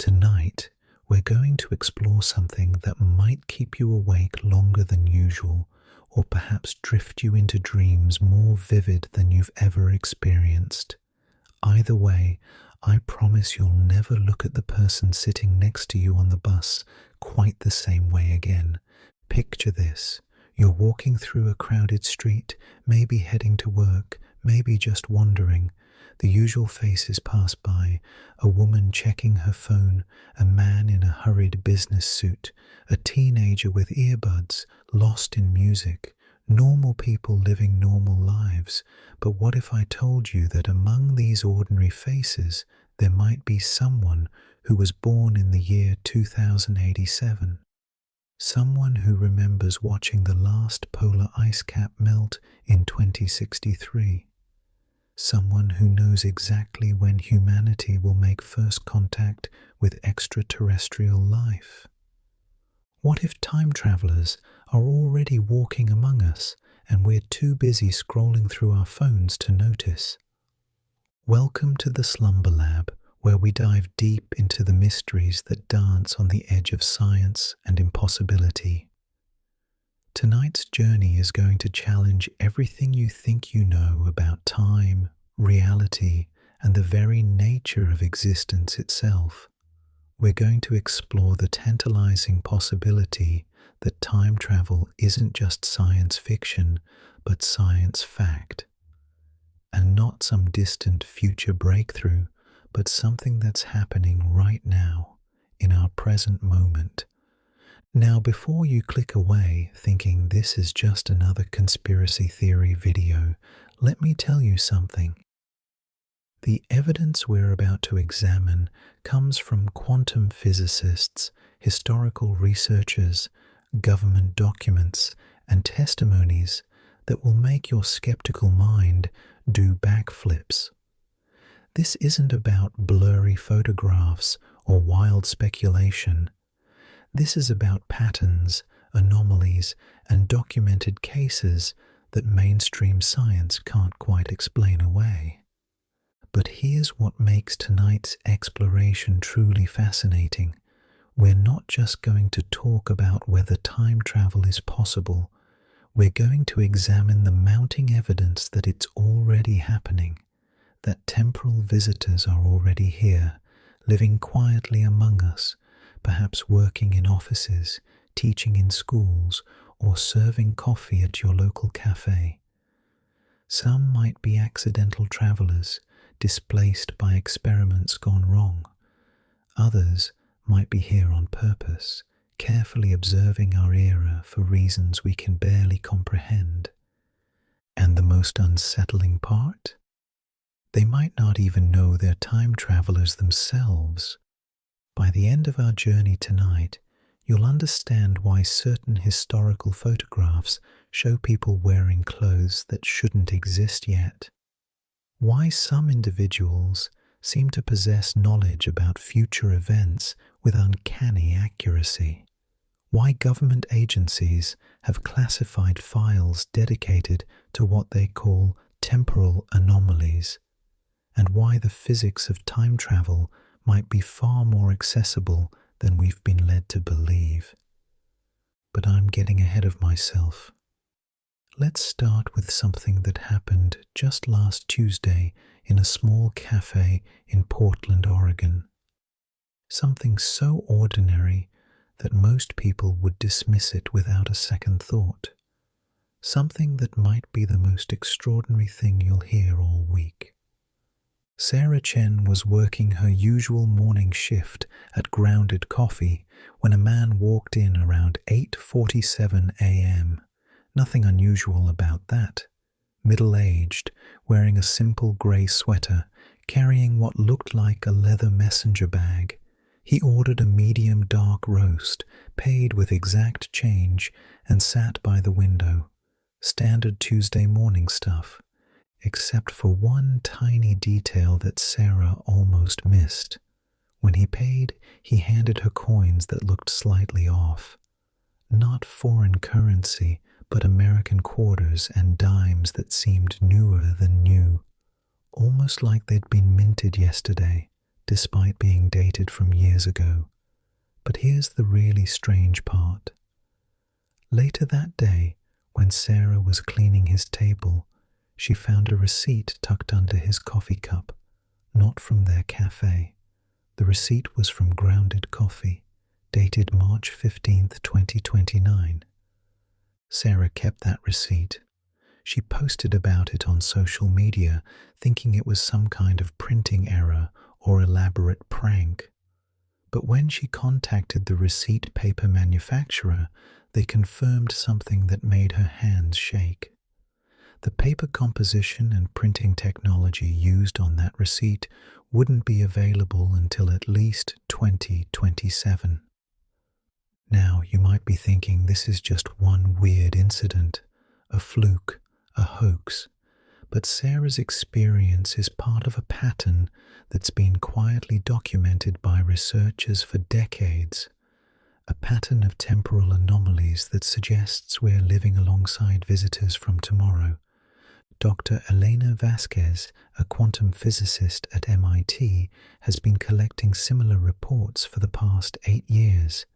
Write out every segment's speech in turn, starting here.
Tonight, we're going to explore something that might keep you awake longer than usual, or perhaps drift you into dreams more vivid than you've ever experienced. Either way, I promise you'll never look at the person sitting next to you on the bus quite the same way again. Picture this. You're walking through a crowded street, maybe heading to work, maybe just wandering. The usual faces pass by, a woman checking her phone, a man in a hurried business suit, a teenager with earbuds, lost in music, normal people living normal lives. But what if I told you that among these ordinary faces, there might be someone who was born in the year 2087? Someone who remembers watching the last polar ice cap melt in 2063. Someone who knows exactly when humanity will make first contact with extraterrestrial life. What if time travelers are already walking among us and we're too busy scrolling through our phones to notice? Welcome to the Slumber Lab, where we dive deep into the mysteries that dance on the edge of science and impossibility. Tonight's journey is going to challenge everything you think you know about time, reality, and the very nature of existence itself. We're going to explore the tantalizing possibility that time travel isn't just science fiction, but science fact. And not some distant future breakthrough, but something that's happening right now, in our present moment. Now, before you click away thinking this is just another conspiracy theory video, let me tell you something. The evidence we're about to examine comes from quantum physicists, historical researchers, government documents, and testimonies that will make your skeptical mind do backflips. This isn't about blurry photographs or wild speculation. This is about patterns, anomalies, and documented cases that mainstream science can't quite explain away. But here's what makes tonight's exploration truly fascinating. We're not just going to talk about whether time travel is possible. We're going to examine the mounting evidence that it's already happening, that temporal visitors are already here, living quietly among us, perhaps working in offices, teaching in schools, or serving coffee at your local cafe. Some might be accidental travelers, displaced by experiments gone wrong. Others might be here on purpose, carefully observing our era for reasons we can barely comprehend. And the most unsettling part? They might not even know they're time travelers themselves. By the end of our journey tonight, you'll understand why certain historical photographs show people wearing clothes that shouldn't exist yet. Why some individuals seem to possess knowledge about future events with uncanny accuracy. Why government agencies have classified files dedicated to what they call temporal anomalies, and why the physics of time travel might be far more accessible than we've been led to believe. But I'm getting ahead of myself. Let's start with something that happened just last Tuesday in a small cafe in Portland, Oregon. Something so ordinary that most people would dismiss it without a second thought. Something that might be the most extraordinary thing you'll hear all week. Sarah Chen was working her usual morning shift at Grounded Coffee when a man walked in around 8:47 a.m. Nothing unusual about that. Middle-aged, wearing a simple grey sweater, carrying what looked like a leather messenger bag. He ordered a medium dark roast, paid with exact change, and sat by the window. Standard Tuesday morning stuff, except for one tiny detail that Sarah almost missed. When he paid, he handed her coins that looked slightly off. Not foreign currency, but American quarters and dimes that seemed newer than new, almost like they'd been minted yesterday, despite being dated from years ago. But here's the really strange part. Later that day, when Sarah was cleaning his table, she found a receipt tucked under his coffee cup, not from their cafe. The receipt was from Grounded Coffee, dated March 15th, 2029. Sarah kept that receipt. She posted about it on social media, thinking it was some kind of printing error or elaborate prank. But when she contacted the receipt paper manufacturer, they confirmed something that made her hands shake. The paper composition and printing technology used on that receipt wouldn't be available until at least 2027. Now, you might be thinking this is just one weird incident, a fluke, a hoax, but Sarah's experience is part of a pattern that's been quietly documented by researchers for decades, a pattern of temporal anomalies that suggests we're living alongside visitors from tomorrow. Dr. Elena Vasquez, a quantum physicist at MIT, has been collecting similar reports for the past 8 years.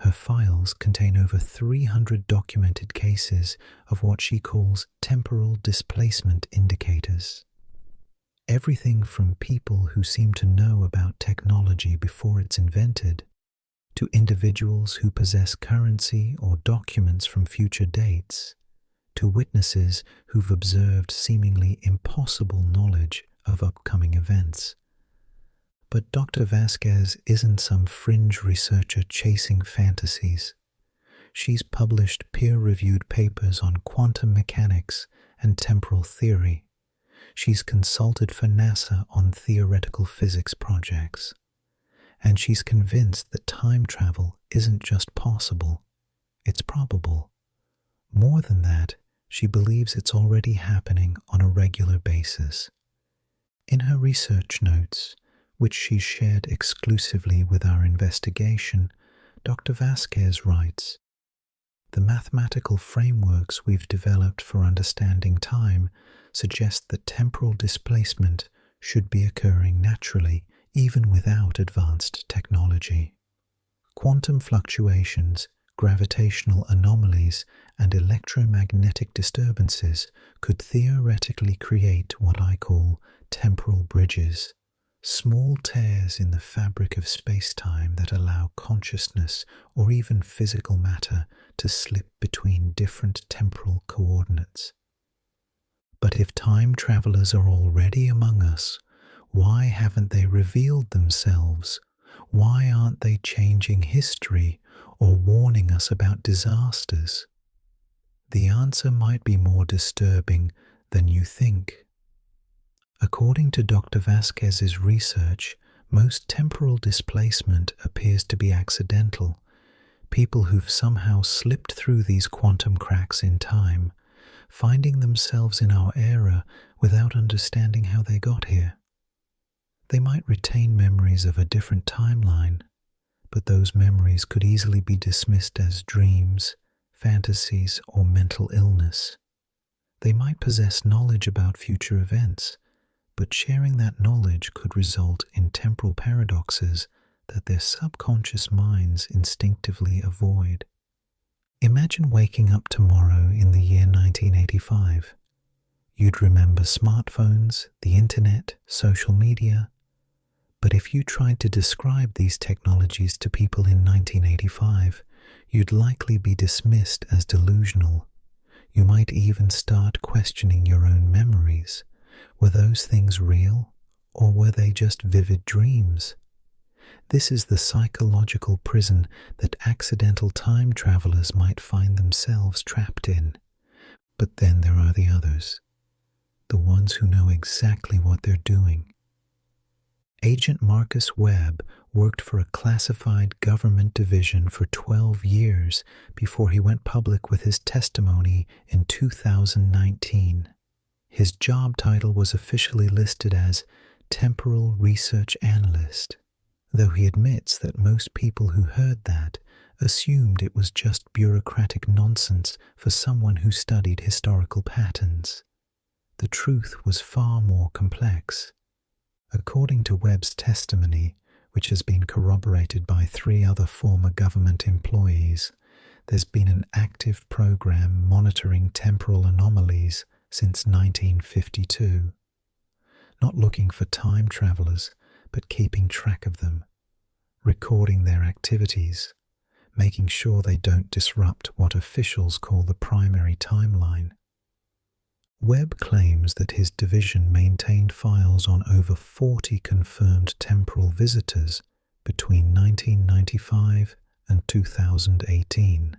Her files contain over 300 documented cases of what she calls temporal displacement indicators. Everything from people who seem to know about technology before it's invented, to individuals who possess currency or documents from future dates, to witnesses who've observed seemingly impossible knowledge of upcoming events. But Dr. Vasquez isn't some fringe researcher chasing fantasies. She's published peer-reviewed papers on quantum mechanics and temporal theory. She's consulted for NASA on theoretical physics projects. And she's convinced that time travel isn't just possible, it's probable. More than that, she believes it's already happening on a regular basis. In her research notes, which she shared exclusively with our investigation, Dr. Vasquez writes, "The mathematical frameworks we've developed for understanding time suggest that temporal displacement should be occurring naturally, even without advanced technology. Quantum fluctuations, gravitational anomalies, and electromagnetic disturbances could theoretically create what I call temporal bridges, small tears in the fabric of space-time that allow consciousness or even physical matter to slip between different temporal coordinates. But if time travelers are already among us, why haven't they revealed themselves? Why aren't they changing history or warning us about disasters? The answer might be more disturbing than you think. According to Dr. Vasquez's research, most temporal displacement appears to be accidental. People who've somehow slipped through these quantum cracks in time, finding themselves in our era without understanding how they got here. They might retain memories of a different timeline, but those memories could easily be dismissed as dreams, fantasies, or mental illness. They might possess knowledge about future events, but sharing that knowledge could result in temporal paradoxes that their subconscious minds instinctively avoid. Imagine waking up tomorrow in the year 1985. You'd remember smartphones, the internet, social media. But if you tried to describe these technologies to people in 1985, you'd likely be dismissed as delusional. You might even start questioning your own memories. Were those things real, or were they just vivid dreams? This is the psychological prison that accidental time travelers might find themselves trapped in. But then there are the others, the ones who know exactly what they're doing. Agent Marcus Webb worked for a classified government division for 12 years before he went public with his testimony in 2019. His job title was officially listed as Temporal Research Analyst, though he admits that most people who heard that assumed it was just bureaucratic nonsense for someone who studied historical patterns. The truth was far more complex. According to Webb's testimony, which has been corroborated by 3 other former government employees, there's been an active program monitoring temporal anomalies since 1952, not looking for time travelers, but keeping track of them, recording their activities, making sure they don't disrupt what officials call the primary timeline. Webb claims that his division maintained files on over 40 confirmed temporal visitors between 1995 and 2018.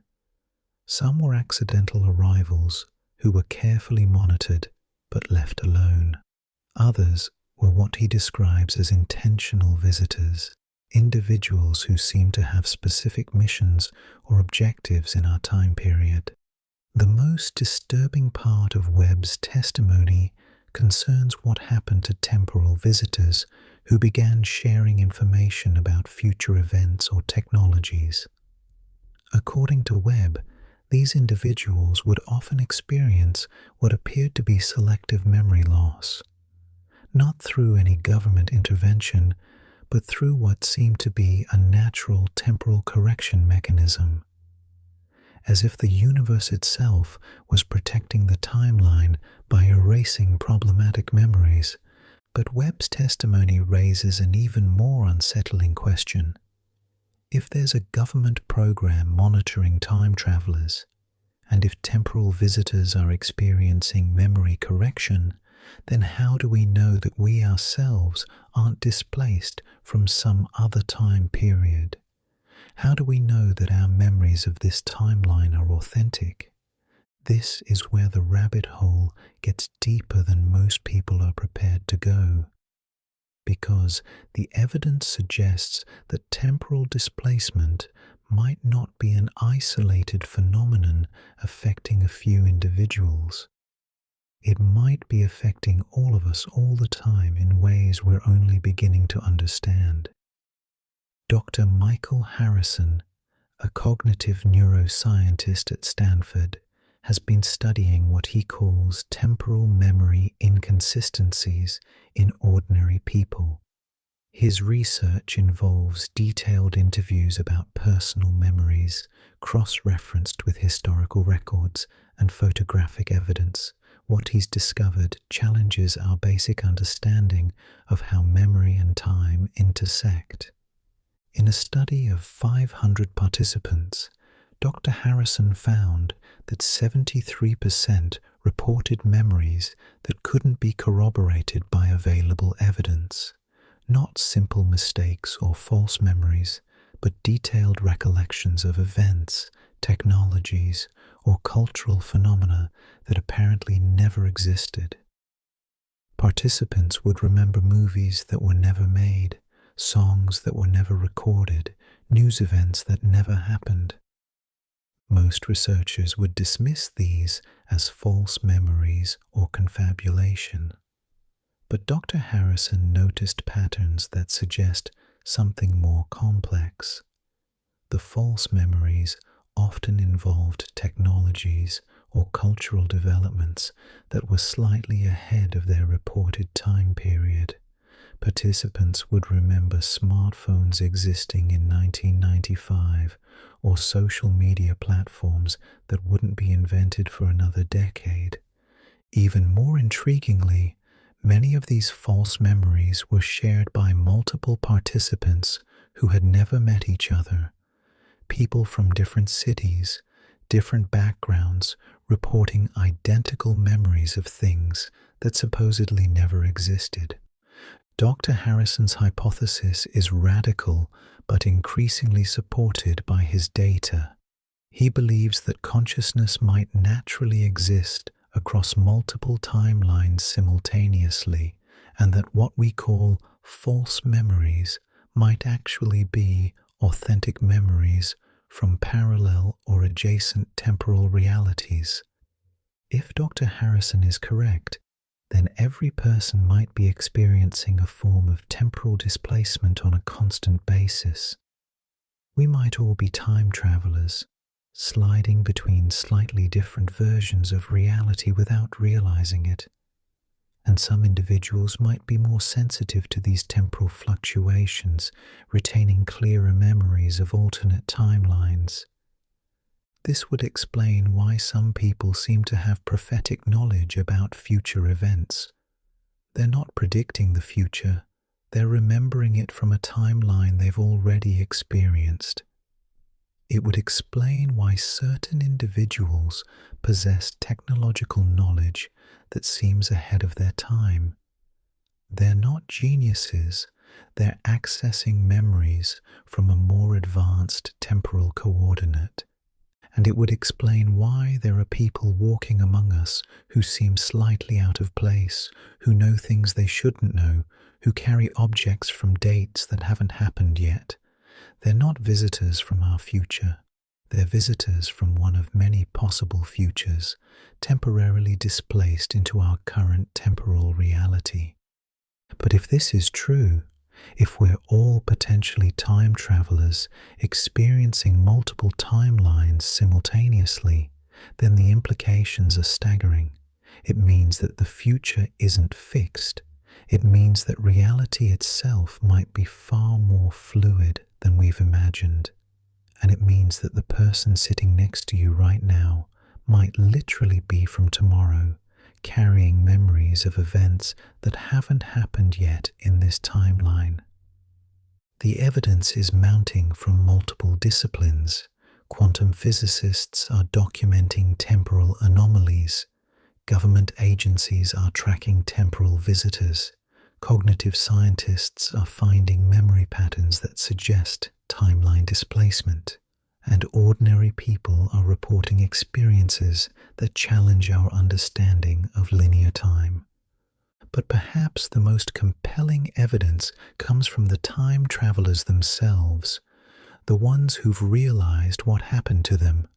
Some were accidental arrivals who were carefully monitored but left alone. Others were what he describes as intentional visitors, individuals who seem to have specific missions or objectives in our time period. The most disturbing part of Webb's testimony concerns what happened to temporal visitors who began sharing information about future events or technologies. According to Webb, these individuals would often experience what appeared to be selective memory loss, not through any government intervention, but through what seemed to be a natural temporal correction mechanism, as if the universe itself was protecting the timeline by erasing problematic memories. But Webb's testimony raises an even more unsettling question. If there's a government program monitoring time travelers, and if temporal visitors are experiencing memory correction, then how do we know that we ourselves aren't displaced from some other time period? How do we know that our memories of this timeline are authentic? This is where the rabbit hole gets deeper than most people are prepared to go, because the evidence suggests that temporal displacement might not be an isolated phenomenon affecting a few individuals. It might be affecting all of us all the time in ways we're only beginning to understand. Dr. Michael Harrison, a cognitive neuroscientist at Stanford, has been studying what he calls temporal memory inconsistencies in ordinary people. His research involves detailed interviews about personal memories, cross-referenced with historical records and photographic evidence. What he's discovered challenges our basic understanding of how memory and time intersect. In a study of 500 participants, Dr. Harrison found that 73% reported memories that couldn't be corroborated by available evidence, not simple mistakes or false memories, but detailed recollections of events, technologies, or cultural phenomena that apparently never existed. Participants would remember movies that were never made, songs that were never recorded, news events that never happened. Most researchers would dismiss these as false memories or confabulation. But Dr. Harrison noticed patterns that suggest something more complex. The false memories often involved technologies or cultural developments that were slightly ahead of their reported time period. Participants would remember smartphones existing in 1995 or social media platforms that wouldn't be invented for another decade. Even more intriguingly, many of these false memories were shared by multiple participants who had never met each other. People from different cities, different backgrounds, reporting identical memories of things that supposedly never existed. Dr. Harrison's hypothesis is radical but increasingly supported by his data. He believes that consciousness might naturally exist across multiple timelines simultaneously, and that what we call false memories might actually be authentic memories from parallel or adjacent temporal realities. If Dr. Harrison is correct, then every person might be experiencing a form of temporal displacement on a constant basis. We might all be time travelers, sliding between slightly different versions of reality without realizing it. and some individuals might be more sensitive to these temporal fluctuations, retaining clearer memories of alternate timelines. This would explain why some people seem to have prophetic knowledge about future events. They're not predicting the future, they're remembering it from a timeline they've already experienced. It would explain why certain individuals possess technological knowledge that seems ahead of their time. They're not geniuses, they're accessing memories from a more advanced temporal coordinate. And it would explain why there are people walking among us who seem slightly out of place, who know things they shouldn't know, who carry objects from dates that haven't happened yet. They're not visitors from our future. They're visitors from one of many possible futures, temporarily displaced into our current temporal reality. But if this is true, if we're all potentially time travelers experiencing multiple timelines simultaneously, then the implications are staggering. It means that the future isn't fixed. It means that reality itself might be far more fluid than we've imagined. And it means that the person sitting next to you right now might literally be from tomorrow, carrying memories of events that haven't happened yet in this timeline. The evidence is mounting from multiple disciplines. Quantum physicists are documenting temporal anomalies. Government agencies are tracking temporal visitors. Cognitive scientists are finding memory patterns that suggest timeline displacement. And ordinary people are reporting experiences that challenge our understanding of linear time. But perhaps the most compelling evidence comes from the time travelers themselves, the ones who've realized what happened to them,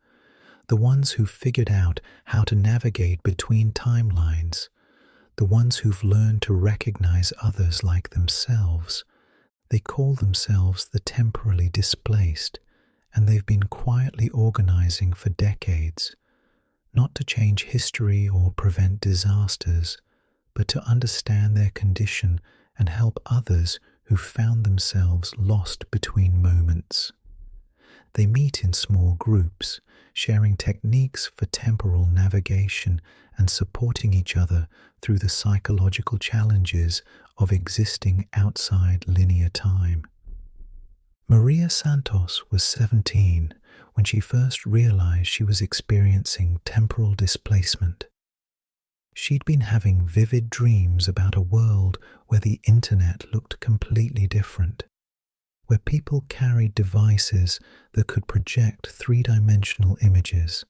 the ones who've figured out how to navigate between timelines, the ones who've learned to recognize others like themselves. They call themselves the temporally displaced, and they've been quietly organizing for decades, not to change history or prevent disasters, but to understand their condition and help others who found themselves lost between moments. They meet in small groups, sharing techniques for temporal navigation and supporting each other through the psychological challenges of existing outside linear time. Maria Santos was 17 when she first realized she was experiencing temporal displacement. She'd been having vivid dreams about a world where the internet looked completely different, where people carried devices that could project three-dimensional images,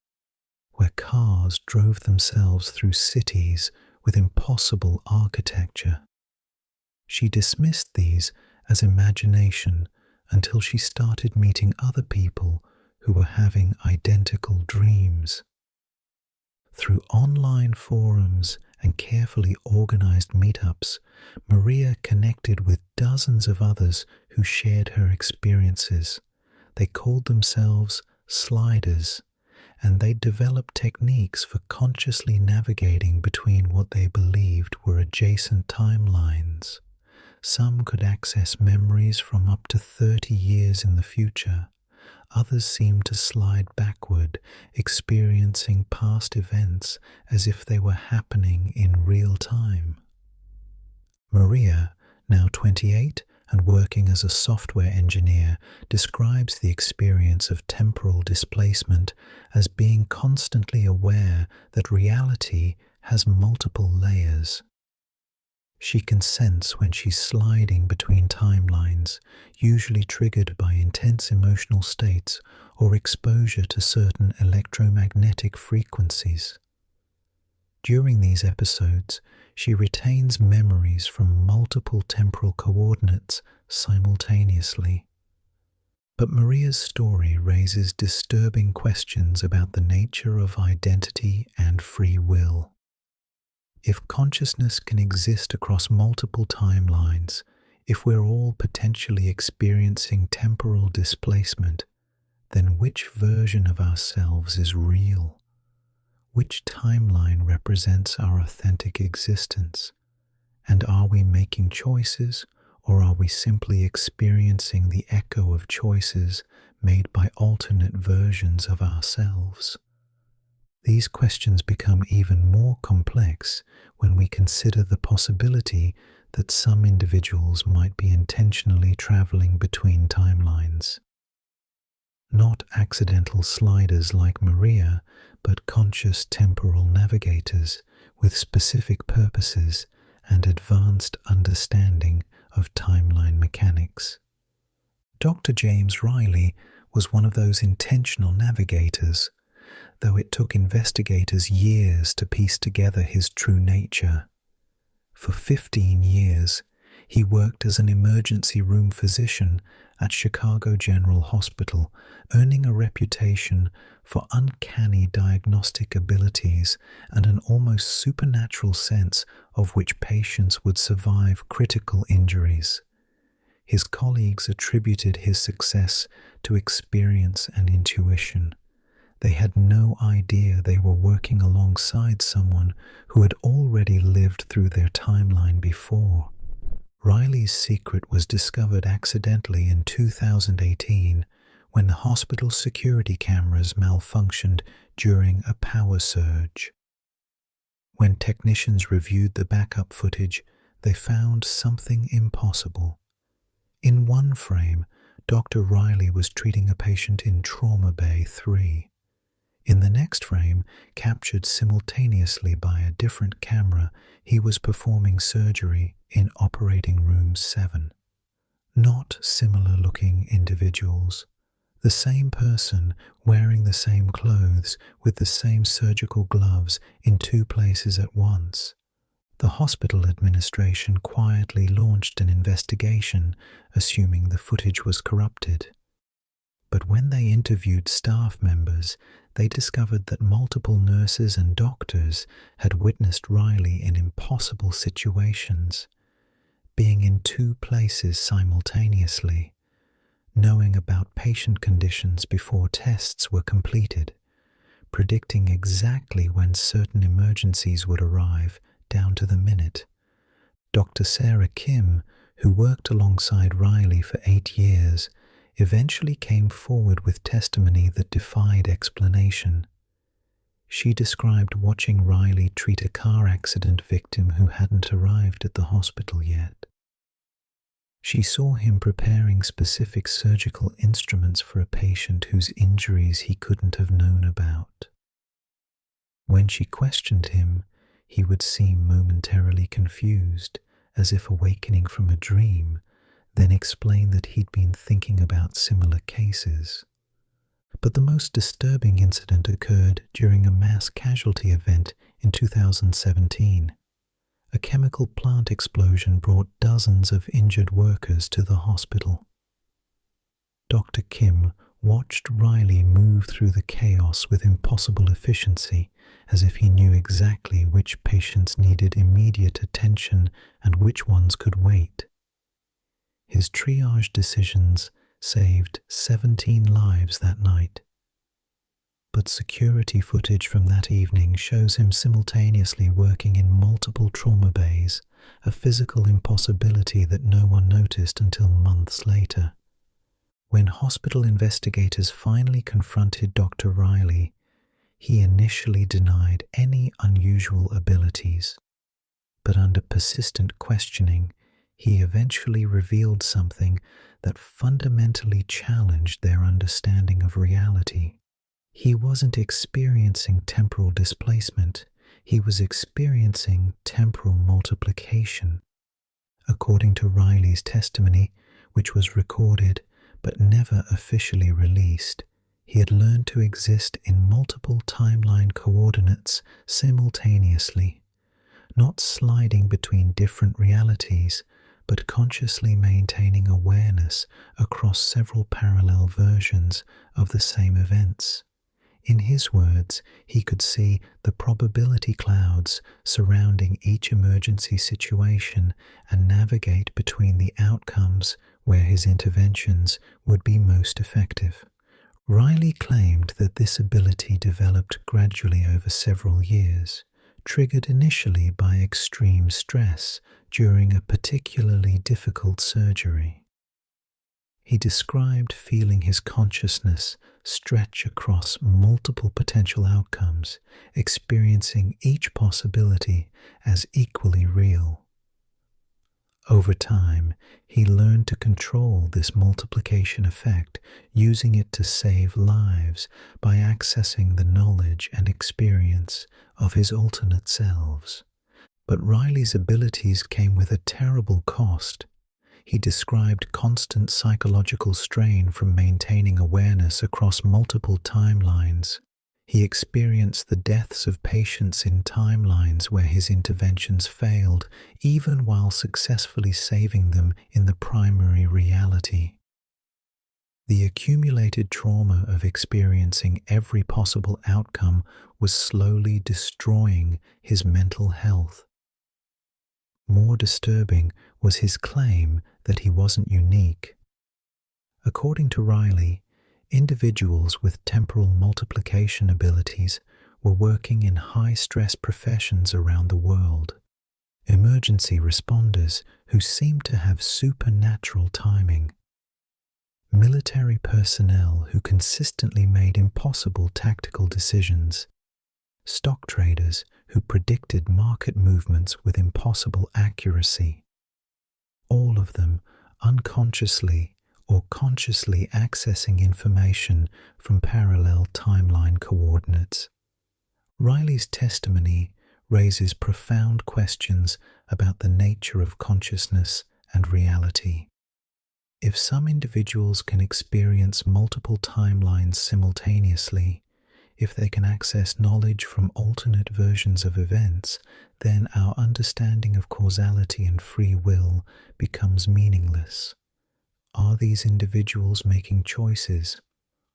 where cars drove themselves through cities with impossible architecture. She dismissed these as imagination until she started meeting other people who were having identical dreams. Through online forums and carefully organized meetups, Maria connected with dozens of others who shared her experiences. They called themselves sliders, and they developed techniques for consciously navigating between what they believed were adjacent timelines. Some could access memories from up to 30 years in the future. Others seemed to slide backward, experiencing past events as if they were happening in real time. Maria, now 28 and working as a software engineer, describes the experience of temporal displacement as being constantly aware that reality has multiple layers. She can sense when she's sliding between timelines, usually triggered by intense emotional states or exposure to certain electromagnetic frequencies. During these episodes, she retains memories from multiple temporal coordinates simultaneously. But Maria's story raises disturbing questions about the nature of identity and free will. If consciousness can exist across multiple timelines, if we're all potentially experiencing temporal displacement, then which version of ourselves is real? Which timeline represents our authentic existence? And are we making choices, or are we simply experiencing the echo of choices made by alternate versions of ourselves? These questions become even more complex when we consider the possibility that some individuals might be intentionally traveling between timelines. Not accidental sliders like Maria, but conscious temporal navigators with specific purposes and advanced understanding of timeline mechanics. Dr. James Riley was one of those intentional navigators, though it took investigators years to piece together his true nature. For 15 years, he worked as an emergency room physician at Chicago General Hospital, earning a reputation for uncanny diagnostic abilities and an almost supernatural sense of which patients would survive critical injuries. His colleagues attributed his success to experience and intuition. They had no idea they were working alongside someone who had already lived through their timeline before. Riley's secret was discovered accidentally in 2018 when the hospital's security cameras malfunctioned during a power surge. When technicians reviewed the backup footage, they found something impossible. In one frame, Dr. Riley was treating a patient in Trauma Bay 3. In the next frame, captured simultaneously by a different camera, he was performing surgery in Operating Room 7. Not similar-looking individuals. The same person wearing the same clothes with the same surgical gloves in two places at once. The hospital administration quietly launched an investigation, assuming the footage was corrupted. But when they interviewed staff members, they discovered that multiple nurses and doctors had witnessed Riley in impossible situations, being in two places simultaneously, knowing about patient conditions before tests were completed, predicting exactly when certain emergencies would arrive down to the minute. Dr. Sarah Kim, who worked alongside Riley for 8 years, eventually came forward with testimony that defied explanation. She described watching Riley treat a car accident victim who hadn't arrived at the hospital yet. She saw him preparing specific surgical instruments for a patient whose injuries he couldn't have known about. When she questioned him, he would seem momentarily confused, as if awakening from a dream, then explain that he'd been thinking about similar cases. But the most disturbing incident occurred during a mass casualty event in 2017. A chemical plant explosion brought dozens of injured workers to the hospital. Dr. Kim watched Riley move through the chaos with impossible efficiency, as if he knew exactly which patients needed immediate attention and which ones could wait. His triage decisions saved 17 lives that night. But security footage from that evening shows him simultaneously working in multiple trauma bays, a physical impossibility that no one noticed until months later. When hospital investigators finally confronted Dr. Riley, he initially denied any unusual abilities. But under persistent questioning, he eventually revealed something that fundamentally challenged their understanding of reality. He wasn't experiencing temporal displacement, he was experiencing temporal multiplication. According to Riley's testimony, which was recorded but never officially released, he had learned to exist in multiple timeline coordinates simultaneously, not sliding between different realities, but consciously maintaining awareness across several parallel versions of the same events. In his words, he could see the probability clouds surrounding each emergency situation and navigate between the outcomes where his interventions would be most effective. Riley claimed that this ability developed gradually over several years, triggered initially by extreme stress during a particularly difficult surgery. He described feeling his consciousness stretch across multiple potential outcomes, experiencing each possibility as equally real. Over time, he learned to control this multiplication effect, using it to save lives by accessing the knowledge and experience of his alternate selves. But Riley's abilities came with a terrible cost. He described constant psychological strain from maintaining awareness across multiple timelines. He experienced the deaths of patients in timelines where his interventions failed, even while successfully saving them in the primary reality. The accumulated trauma of experiencing every possible outcome was slowly destroying his mental health. More disturbing was his claim that he wasn't unique. According to Riley, individuals with temporal multiplication abilities were working in high-stress professions around the world. Emergency responders who seemed to have supernatural timing. Military personnel who consistently made impossible tactical decisions. Stock traders who predicted market movements with impossible accuracy. All of them unconsciously or consciously accessing information from parallel timeline coordinates. Riley's testimony raises profound questions about the nature of consciousness and reality. If some individuals can experience multiple timelines simultaneously, if they can access knowledge from alternate versions of events, then our understanding of causality and free will becomes meaningless. Are these individuals making choices,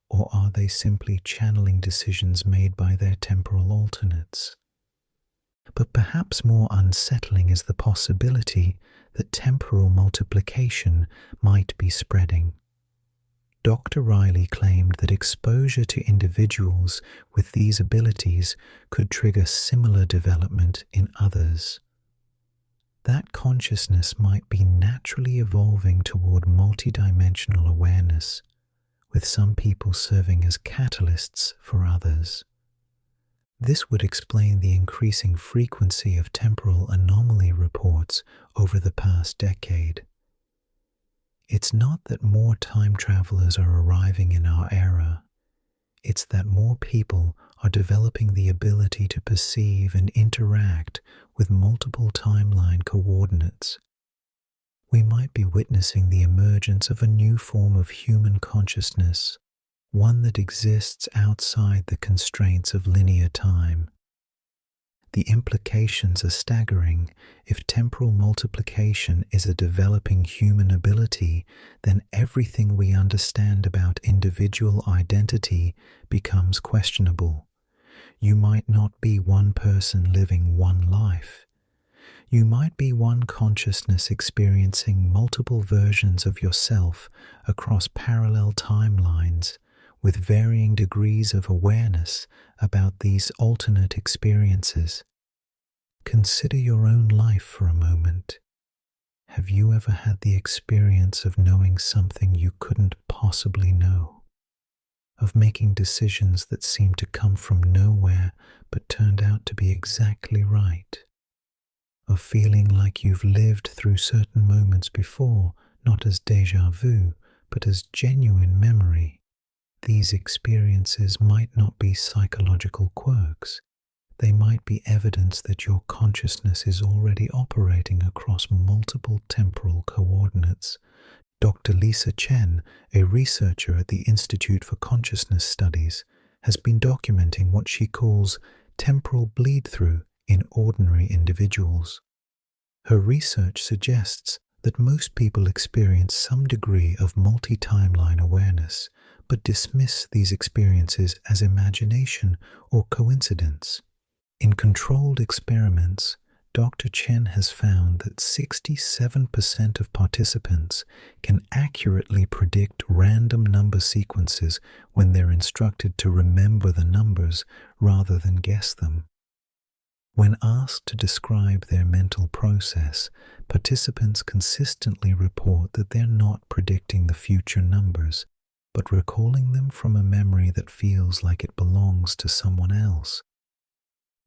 or are they simply channeling decisions made by their temporal alternates? But perhaps more unsettling is the possibility that temporal multiplication might be spreading. Dr. Riley claimed that exposure to individuals with these abilities could trigger similar development in others. That consciousness might be naturally evolving toward multidimensional awareness, with some people serving as catalysts for others. This would explain the increasing frequency of temporal anomaly reports over the past decade. It's not that more time travelers are arriving in our era. It's that more people are developing the ability to perceive and interact with multiple timeline coordinates. We might be witnessing the emergence of a new form of human consciousness, one that exists outside the constraints of linear time. The implications are staggering. If temporal multiplication is a developing human ability, then everything we understand about individual identity becomes questionable. You might not be one person living one life. You might be one consciousness experiencing multiple versions of yourself across parallel timelines, with varying degrees of awareness about these alternate experiences. Consider your own life for a moment. Have you ever had the experience of knowing something you couldn't possibly know? Of making decisions that seemed to come from nowhere but turned out to be exactly right? Of feeling like you've lived through certain moments before, not as déjà vu, but as genuine memory? These experiences might not be psychological quirks. They might be evidence that your consciousness is already operating across multiple temporal coordinates. Dr. Lisa Chen, a researcher at the Institute for Consciousness Studies, has been documenting what she calls temporal bleed-through in ordinary individuals. Her research suggests that most people experience some degree of multi-timeline awareness, but dismiss these experiences as imagination or coincidence. In controlled experiments, Dr. Chen has found that 67% of participants can accurately predict random number sequences when they're instructed to remember the numbers rather than guess them. When asked to describe their mental process, participants consistently report that they're not predicting the future numbers, but recalling them from a memory that feels like it belongs to someone else.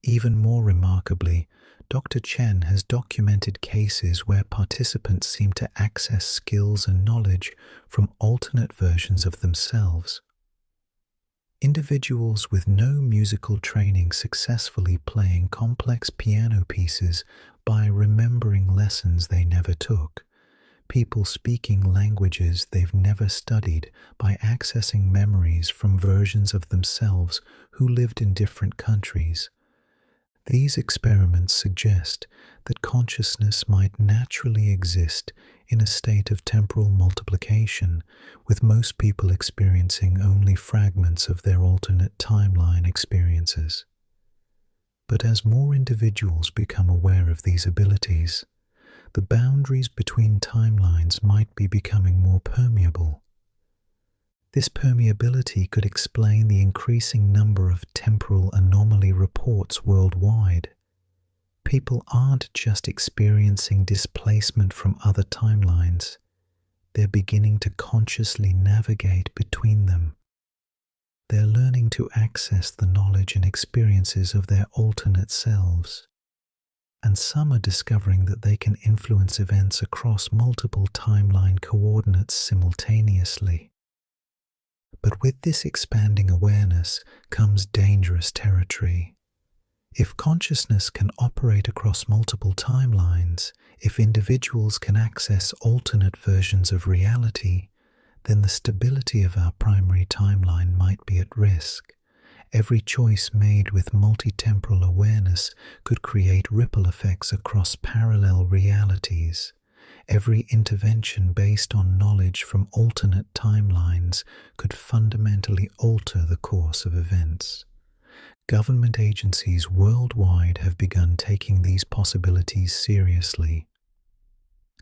Even more remarkably, Dr. Chen has documented cases where participants seem to access skills and knowledge from alternate versions of themselves. Individuals with no musical training successfully playing complex piano pieces by remembering lessons they never took. People speaking languages they've never studied by accessing memories from versions of themselves who lived in different countries. These experiments suggest that consciousness might naturally exist in a state of temporal multiplication, with most people experiencing only fragments of their alternate timeline experiences. But as more individuals become aware of these abilities, the boundaries between timelines might be becoming more permeable. This permeability could explain the increasing number of temporal anomaly reports worldwide. People aren't just experiencing displacement from other timelines, they're beginning to consciously navigate between them. They're learning to access the knowledge and experiences of their alternate selves. And some are discovering that they can influence events across multiple timeline coordinates simultaneously. But with this expanding awareness comes dangerous territory. If consciousness can operate across multiple timelines, if individuals can access alternate versions of reality, then the stability of our primary timeline might be at risk. Every choice made with multi-temporal awareness could create ripple effects across parallel realities. Every intervention based on knowledge from alternate timelines could fundamentally alter the course of events. Government agencies worldwide have begun taking these possibilities seriously.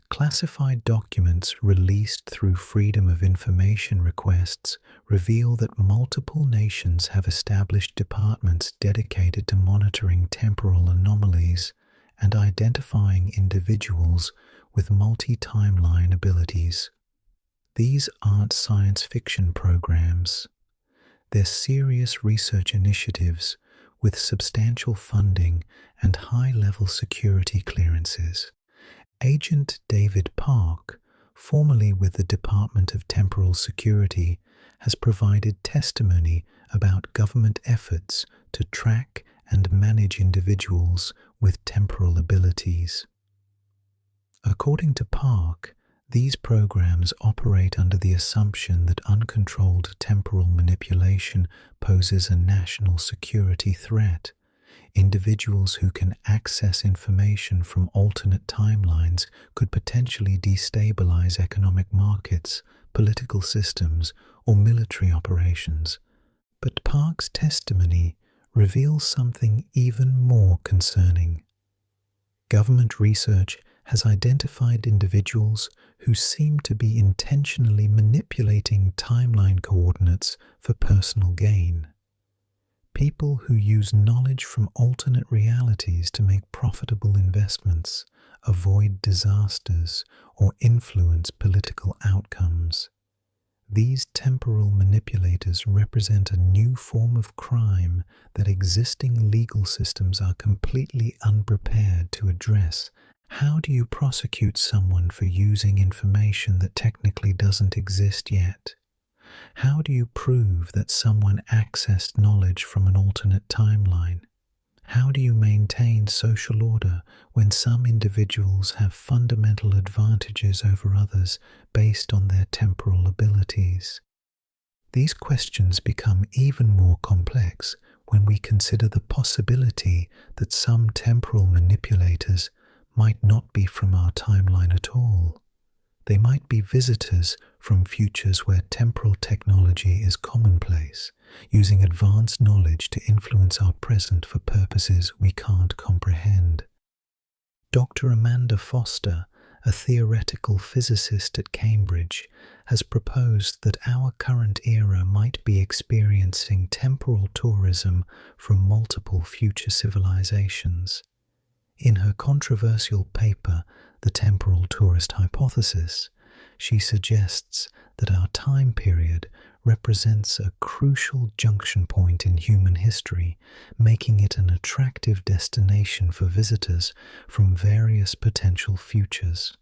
Classified documents released through Freedom of Information requests reveal that multiple nations have established departments dedicated to monitoring temporal anomalies and identifying individuals with multi-timeline abilities. These aren't science fiction programs. They're serious research initiatives with substantial funding and high-level security clearances. Agent David Park, formerly with the Department of Temporal Security, has provided testimony about government efforts to track and manage individuals with temporal abilities. According to Park, these programs operate under the assumption that uncontrolled temporal manipulation poses a national security threat. Individuals who can access information from alternate timelines could potentially destabilize economic markets, political systems, or military operations. But Park's testimony reveals something even more concerning. Government research has identified individuals who seem to be intentionally manipulating timeline coordinates for personal gain. People who use knowledge from alternate realities to make profitable investments, avoid disasters, or influence political outcomes. These temporal manipulators represent a new form of crime that existing legal systems are completely unprepared to address. How do you prosecute someone for using information that technically doesn't exist yet? How do you prove that someone accessed knowledge from an alternate timeline? How do you maintain social order when some individuals have fundamental advantages over others based on their temporal abilities? These questions become even more complex when we consider the possibility that some temporal manipulators might not be from our timeline at all. They might be visitors from futures where temporal technology is commonplace, using advanced knowledge to influence our present for purposes we can't comprehend. Dr. Amanda Foster, a theoretical physicist at Cambridge, has proposed that our current era might be experiencing temporal tourism from multiple future civilizations. In her controversial paper, The Temporal Tourist Hypothesis, she suggests that our time period represents a crucial junction point in human history, making it an attractive destination for visitors from various potential futures.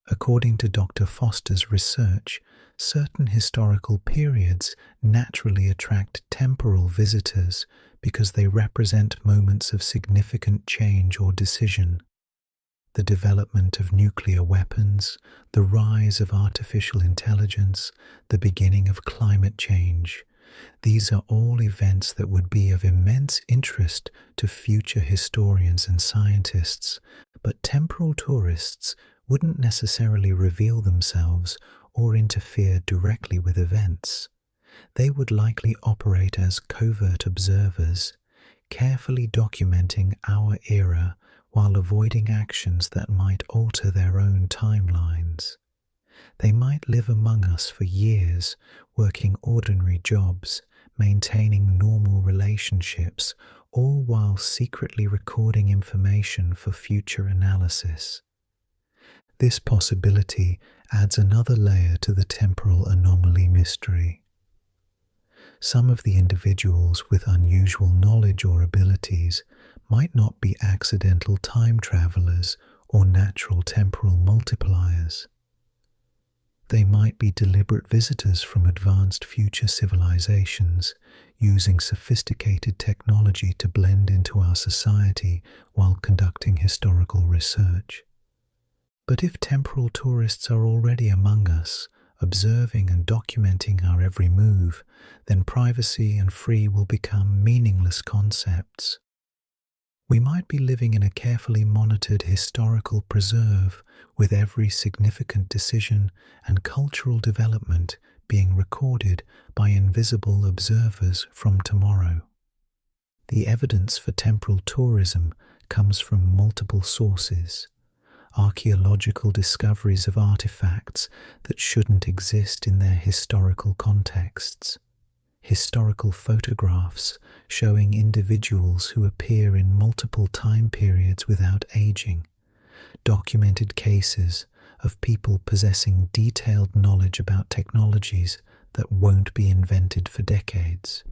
According to Dr. Foster's research, certain historical periods naturally attract temporal visitors because they represent moments of significant change or decision. The development of nuclear weapons, the rise of artificial intelligence, the beginning of climate change. These are all events that would be of immense interest to future historians and scientists, but temporal tourists wouldn't necessarily reveal themselves or interfere directly with events. They would likely operate as covert observers, carefully documenting our era while avoiding actions that might alter their own timelines. They might live among us for years, working ordinary jobs, maintaining normal relationships, all while secretly recording information for future analysis. This possibility adds another layer to the temporal anomaly mystery. Some of the individuals with unusual knowledge or abilities might not be accidental time travelers or natural temporal multipliers. They might be deliberate visitors from advanced future civilizations, using sophisticated technology to blend into our society while conducting historical research. But if temporal tourists are already among us, observing and documenting our every move, then privacy and free will become meaningless concepts. We might be living in a carefully monitored historical preserve, with every significant decision and cultural development being recorded by invisible observers from tomorrow. The evidence for temporal tourism comes from multiple sources. Archaeological discoveries of artifacts that shouldn't exist in their historical contexts, historical photographs showing individuals who appear in multiple time periods without aging, documented cases of people possessing detailed knowledge about technologies that won't be invented for decades.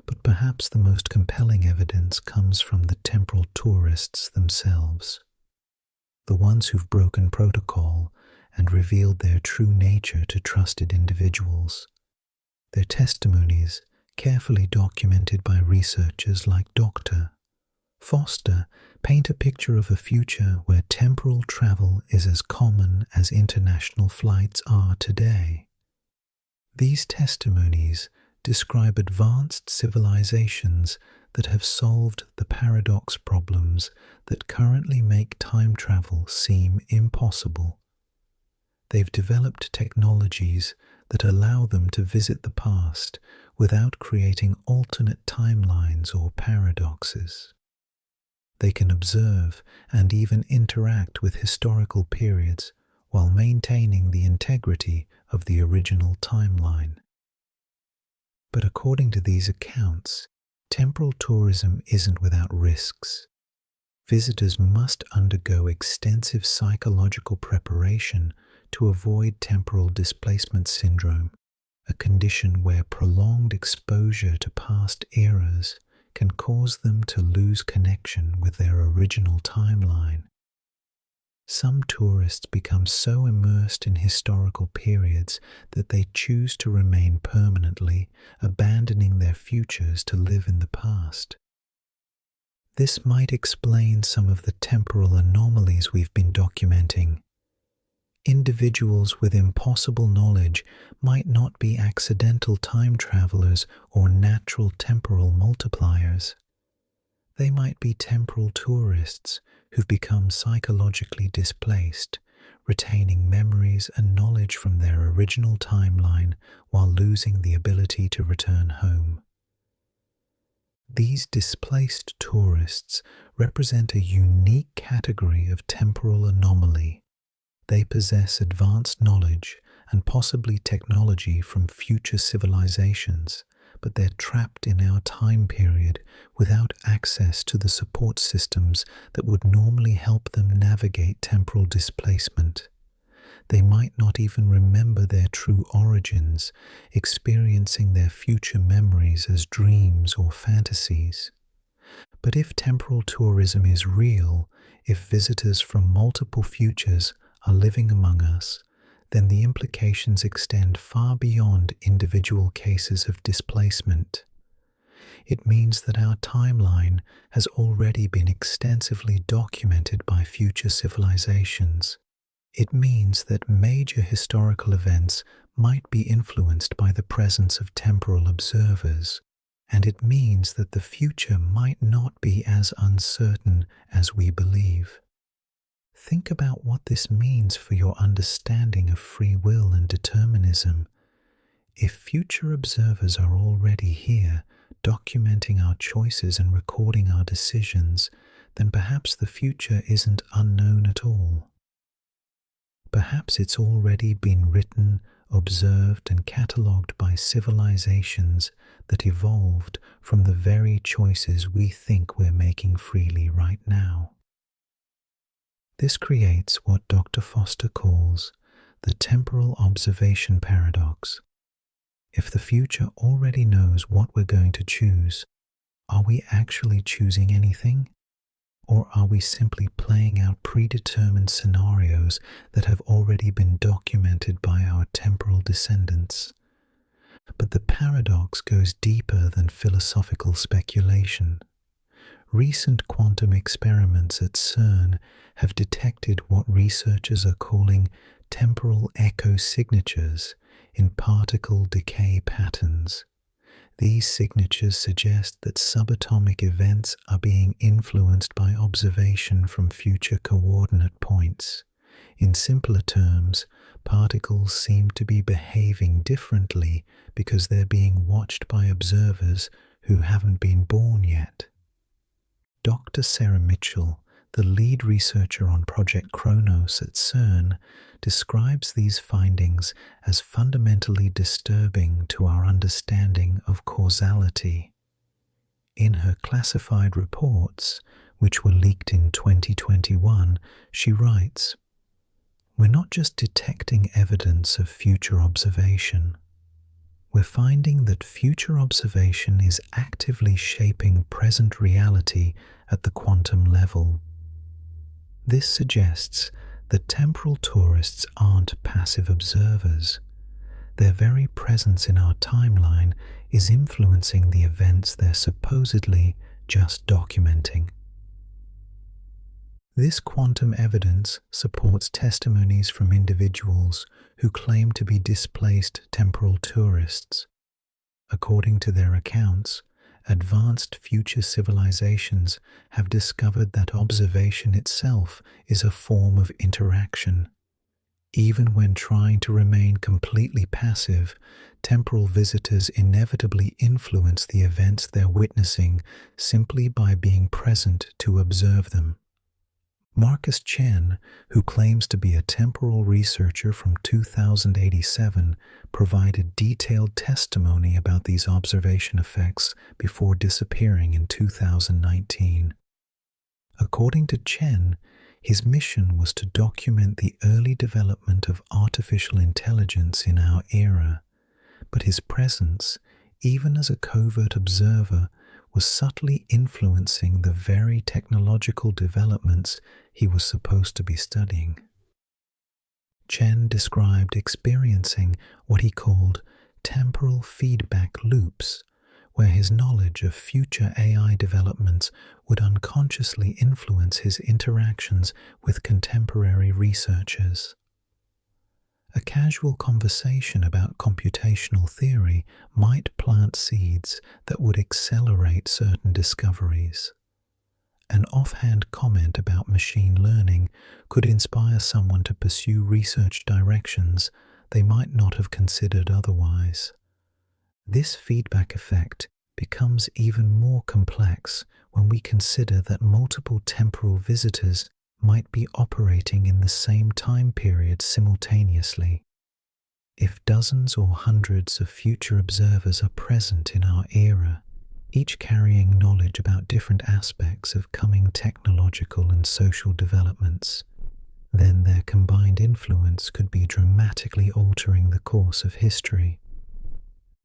But perhaps the most compelling evidence comes from the temporal tourists themselves. The ones who've broken protocol and revealed their true nature to trusted individuals. Their testimonies, carefully documented by researchers like Dr. Foster, paint a picture of a future where temporal travel is as common as international flights are today. These testimonies describe advanced civilizations that have solved the paradox problems that currently make time travel seem impossible. They've developed technologies that allow them to visit the past without creating alternate timelines or paradoxes. They can observe and even interact with historical periods while maintaining the integrity of the original timeline. But according to these accounts, temporal tourism isn't without risks. Visitors must undergo extensive psychological preparation to avoid temporal displacement syndrome, a condition where prolonged exposure to past eras can cause them to lose connection with their original timeline. Some tourists become so immersed in historical periods that they choose to remain permanently, abandoning their futures to live in the past. This might explain some of the temporal anomalies we've been documenting. Individuals with impossible knowledge might not be accidental time travelers or natural temporal multipliers. They might be temporal tourists who've become psychologically displaced, retaining memories and knowledge from their original timeline while losing the ability to return home. These displaced tourists represent a unique category of temporal anomaly. They possess advanced knowledge and possibly technology from future civilizations, but they're trapped in our time period without access to the support systems that would normally help them navigate temporal displacement. They might not even remember their true origins, experiencing their future memories as dreams or fantasies. But if temporal tourism is real, if visitors from multiple futures are living among us, then the implications extend far beyond individual cases of displacement. It means that our timeline has already been extensively documented by future civilizations. It means that major historical events might be influenced by the presence of temporal observers, and it means that the future might not be as uncertain as we believe. Think about what this means for your understanding of free will and determinism. If future observers are already here, documenting our choices and recording our decisions, then perhaps the future isn't unknown at all. Perhaps it's already been written, observed, and catalogued by civilizations that evolved from the very choices we think we're making freely right now. This creates what Dr. Foster calls the temporal observation paradox. If the future already knows what we're going to choose, are we actually choosing anything? Or are we simply playing out predetermined scenarios that have already been documented by our temporal descendants? But the paradox goes deeper than philosophical speculation. Recent quantum experiments at CERN have detected what researchers are calling temporal echo signatures in particle decay patterns. These signatures suggest that subatomic events are being influenced by observation from future coordinate points. In simpler terms, particles seem to be behaving differently because they're being watched by observers who haven't been born yet. Dr. Sarah Mitchell, the lead researcher on Project Kronos at CERN, describes these findings as fundamentally disturbing to our understanding of causality. In her classified reports, which were leaked in 2021, she writes, "We're not just detecting evidence of future observation. We're finding that future observation is actively shaping present reality at the quantum level. This suggests that temporal tourists aren't passive observers. Their very presence in our timeline is influencing the events they're supposedly just documenting." This quantum evidence supports testimonies from individuals who claim to be displaced temporal tourists. According to their accounts, advanced future civilizations have discovered that observation itself is a form of interaction. Even when trying to remain completely passive, temporal visitors inevitably influence the events they're witnessing simply by being present to observe them. Marcus Chen, who claims to be a temporal researcher from 2087, provided detailed testimony about these observation effects before disappearing in 2019. According to Chen, his mission was to document the early development of artificial intelligence in our era, but his presence, even as a covert observer, was subtly influencing the very technological developments he was supposed to be studying. Chen described experiencing what he called temporal feedback loops, where his knowledge of future AI developments would unconsciously influence his interactions with contemporary researchers. A casual conversation about computational theory might plant seeds that would accelerate certain discoveries. An offhand comment about machine learning could inspire someone to pursue research directions they might not have considered otherwise. This feedback effect becomes even more complex when we consider that multiple temporal visitors might be operating in the same time period simultaneously. If dozens or hundreds of future observers are present in our era, each carrying knowledge about different aspects of coming technological and social developments, then their combined influence could be dramatically altering the course of history.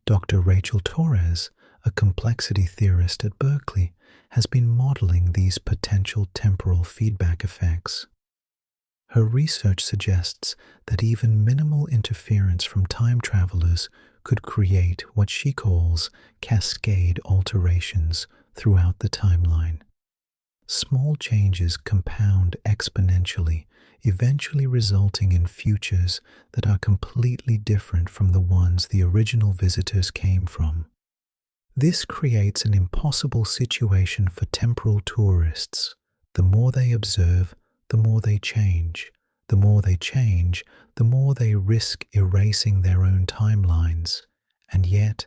Dr. Rachel Torres, a complexity theorist at Berkeley, has been modeling these potential temporal feedback effects. Her research suggests that even minimal interference from time travelers could create what she calls cascade alterations throughout the timeline. Small changes compound exponentially, eventually resulting in futures that are completely different from the ones the original visitors came from. This creates an impossible situation for temporal tourists. The more they observe, the more they change. The more they change, the more they risk erasing their own timelines. And yet,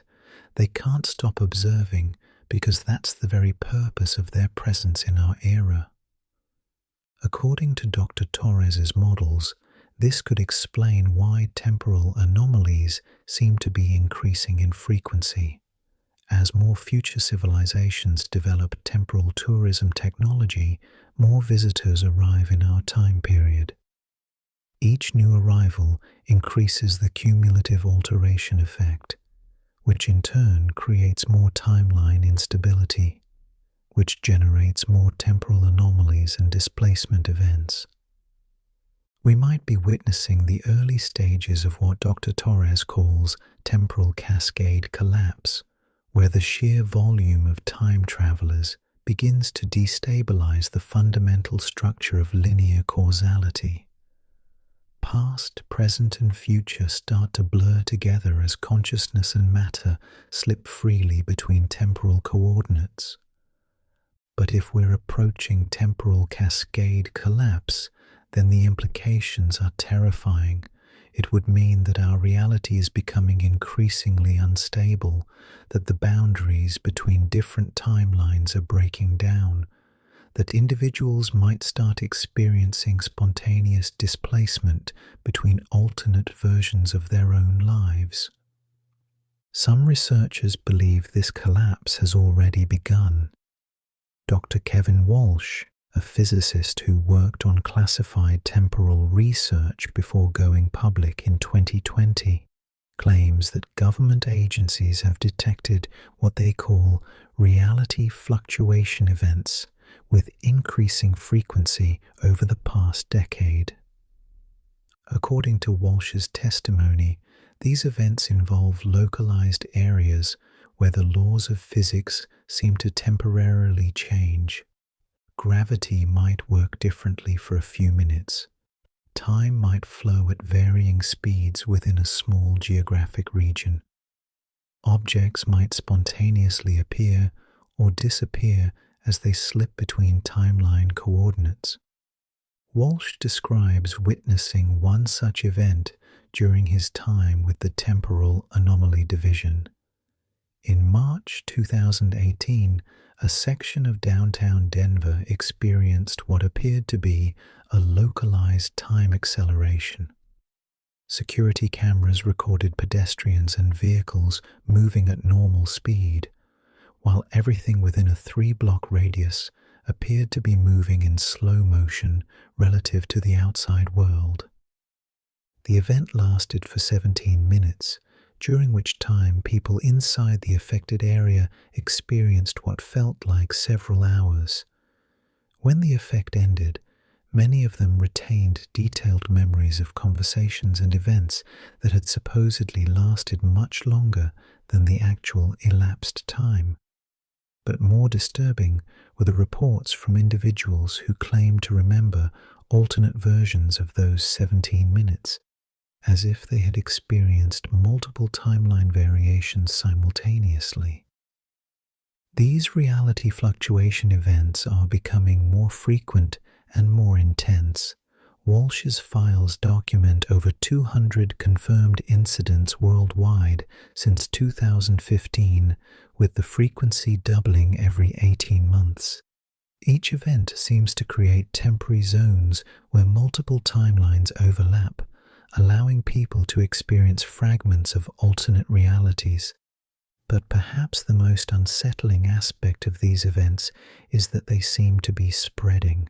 they can't stop observing because that's the very purpose of their presence in our era. According to Dr. Torres's models, this could explain why temporal anomalies seem to be increasing in frequency. As more future civilizations develop temporal tourism technology, more visitors arrive in our time period. Each new arrival increases the cumulative alteration effect, which in turn creates more timeline instability, which generates more temporal anomalies and displacement events. We might be witnessing the early stages of what Dr. Torres calls temporal cascade collapse, where the sheer volume of time travelers begins to destabilize the fundamental structure of linear causality. Past, present, and future start to blur together as consciousness and matter slip freely between temporal coordinates. But if we're approaching temporal cascade collapse, then the implications are terrifying. It would mean that our reality is becoming increasingly unstable, that the boundaries between different timelines are breaking down, that individuals might start experiencing spontaneous displacement between alternate versions of their own lives. Some researchers believe this collapse has already begun. Dr. Kevin Walsh, a physicist who worked on classified temporal research before going public in 2020, claims that government agencies have detected what they call reality fluctuation events with increasing frequency over the past decade. According to Walsh's testimony, these events involve localized areas where the laws of physics seem to temporarily change. Gravity might work differently for a few minutes. Time might flow at varying speeds within a small geographic region. Objects might spontaneously appear or disappear as they slip between timeline coordinates. Walsh describes witnessing one such event during his time with the Temporal Anomaly Division. In March 2018, a section of downtown Denver experienced what appeared to be a localized time acceleration. Security cameras recorded pedestrians and vehicles moving at normal speed, while everything within a 3-block radius appeared to be moving in slow motion relative to the outside world. The event lasted for 17 minutes, during which time people inside the affected area experienced what felt like several hours. When the effect ended, many of them retained detailed memories of conversations and events that had supposedly lasted much longer than the actual elapsed time. But more disturbing were the reports from individuals who claimed to remember alternate versions of those 17 minutes, as if they had experienced multiple timeline variations simultaneously. These reality fluctuation events are becoming more frequent and more intense. Walsh's files document over 200 confirmed incidents worldwide since 2015, with the frequency doubling every 18 months. Each event seems to create temporary zones where multiple timelines overlap, allowing people to experience fragments of alternate realities. But perhaps the most unsettling aspect of these events is that they seem to be spreading.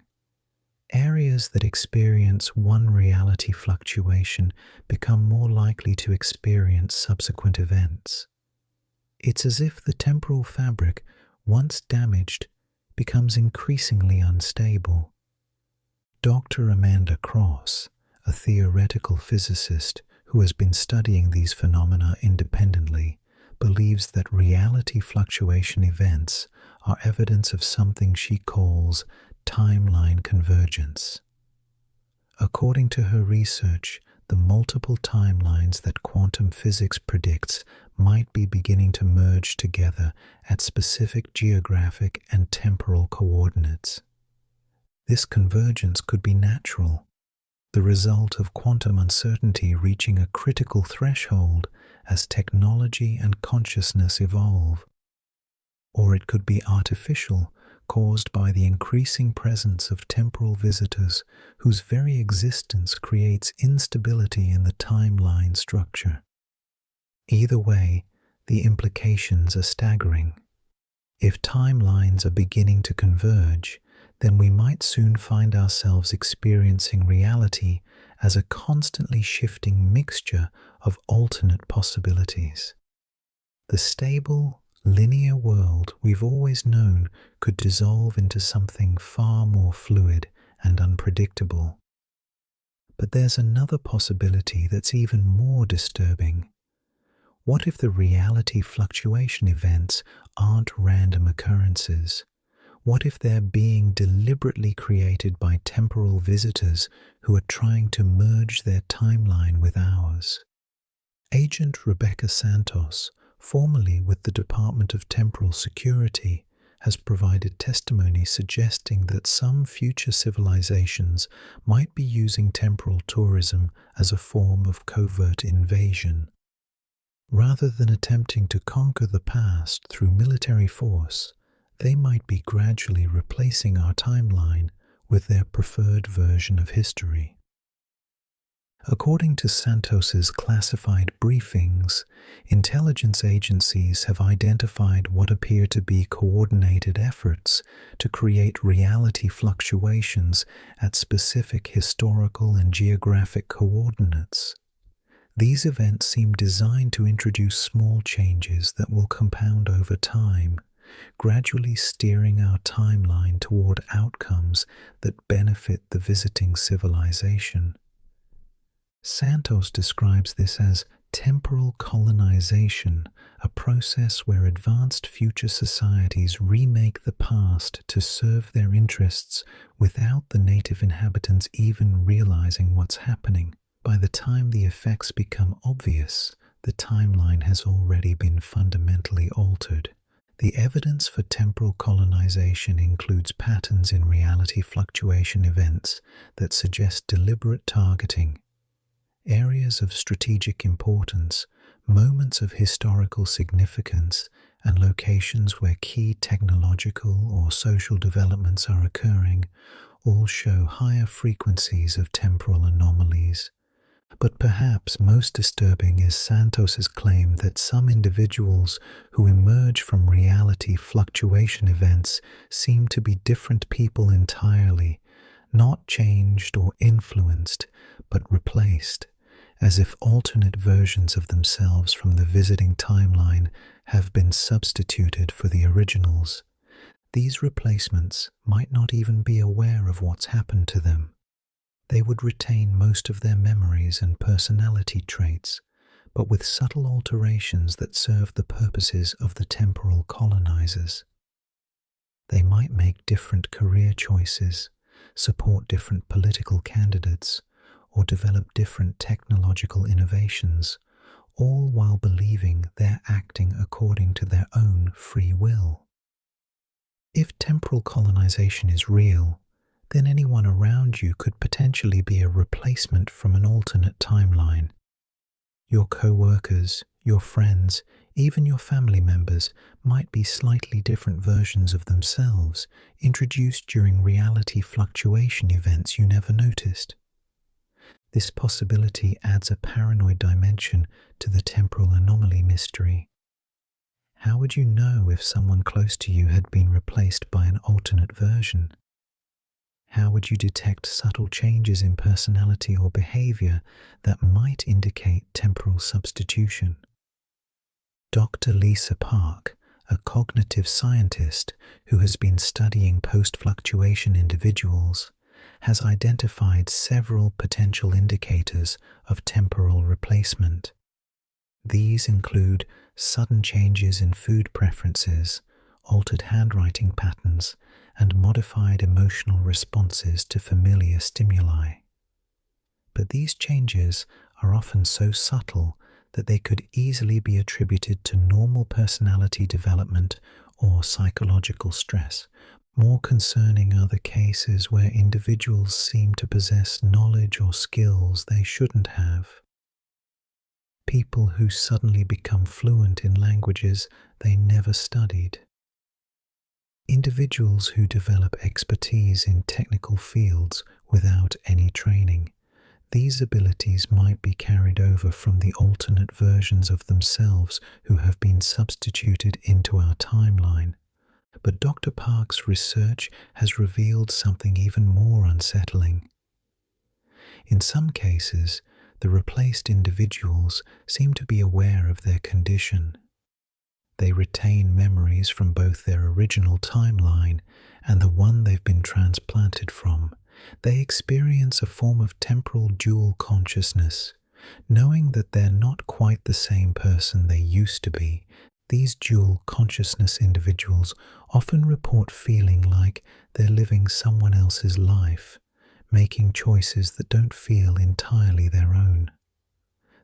Areas that experience one reality fluctuation become more likely to experience subsequent events. It's as if the temporal fabric, once damaged, becomes increasingly unstable. Dr. Amanda Cross, a theoretical physicist who has been studying these phenomena independently, believes that reality fluctuation events are evidence of something she calls timeline convergence. According to her research, the multiple timelines that quantum physics predicts might be beginning to merge together at specific geographic and temporal coordinates. This convergence could be natural, the result of quantum uncertainty reaching a critical threshold as technology and consciousness evolve. Or it could be artificial, caused by the increasing presence of temporal visitors whose very existence creates instability in the timeline structure. Either way, the implications are staggering. If timelines are beginning to converge, then we might soon find ourselves experiencing reality as a constantly shifting mixture of alternate possibilities. The stable, linear world we've always known could dissolve into something far more fluid and unpredictable. But there's another possibility that's even more disturbing. What if the reality fluctuation events aren't random occurrences? What if they're being deliberately created by temporal visitors who are trying to merge their timeline with ours? Agent Rebecca Santos, formerly with the Department of Temporal Security, has provided testimony suggesting that some future civilizations might be using temporal tourism as a form of covert invasion. Rather than attempting to conquer the past through military force, they might be gradually replacing our timeline with their preferred version of history. According to Santos's classified briefings, intelligence agencies have identified what appear to be coordinated efforts to create reality fluctuations at specific historical and geographic coordinates. These events seem designed to introduce small changes that will compound over time, gradually steering our timeline toward outcomes that benefit the visiting civilization. Santos describes this as temporal colonization, a process where advanced future societies remake the past to serve their interests without the native inhabitants even realizing what's happening. By the time the effects become obvious, the timeline has already been fundamentally altered. The evidence for temporal colonization includes patterns in reality fluctuation events that suggest deliberate targeting. Areas of strategic importance, moments of historical significance, and locations where key technological or social developments are occurring all show higher frequencies of temporal anomalies. But perhaps most disturbing is Santos's claim that some individuals who emerge from reality fluctuation events seem to be different people entirely, not changed or influenced, but replaced, as if alternate versions of themselves from the visiting timeline have been substituted for the originals. These replacements might not even be aware of what's happened to them. They would retain most of their memories and personality traits, but with subtle alterations that serve the purposes of the temporal colonizers. They might make different career choices, support different political candidates, or develop different technological innovations, all while believing they're acting according to their own free will. If temporal colonization is real, then anyone around you could potentially be a replacement from an alternate timeline. Your co-workers, your friends, even your family members might be slightly different versions of themselves, introduced during reality fluctuation events you never noticed. This possibility adds a paranoid dimension to the temporal anomaly mystery. How would you know if someone close to you had been replaced by an alternate version? How would you detect subtle changes in personality or behavior that might indicate temporal substitution? Dr. Lisa Park, a cognitive scientist who has been studying post-fluctuation individuals, has identified several potential indicators of temporal replacement. These include sudden changes in food preferences, altered handwriting patterns, and modified emotional responses to familiar stimuli. But these changes are often so subtle that they could easily be attributed to normal personality development or psychological stress. More concerning are the cases where individuals seem to possess knowledge or skills they shouldn't have. People who suddenly become fluent in languages they never studied. Individuals who develop expertise in technical fields without any training. These abilities might be carried over from the alternate versions of themselves who have been substituted into our timeline. But Dr. Park's research has revealed something even more unsettling. In some cases, the replaced individuals seem to be aware of their condition. They retain memories from both their original timeline and the one they've been transplanted from. They experience a form of temporal dual consciousness, knowing that they're not quite the same person they used to be. These dual consciousness individuals often report feeling like they're living someone else's life, making choices that don't feel entirely their own.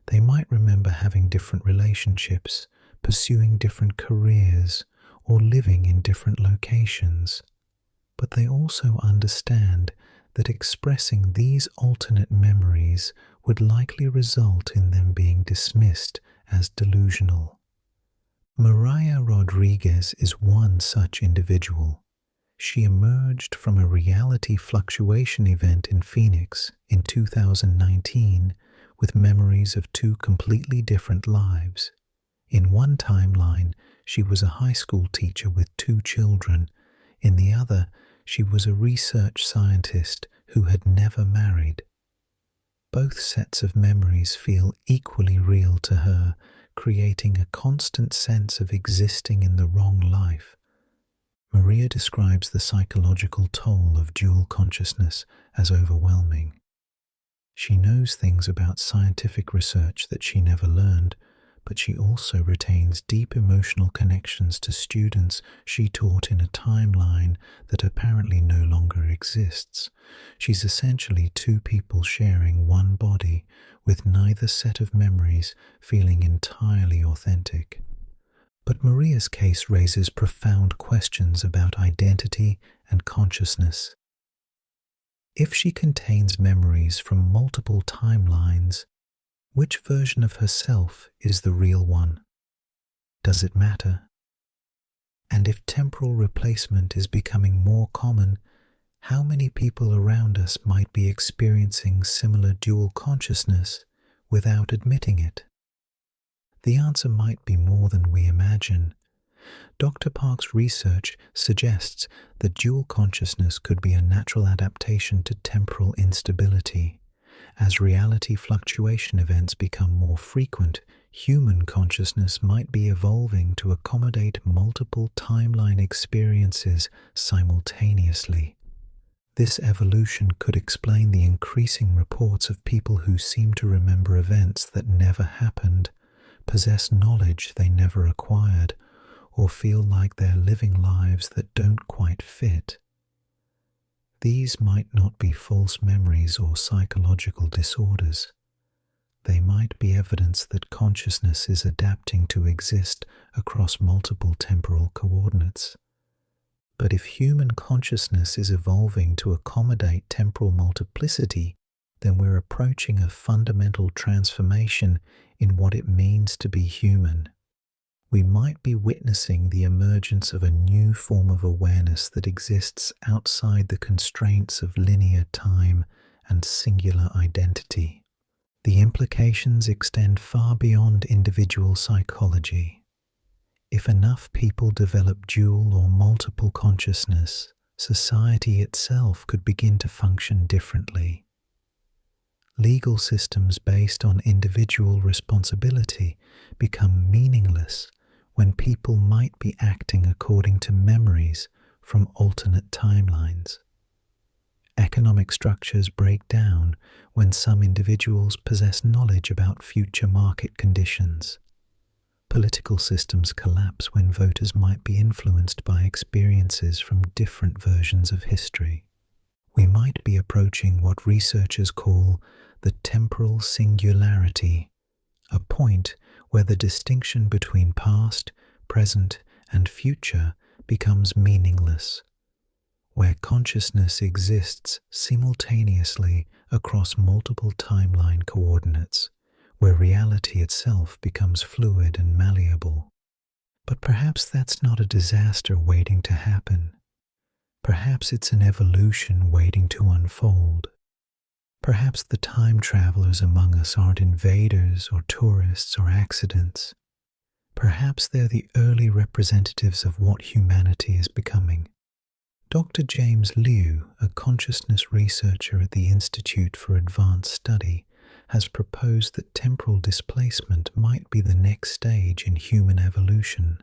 They might remember having different relationships, pursuing different careers, or living in different locations. But they also understand that expressing these alternate memories would likely result in them being dismissed as delusional. Mariah Rodriguez is one such individual. She emerged from a reality fluctuation event in Phoenix in 2019 with memories of two completely different lives. In one timeline, she was a high school teacher with two children. In the other, she was a research scientist who had never married. Both sets of memories feel equally real to her, creating a constant sense of existing in the wrong life. Maria describes the psychological toll of dual consciousness as overwhelming. She knows things about scientific research that she never learned, but she also retains deep emotional connections to students she taught in a timeline that apparently no longer exists. She's essentially two people sharing one body, with neither set of memories feeling entirely authentic. But Maria's case raises profound questions about identity and consciousness. If she contains memories from multiple timelines, which version of herself is the real one? Does it matter? And if temporal replacement is becoming more common, how many people around us might be experiencing similar dual consciousness without admitting it? The answer might be more than we imagine. Dr. Park's research suggests that dual consciousness could be a natural adaptation to temporal instability. As reality fluctuation events become more frequent, human consciousness might be evolving to accommodate multiple timeline experiences simultaneously. This evolution could explain the increasing reports of people who seem to remember events that never happened, possess knowledge they never acquired, or feel like they're living lives that don't quite fit. These might not be false memories or psychological disorders. They might be evidence that consciousness is adapting to exist across multiple temporal coordinates. But if human consciousness is evolving to accommodate temporal multiplicity, then we're approaching a fundamental transformation in what it means to be human. We might be witnessing the emergence of a new form of awareness that exists outside the constraints of linear time and singular identity. The implications extend far beyond individual psychology. If enough people develop dual or multiple consciousness, society itself could begin to function differently. Legal systems based on individual responsibility become meaningless when people might be acting according to memories from alternate timelines. Economic structures break down when some individuals possess knowledge about future market conditions. Political systems collapse when voters might be influenced by experiences from different versions of history. We might be approaching what researchers call the temporal singularity, a point where the distinction between past, present, and future becomes meaningless, where consciousness exists simultaneously across multiple timeline coordinates, where reality itself becomes fluid and malleable. But perhaps that's not a disaster waiting to happen. Perhaps it's an evolution waiting to unfold. Perhaps the time travelers among us aren't invaders or tourists or accidents. Perhaps they're the early representatives of what humanity is becoming. Dr. James Liu, a consciousness researcher at the Institute for Advanced Study, has proposed that temporal displacement might be the next stage in human evolution.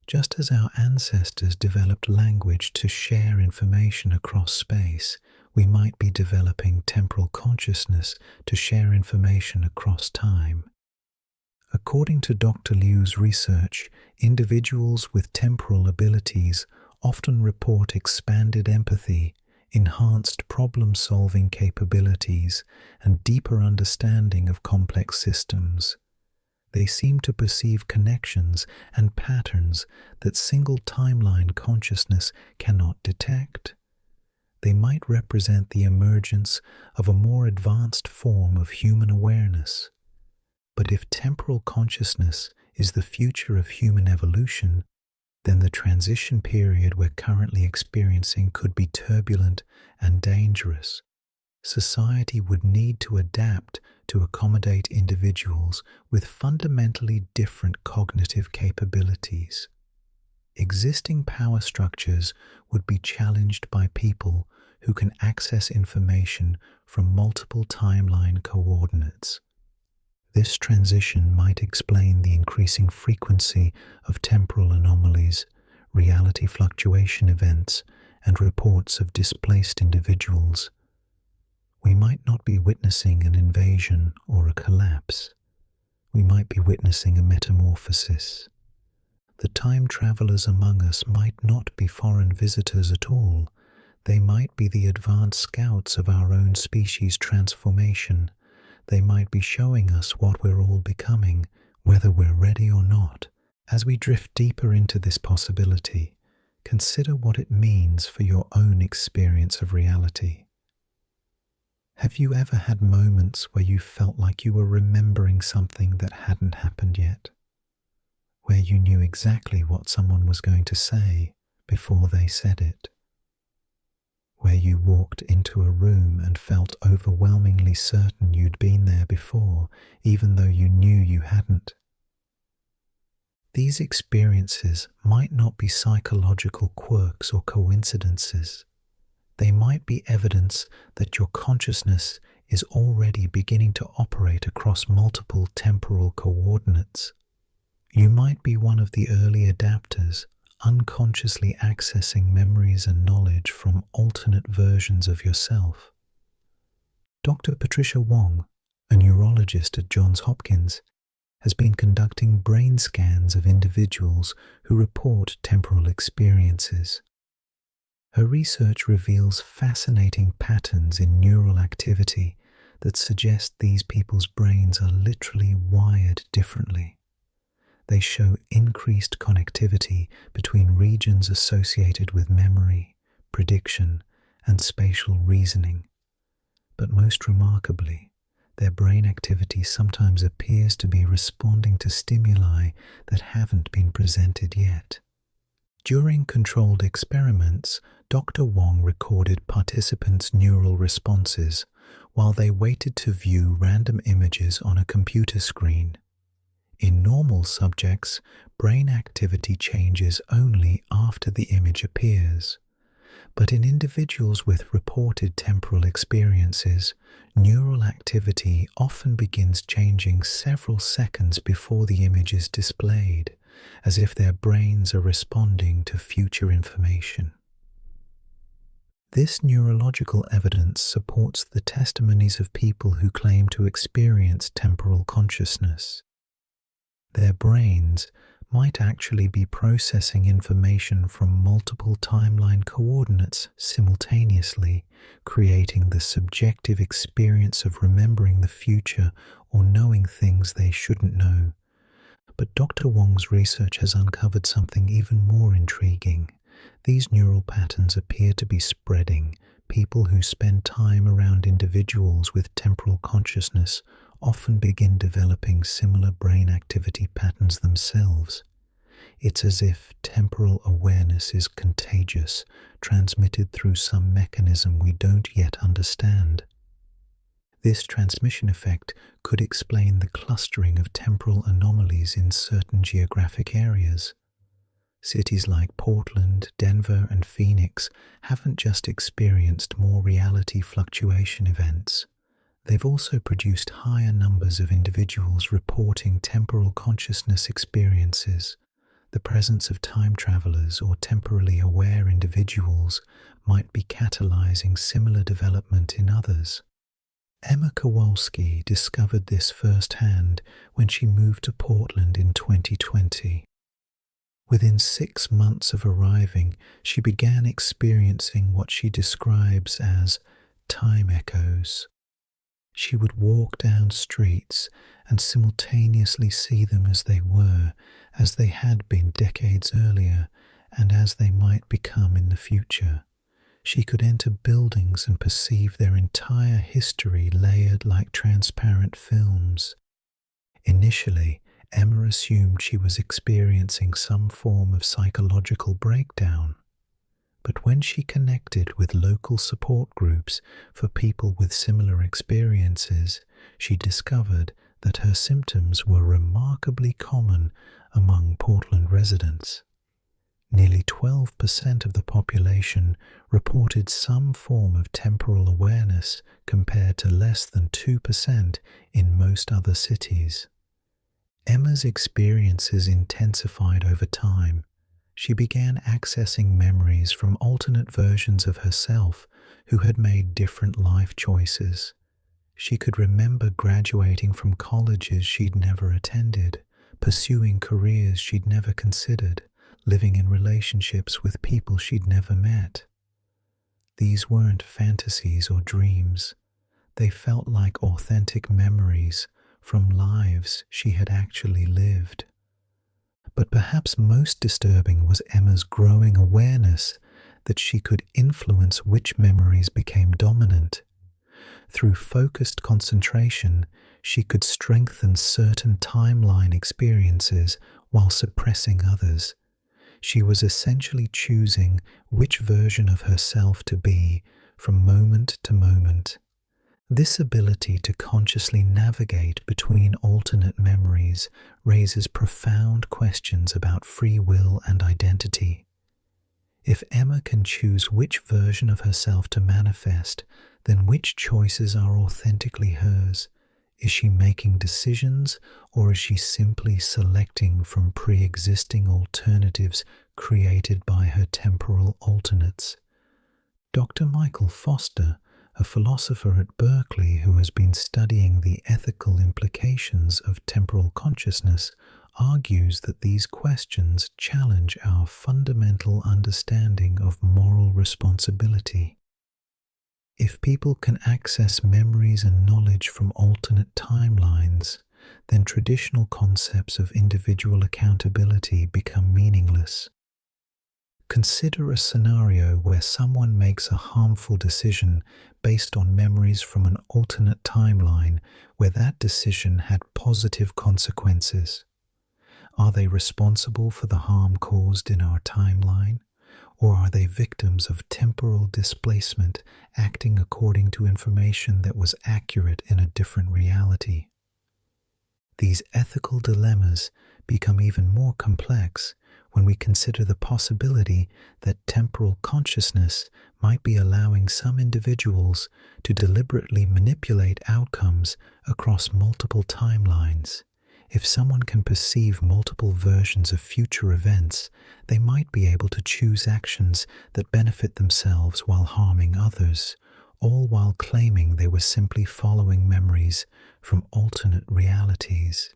Just as our ancestors developed language to share information across space, we might be developing temporal consciousness to share information across time. According to Dr. Liu's research, individuals with temporal abilities often report expanded empathy, enhanced problem-solving capabilities, and deeper understanding of complex systems. They seem to perceive connections and patterns that single timeline consciousness cannot detect. They might represent the emergence of a more advanced form of human awareness. But if temporal consciousness is the future of human evolution, then the transition period we're currently experiencing could be turbulent and dangerous. Society would need to adapt to accommodate individuals with fundamentally different cognitive capabilities. Existing power structures would be challenged by people who can access information from multiple timeline coordinates. This transition might explain the increasing frequency of temporal anomalies, reality fluctuation events, and reports of displaced individuals. We might not be witnessing an invasion or a collapse. We might be witnessing a metamorphosis. The time travelers among us might not be foreign visitors at all. They might be the advanced scouts of our own species' transformation. They might be showing us what we're all becoming, whether we're ready or not. As we drift deeper into this possibility, consider what it means for your own experience of reality. Have you ever had moments where you felt like you were remembering something that hadn't happened yet? Where you knew exactly what someone was going to say before they said it? Where you walked into a room and felt overwhelmingly certain you'd been there before, even though you knew you hadn't? These experiences might not be psychological quirks or coincidences. They might be evidence that your consciousness is already beginning to operate across multiple temporal coordinates. You might be one of the early adapters, unconsciously accessing memories and knowledge from alternate versions of yourself. Dr. Patricia Wong, a neurologist at Johns Hopkins, has been conducting brain scans of individuals who report temporal experiences. Her research reveals fascinating patterns in neural activity that suggest these people's brains are literally wired differently. They show increased connectivity between regions associated with memory, prediction, and spatial reasoning. But most remarkably, their brain activity sometimes appears to be responding to stimuli that haven't been presented yet. During controlled experiments, Dr. Wong recorded participants' neural responses while they waited to view random images on a computer screen. In normal subjects, brain activity changes only after the image appears. But in individuals with reported temporal experiences, neural activity often begins changing several seconds before the image is displayed, as if their brains are responding to future information. This neurological evidence supports the testimonies of people who claim to experience temporal consciousness. Their brains might actually be processing information from multiple timeline coordinates simultaneously, creating the subjective experience of remembering the future or knowing things they shouldn't know. But Dr. Wong's research has uncovered something even more intriguing. These neural patterns appear to be spreading. People who spend time around individuals with temporal consciousness often begin developing similar brain activity patterns themselves. It's as if temporal awareness is contagious, transmitted through some mechanism we don't yet understand. This transmission effect could explain the clustering of temporal anomalies in certain geographic areas. Cities like Portland, Denver, and Phoenix haven't just experienced more reality fluctuation events. They've also produced higher numbers of individuals reporting temporal consciousness experiences. The presence of time travelers or temporally aware individuals might be catalyzing similar development in others. Emma Kowalski discovered this firsthand when she moved to Portland in 2020. Within 6 months of arriving, she began experiencing what she describes as time echoes. She would walk down streets and simultaneously see them as they had been decades earlier, and as they might become in the future. She could enter buildings and perceive their entire history layered like transparent films. Initially, Emma assumed she was experiencing some form of psychological breakdown. But when she connected with local support groups for people with similar experiences, she discovered that her symptoms were remarkably common among Portland residents. Nearly 12% of the population reported some form of temporal awareness compared to less than 2% in most other cities. Emma's experiences intensified over time. She began accessing memories from alternate versions of herself who had made different life choices. She could remember graduating from colleges she'd never attended, pursuing careers she'd never considered, living in relationships with people she'd never met. These weren't fantasies or dreams. They felt like authentic memories from lives she had actually lived. But perhaps most disturbing was Emma's growing awareness that she could influence which memories became dominant. Through focused concentration, she could strengthen certain timeline experiences while suppressing others. She was essentially choosing which version of herself to be from moment to moment. This ability to consciously navigate between alternate memories raises profound questions about free will and identity. If Emma can choose which version of herself to manifest, then which choices are authentically hers? Is she making decisions, or is she simply selecting from pre-existing alternatives created by her temporal alternates? Dr. Michael Foster, a philosopher at Berkeley who has been studying the ethical implications of temporal consciousness, argues that these questions challenge our fundamental understanding of moral responsibility. If people can access memories and knowledge from alternate timelines, then traditional concepts of individual accountability become meaningless. Consider a scenario where someone makes a harmful decision based on memories from an alternate timeline where that decision had positive consequences. Are they responsible for the harm caused in our timeline? Or are they victims of temporal displacement, acting according to information that was accurate in a different reality? These ethical dilemmas become even more complex when we consider the possibility that temporal consciousness might be allowing some individuals to deliberately manipulate outcomes across multiple timelines. If someone can perceive multiple versions of future events, they might be able to choose actions that benefit themselves while harming others, all while claiming they were simply following memories from alternate realities.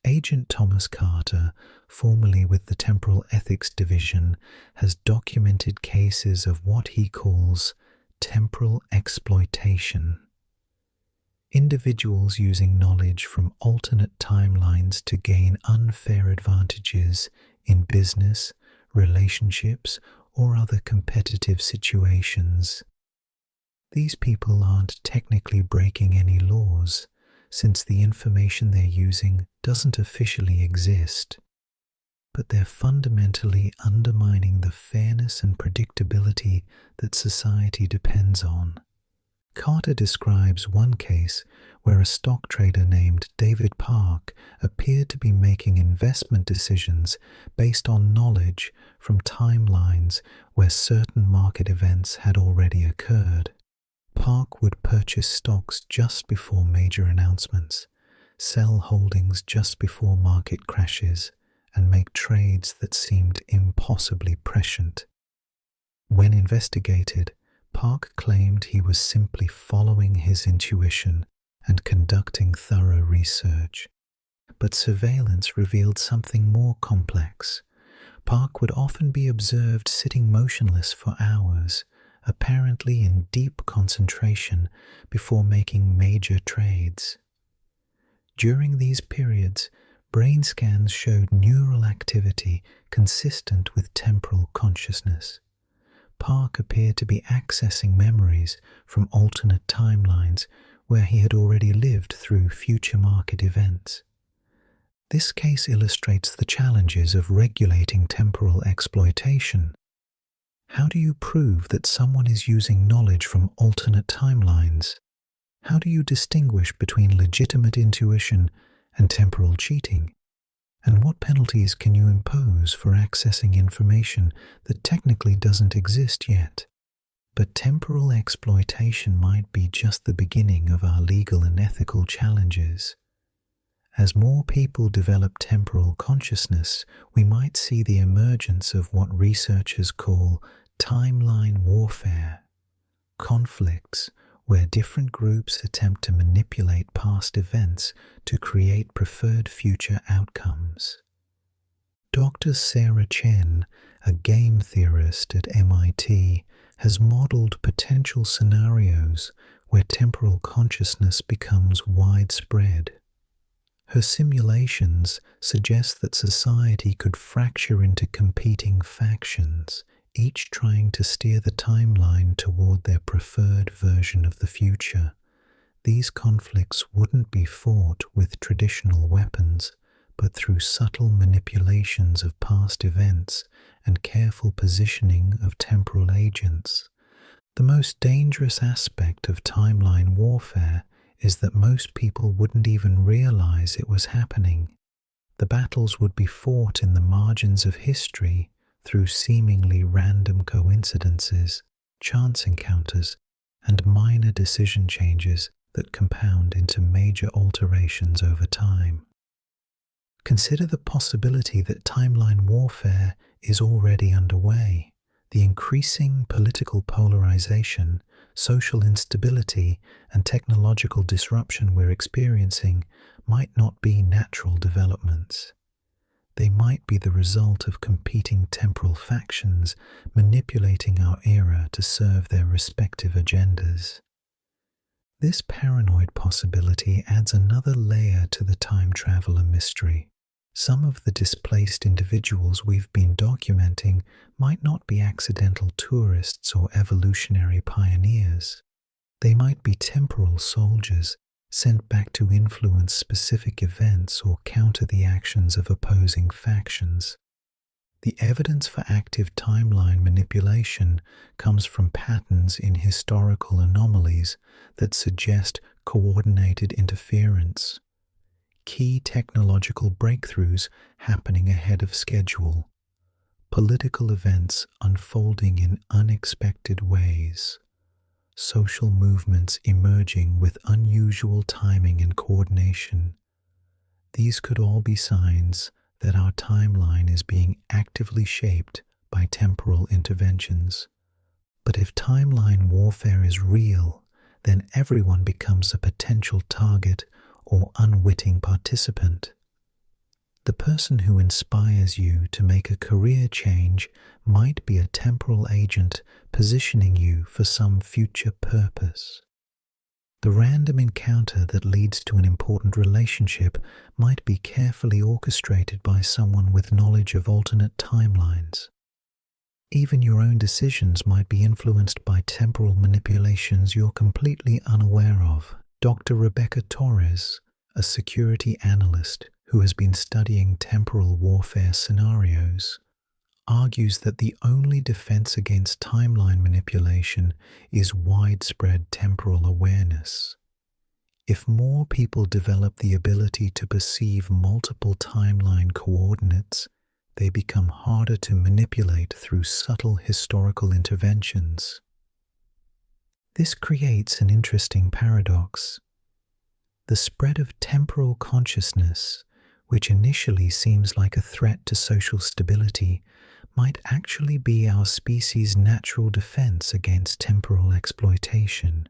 Agent Thomas Carter, formerly with the Temporal Ethics Division, has documented cases of what he calls temporal exploitation. Individuals using knowledge from alternate timelines to gain unfair advantages in business, relationships, or other competitive situations. These people aren't technically breaking any laws, since the information they're using doesn't officially exist, but they're fundamentally undermining the fairness and predictability that society depends on. Carter describes one case where a stock trader named David Park appeared to be making investment decisions based on knowledge from timelines where certain market events had already occurred. Park would purchase stocks just before major announcements, sell holdings just before market crashes, and make trades that seemed impossibly prescient. When investigated, Park claimed he was simply following his intuition and conducting thorough research. But surveillance revealed something more complex. Park would often be observed sitting motionless for hours, apparently in deep concentration before making major trades. During these periods, brain scans showed neural activity consistent with temporal consciousness. Park appeared to be accessing memories from alternate timelines where he had already lived through future market events. This case illustrates the challenges of regulating temporal exploitation. How do you prove that someone is using knowledge from alternate timelines? How do you distinguish between legitimate intuition and temporal cheating? And what penalties can you impose for accessing information that technically doesn't exist yet? But temporal exploitation might be just the beginning of our legal and ethical challenges. As more people develop temporal consciousness, we might see the emergence of what researchers call timeline warfare, conflicts where different groups attempt to manipulate past events to create preferred future outcomes. Dr. Sarah Chen, a game theorist at MIT, has modeled potential scenarios where temporal consciousness becomes widespread. Her simulations suggest that society could fracture into competing factions, each trying to steer the timeline toward their preferred version of the future. These conflicts wouldn't be fought with traditional weapons, but through subtle manipulations of past events and careful positioning of temporal agents. The most dangerous aspect of timeline warfare is that most people wouldn't even realize it was happening. The battles would be fought in the margins of history through seemingly random coincidences, chance encounters, and minor decision changes that compound into major alterations over time. Consider the possibility that timeline warfare is already underway. The increasing political polarization, social instability, and technological disruption we're experiencing might not be natural developments. They might be the result of competing temporal factions manipulating our era to serve their respective agendas. This paranoid possibility adds another layer to the time traveler mystery. Some of the displaced individuals we've been documenting might not be accidental tourists or evolutionary pioneers. They might be temporal soldiers sent back to influence specific events or counter the actions of opposing factions. The evidence for active timeline manipulation comes from patterns in historical anomalies that suggest coordinated interference, key technological breakthroughs happening ahead of schedule, political events unfolding in unexpected ways, social movements emerging with unusual timing and coordination. These could all be signs that our timeline is being actively shaped by temporal interventions. But if timeline warfare is real, then everyone becomes a potential target or unwitting participant. The person who inspires you to make a career change might be a temporal agent positioning you for some future purpose. The random encounter that leads to an important relationship might be carefully orchestrated by someone with knowledge of alternate timelines. Even your own decisions might be influenced by temporal manipulations you're completely unaware of. Dr. Rebecca Torres, a security analyst who has been studying temporal warfare scenarios, argues that the only defense against timeline manipulation is widespread temporal awareness. If more people develop the ability to perceive multiple timeline coordinates, they become harder to manipulate through subtle historical interventions. This creates an interesting paradox. The spread of temporal consciousness, which initially seems like a threat to social stability, might actually be our species' natural defense against temporal exploitation.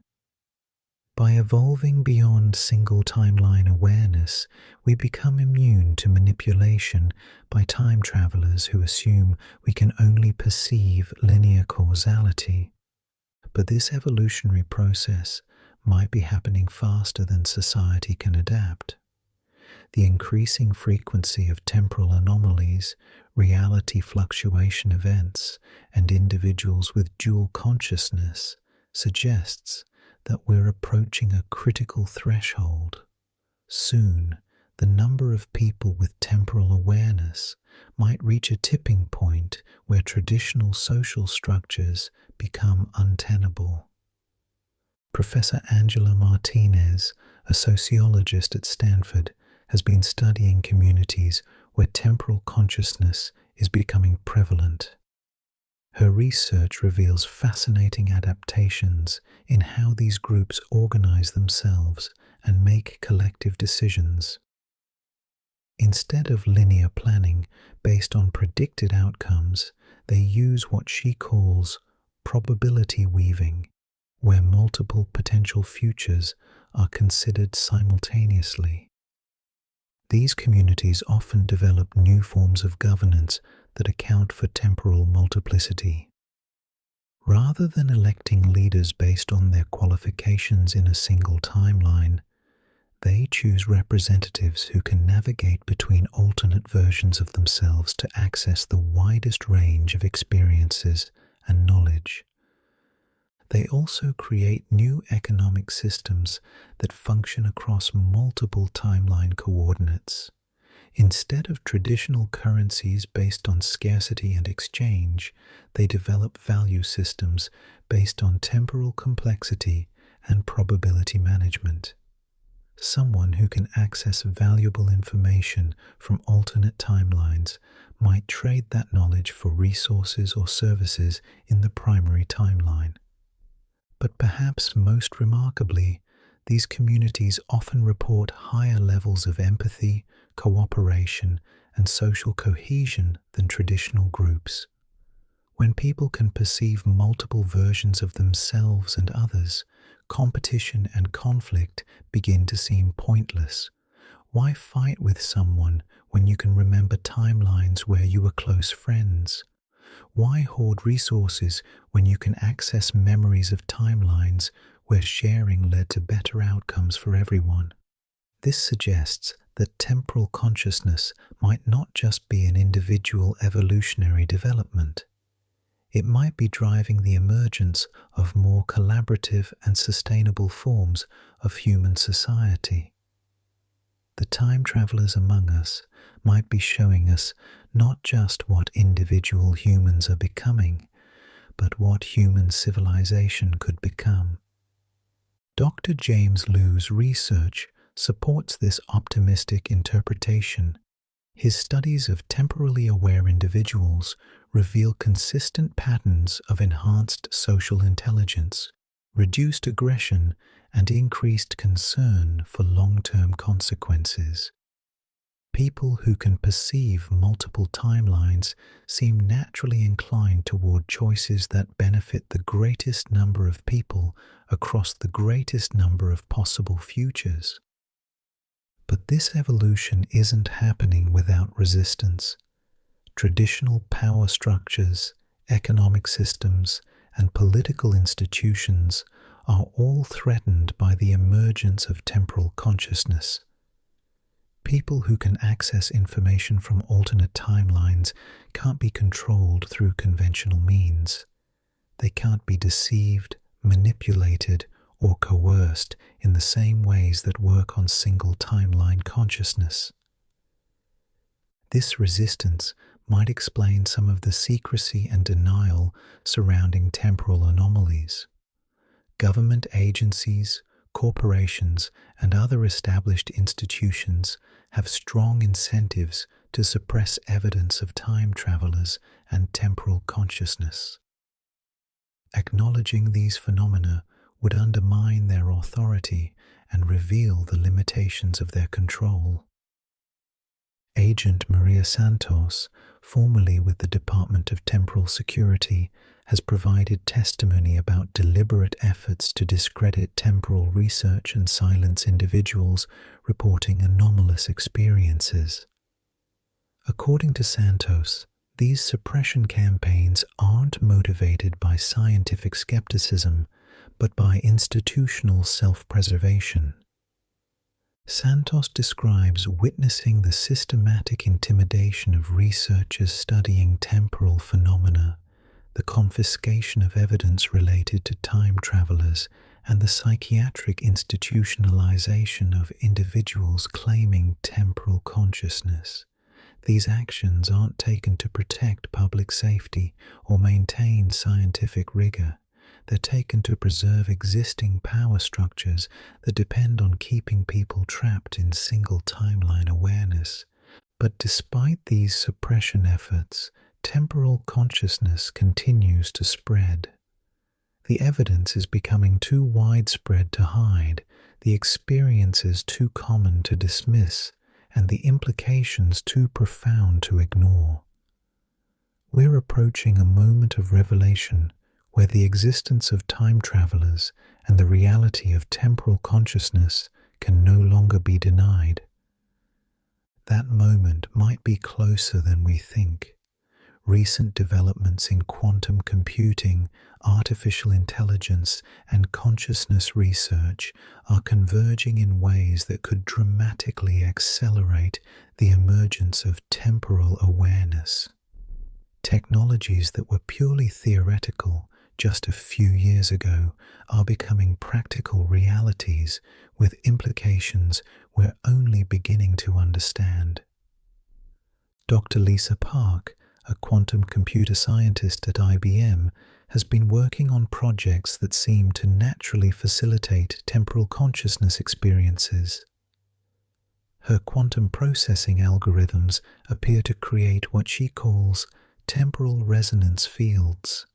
By evolving beyond single timeline awareness, we become immune to manipulation by time travelers who assume we can only perceive linear causality. But this evolutionary process might be happening faster than society can adapt. The increasing frequency of temporal anomalies, reality fluctuation events, and individuals with dual consciousness suggests that we're approaching a critical threshold. Soon, the number of people with temporal awareness might reach a tipping point where traditional social structures become untenable. Professor Angela Martinez, a sociologist at Stanford, has been studying communities where temporal consciousness is becoming prevalent. Her research reveals fascinating adaptations in how these groups organize themselves and make collective decisions. Instead of linear planning based on predicted outcomes, they use what she calls probability weaving, where multiple potential futures are considered simultaneously. These communities often develop new forms of governance that account for temporal multiplicity. Rather than electing leaders based on their qualifications in a single timeline, they choose representatives who can navigate between alternate versions of themselves to access the widest range of experiences and knowledge. They also create new economic systems that function across multiple timeline coordinates. Instead of traditional currencies based on scarcity and exchange, they develop value systems based on temporal complexity and probability management. Someone who can access valuable information from alternate timelines might trade that knowledge for resources or services in the primary timeline. But perhaps most remarkably, these communities often report higher levels of empathy, cooperation, and social cohesion than traditional groups. When people can perceive multiple versions of themselves and others, competition and conflict begin to seem pointless. Why fight with someone when you can remember timelines where you were close friends? Why hoard resources when you can access memories of timelines where sharing led to better outcomes for everyone? This suggests that temporal consciousness might not just be an individual evolutionary development. it might be driving the emergence of more collaborative and sustainable forms of human society. The time travelers among us might be showing us not just what individual humans are becoming, but what human civilization could become. Dr. James Liu's research supports this optimistic interpretation. His studies of temporally aware individuals reveal consistent patterns of enhanced social intelligence, reduced aggression, and increased concern for long-term consequences. People who can perceive multiple timelines seem naturally inclined toward choices that benefit the greatest number of people across the greatest number of possible futures. But this evolution isn't happening without resistance. Traditional power structures, economic systems, and political institutions are all threatened by the emergence of temporal consciousness. People who can access information from alternate timelines can't be controlled through conventional means. They can't be deceived, manipulated, or coerced in the same ways that work on single timeline consciousness. This resistance might explain some of the secrecy and denial surrounding temporal anomalies. Government agencies, corporations, and other established institutions have strong incentives to suppress evidence of time travelers and temporal consciousness. Acknowledging these phenomena would undermine their authority and reveal the limitations of their control. Agent Maria Santos, formerly with the Department of Temporal Security, has provided testimony about deliberate efforts to discredit temporal research and silence individuals reporting anomalous experiences. According to Santos, these suppression campaigns aren't motivated by scientific skepticism, but by institutional self-preservation. Santos describes witnessing the systematic intimidation of researchers studying temporal phenomena, the confiscation of evidence related to time travelers, and the psychiatric institutionalization of individuals claiming temporal consciousness. These actions aren't taken to protect public safety or maintain scientific rigor. They're taken to preserve existing power structures that depend on keeping people trapped in single timeline awareness. But despite these suppression efforts, temporal consciousness continues to spread. The evidence is becoming too widespread to hide, the experiences too common to dismiss, and the implications too profound to ignore. We're approaching a moment of revelation where the existence of time travelers and the reality of temporal consciousness can no longer be denied. That moment might be closer than we think. Recent developments in quantum computing, artificial intelligence, and consciousness research are converging in ways that could dramatically accelerate the emergence of temporal awareness. Technologies that were purely theoretical just a few years ago are becoming practical realities with implications we're only beginning to understand. Dr. Lisa Park, a quantum computer scientist at IBM, has been working on projects that seem to naturally facilitate temporal consciousness experiences. Her quantum processing algorithms appear to create what she calls temporal resonance fields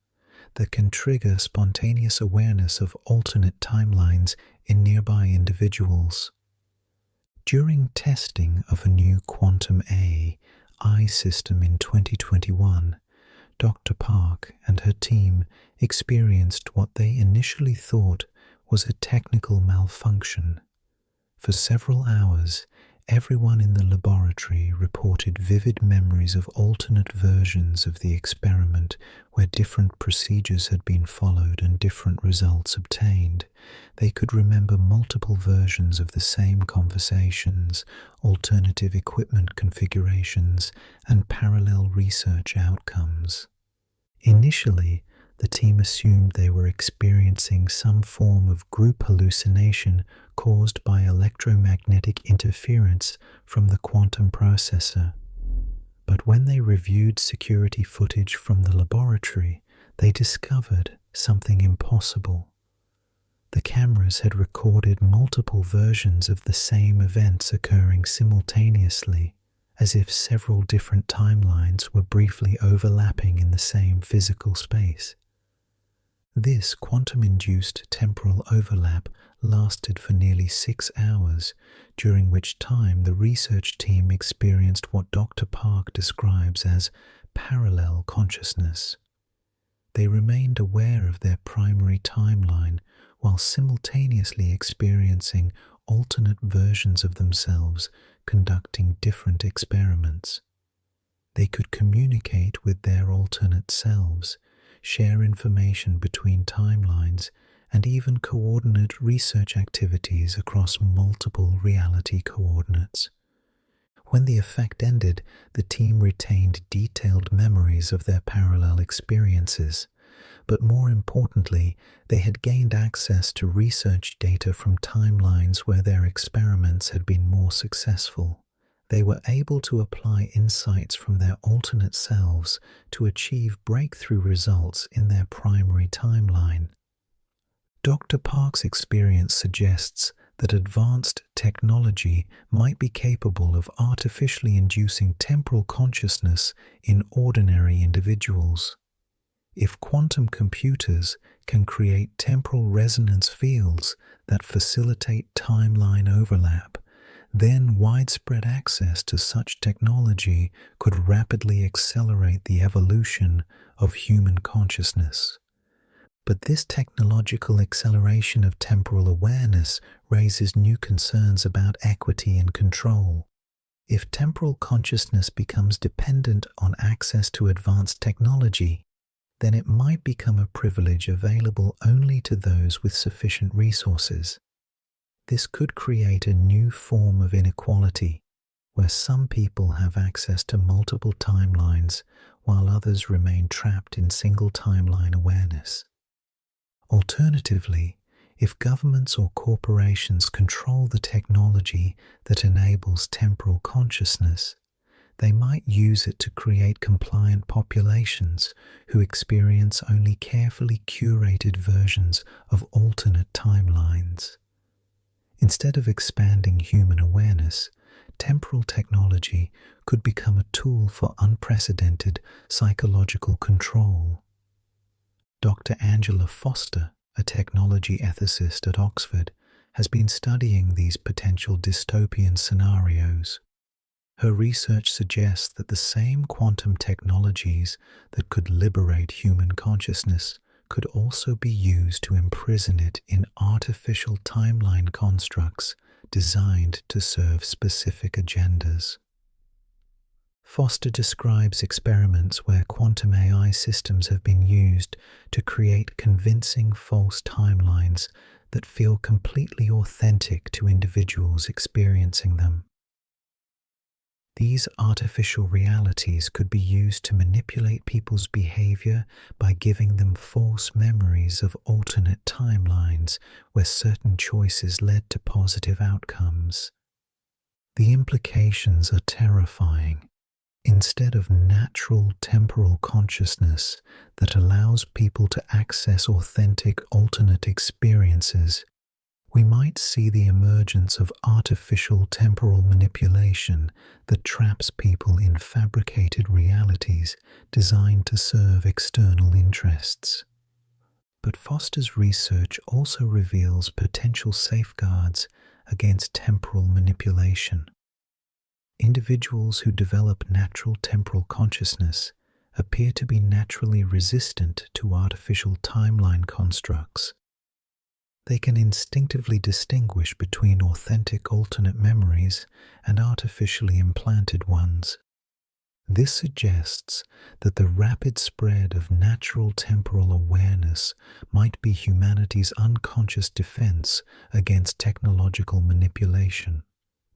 that can trigger spontaneous awareness of alternate timelines in nearby individuals. During testing of a new quantum AI system in 2021, Dr. Park and her team experienced what they initially thought was a technical malfunction. For several hours, everyone in the laboratory reported vivid memories of alternate versions of the experiment where different procedures had been followed and different results obtained. They could remember multiple versions of the same conversations, alternative equipment configurations, and parallel research outcomes. Initially, the team assumed they were experiencing some form of group hallucination caused by electromagnetic interference from the quantum processor. But when they reviewed security footage from the laboratory, they discovered something impossible. The cameras had recorded multiple versions of the same events occurring simultaneously, as if several different timelines were briefly overlapping in the same physical space. This quantum-induced temporal overlap lasted for nearly 6 hours, during which time the research team experienced what Dr. Park describes as parallel consciousness. They remained aware of their primary timeline while simultaneously experiencing alternate versions of themselves conducting different experiments. They could communicate with their alternate selves, share information between timelines, and even coordinate research activities across multiple reality coordinates. When the effect ended, the team retained detailed memories of their parallel experiences, but more importantly, they had gained access to research data from timelines where their experiments had been more successful. They were able to apply insights from their alternate selves to achieve breakthrough results in their primary timeline. Dr. Park's experience suggests that advanced technology might be capable of artificially inducing temporal consciousness in ordinary individuals. If quantum computers can create temporal resonance fields that facilitate timeline overlap, then widespread access to such technology could rapidly accelerate the evolution of human consciousness. But this technological acceleration of temporal awareness raises new concerns about equity and control. If temporal consciousness becomes dependent on access to advanced technology, then it might become a privilege available only to those with sufficient resources. This could create a new form of inequality, where some people have access to multiple timelines while others remain trapped in single timeline awareness. Alternatively, if governments or corporations control the technology that enables temporal consciousness, they might use it to create compliant populations who experience only carefully curated versions of alternate timelines. Instead of expanding human awareness, temporal technology could become a tool for unprecedented psychological control. Dr. Angela Foster, a technology ethicist at Oxford, has been studying these potential dystopian scenarios. Her research suggests that the same quantum technologies that could liberate human consciousness could also be used to imprison it in artificial timeline constructs designed to serve specific agendas. Foster describes experiments where quantum AI systems have been used to create convincing false timelines that feel completely authentic to individuals experiencing them. These artificial realities could be used to manipulate people's behavior by giving them false memories of alternate timelines where certain choices led to positive outcomes. The implications are terrifying. Instead of natural temporal consciousness that allows people to access authentic alternate experiences, we might see the emergence of artificial temporal manipulation that traps people in fabricated realities designed to serve external interests. But Foster's research also reveals potential safeguards against temporal manipulation. Individuals who develop natural temporal consciousness appear to be naturally resistant to artificial timeline constructs. They can instinctively distinguish between authentic alternate memories and artificially implanted ones. This suggests that the rapid spread of natural temporal awareness might be humanity's unconscious defense against technological manipulation.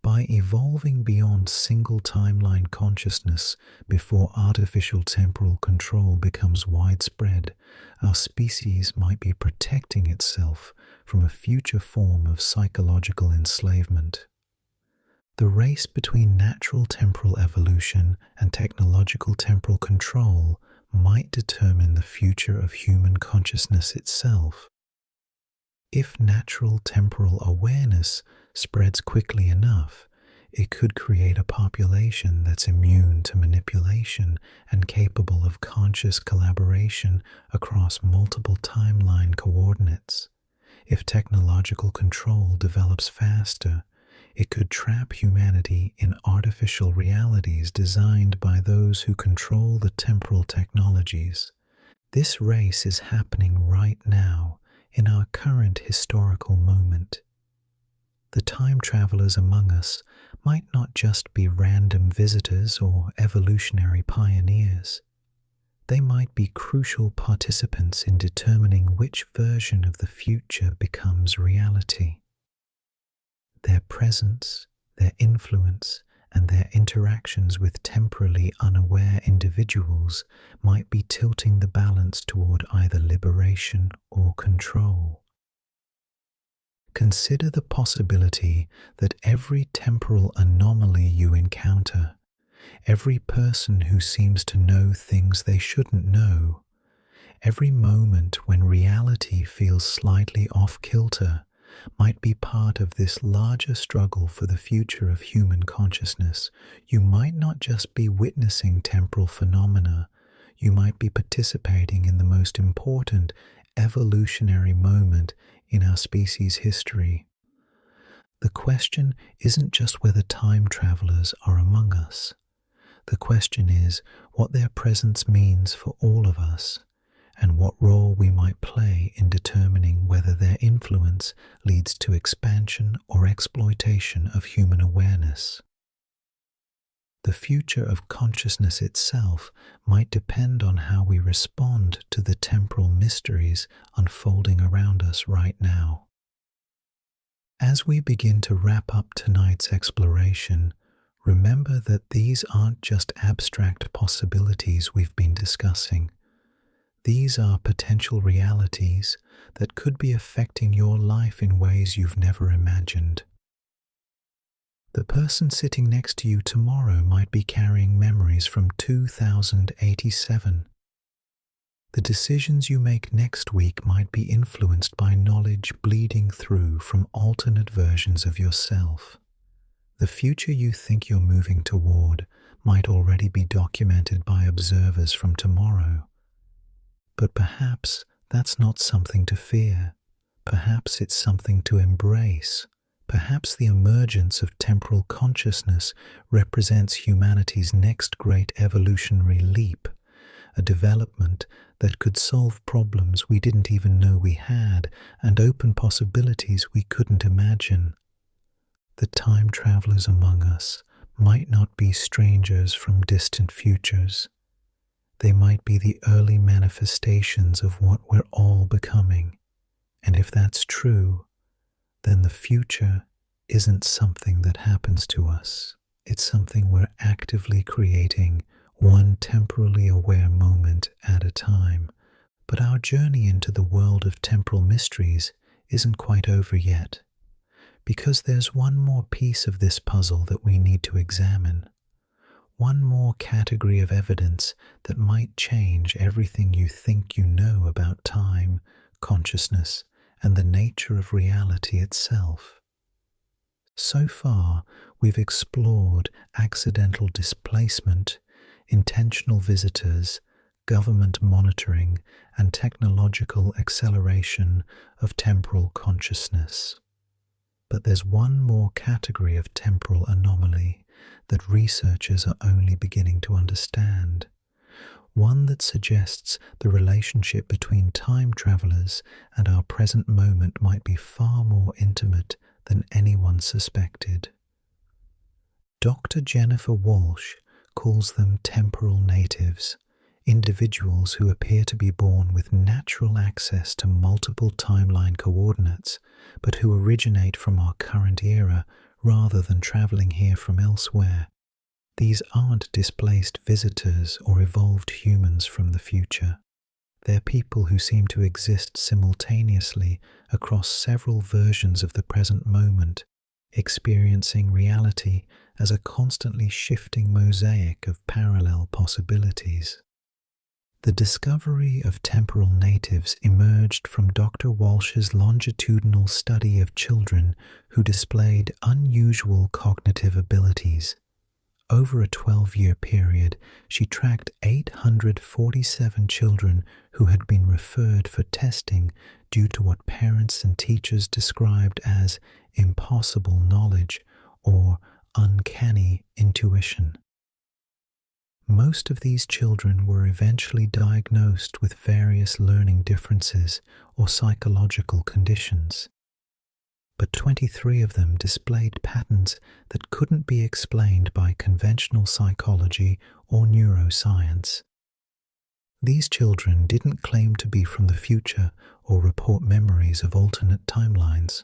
By evolving beyond single timeline consciousness before artificial temporal control becomes widespread, our species might be protecting itself from a future form of psychological enslavement. The race between natural temporal evolution and technological temporal control might determine the future of human consciousness itself. If natural temporal awareness spreads quickly enough, it could create a population that's immune to manipulation and capable of conscious collaboration across multiple timeline coordinates. If technological control develops faster, it could trap humanity in artificial realities designed by those who control the temporal technologies. This race is happening right now in our current historical moment. The time travelers among us might not just be random visitors or evolutionary pioneers. They might be crucial participants in determining which version of the future becomes reality. Their presence, their influence, and their interactions with temporally unaware individuals might be tilting the balance toward either liberation or control. Consider the possibility that every temporal anomaly you encounter, every person who seems to know things they shouldn't know, every moment when reality feels slightly off-kilter, might be part of this larger struggle for the future of human consciousness. You might not just be witnessing temporal phenomena, you might be participating in the most important evolutionary moment in our species' history. The question isn't just whether time travelers are among us. The question is what their presence means for all of us, and what role we might play in determining whether their influence leads to expansion or exploitation of human awareness. The future of consciousness itself might depend on how we respond to the temporal mysteries unfolding around us right now. As we begin to wrap up tonight's exploration, remember that these aren't just abstract possibilities we've been discussing. These are potential realities that could be affecting your life in ways you've never imagined. The person sitting next to you tomorrow might be carrying memories from 2087. The decisions you make next week might be influenced by knowledge bleeding through from alternate versions of yourself. The future you think you're moving toward might already be documented by observers from tomorrow. But perhaps that's not something to fear. Perhaps it's something to embrace. Perhaps the emergence of temporal consciousness represents humanity's next great evolutionary leap, a development that could solve problems we didn't even know we had and open possibilities we couldn't imagine. The time travelers among us might not be strangers from distant futures. They might be the early manifestations of what we're all becoming. And if that's true, then the future isn't something that happens to us. It's something we're actively creating, one temporally aware moment at a time. But our journey into the world of temporal mysteries isn't quite over yet, because there's one more piece of this puzzle that we need to examine. One more category of evidence that might change everything you think you know about time, consciousness, and the nature of reality itself. So far, we've explored accidental displacement, intentional visitors, government monitoring, and technological acceleration of temporal consciousness. But there's one more category of temporal anomaly that researchers are only beginning to understand. One that suggests the relationship between time travelers and our present moment might be far more intimate than anyone suspected. Dr. Jennifer Walsh calls them temporal natives, individuals who appear to be born with natural access to multiple timeline coordinates, but who originate from our current era rather than traveling here from elsewhere. These aren't displaced visitors or evolved humans from the future. They're people who seem to exist simultaneously across several versions of the present moment, experiencing reality as a constantly shifting mosaic of parallel possibilities. The discovery of temporal natives emerged from Dr. Walsh's longitudinal study of children who displayed unusual cognitive abilities. Over a 12-year period, she tracked 847 children who had been referred for testing due to what parents and teachers described as impossible knowledge or uncanny intuition. Most of these children were eventually diagnosed with various learning differences or psychological conditions, but 23 of them displayed patterns that couldn't be explained by conventional psychology or neuroscience. These children didn't claim to be from the future or report memories of alternate timelines.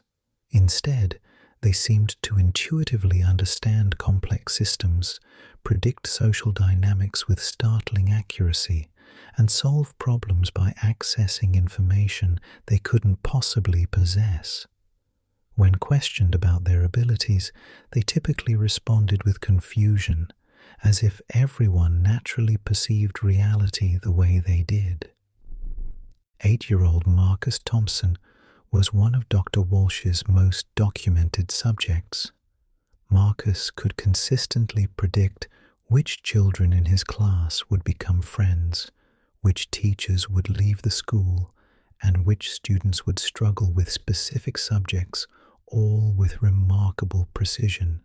Instead, they seemed to intuitively understand complex systems, predict social dynamics with startling accuracy, and solve problems by accessing information they couldn't possibly possess. When questioned about their abilities, they typically responded with confusion, as if everyone naturally perceived reality the way they did. 8-year-old Marcus Thompson was one of Dr. Walsh's most documented subjects. Marcus could consistently predict which children in his class would become friends, which teachers would leave the school, and which students would struggle with specific subjects, all with remarkable precision.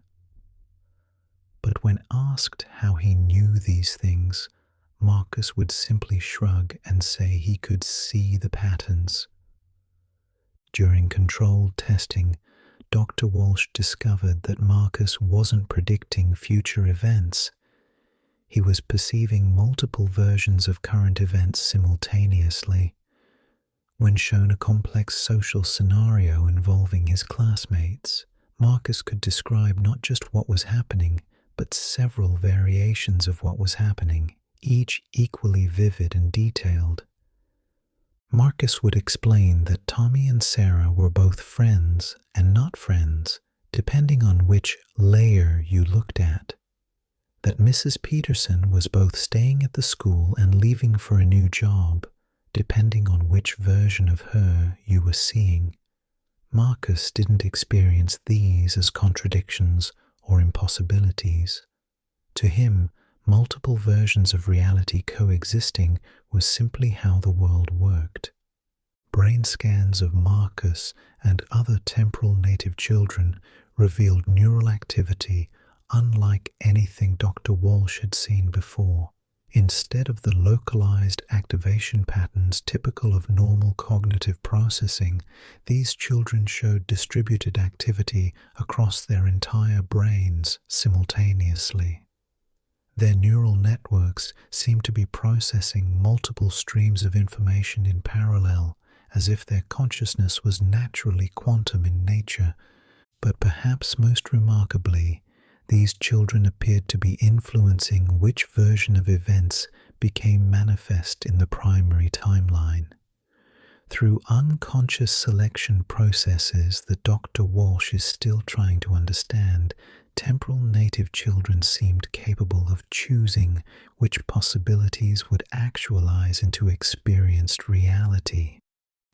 But when asked how he knew these things, Marcus would simply shrug and say he could see the patterns. During controlled testing, Dr. Walsh discovered that Marcus wasn't predicting future events. He was perceiving multiple versions of current events simultaneously. When shown a complex social scenario involving his classmates, Marcus could describe not just what was happening, but several variations of what was happening, each equally vivid and detailed. Marcus would explain that Tommy and Sarah were both friends and not friends, depending on which layer you looked at. That Mrs. Peterson was both staying at the school and leaving for a new job, depending on which version of her you were seeing. Marcus didn't experience these as contradictions or impossibilities. To him, multiple versions of reality coexisting was simply how the world worked. Brain scans of Marcus and other temporal native children revealed neural activity unlike anything Dr. Walsh had seen before. Instead of the localized activation patterns typical of normal cognitive processing, these children showed distributed activity across their entire brains simultaneously. Their neural networks seemed to be processing multiple streams of information in parallel, as if their consciousness was naturally quantum in nature. But perhaps most remarkably, these children appeared to be influencing which version of events became manifest in the primary timeline. Through unconscious selection processes that Dr. Walsh is still trying to understand, temporal native children seemed capable of choosing which possibilities would actualize into experienced reality.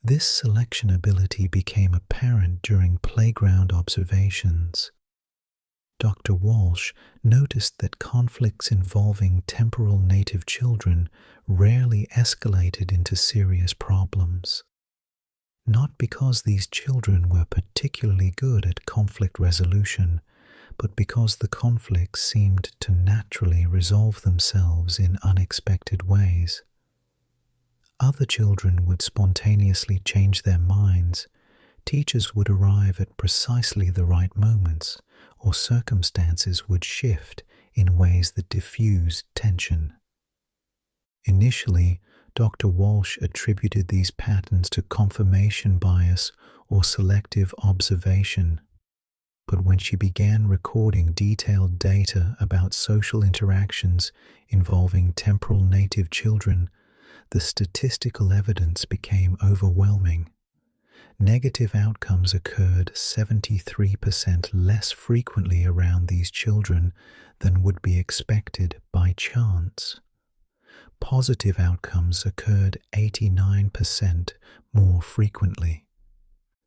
This selection ability became apparent during playground observations. Dr. Walsh noticed that conflicts involving temporal native children rarely escalated into serious problems. Not because these children were particularly good at conflict resolution, but because the conflicts seemed to naturally resolve themselves in unexpected ways. Other children would spontaneously change their minds. Teachers would arrive at precisely the right moments, or circumstances would shift in ways that diffused tension. Initially, Dr. Walsh attributed these patterns to confirmation bias or selective observation. but when she began recording detailed data about social interactions involving temporal native children, the statistical evidence became overwhelming. Negative outcomes occurred 73% less frequently around these children than would be expected by chance. Positive outcomes occurred 89% more frequently.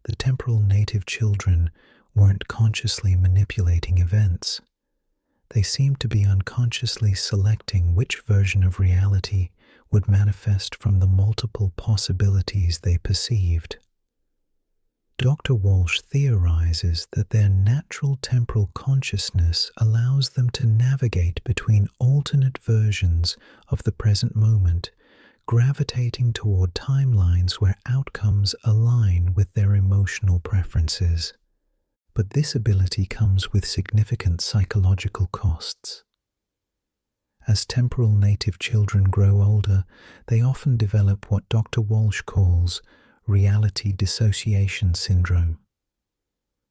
The temporal native children weren't consciously manipulating events. They seemed to be unconsciously selecting which version of reality would manifest from the multiple possibilities they perceived. Dr. Walsh theorizes that their natural temporal consciousness allows them to navigate between alternate versions of the present moment, gravitating toward timelines where outcomes align with their emotional preferences. But this ability comes with significant psychological costs. As temporal native children grow older, they often develop what Dr. Walsh calls reality dissociation syndrome.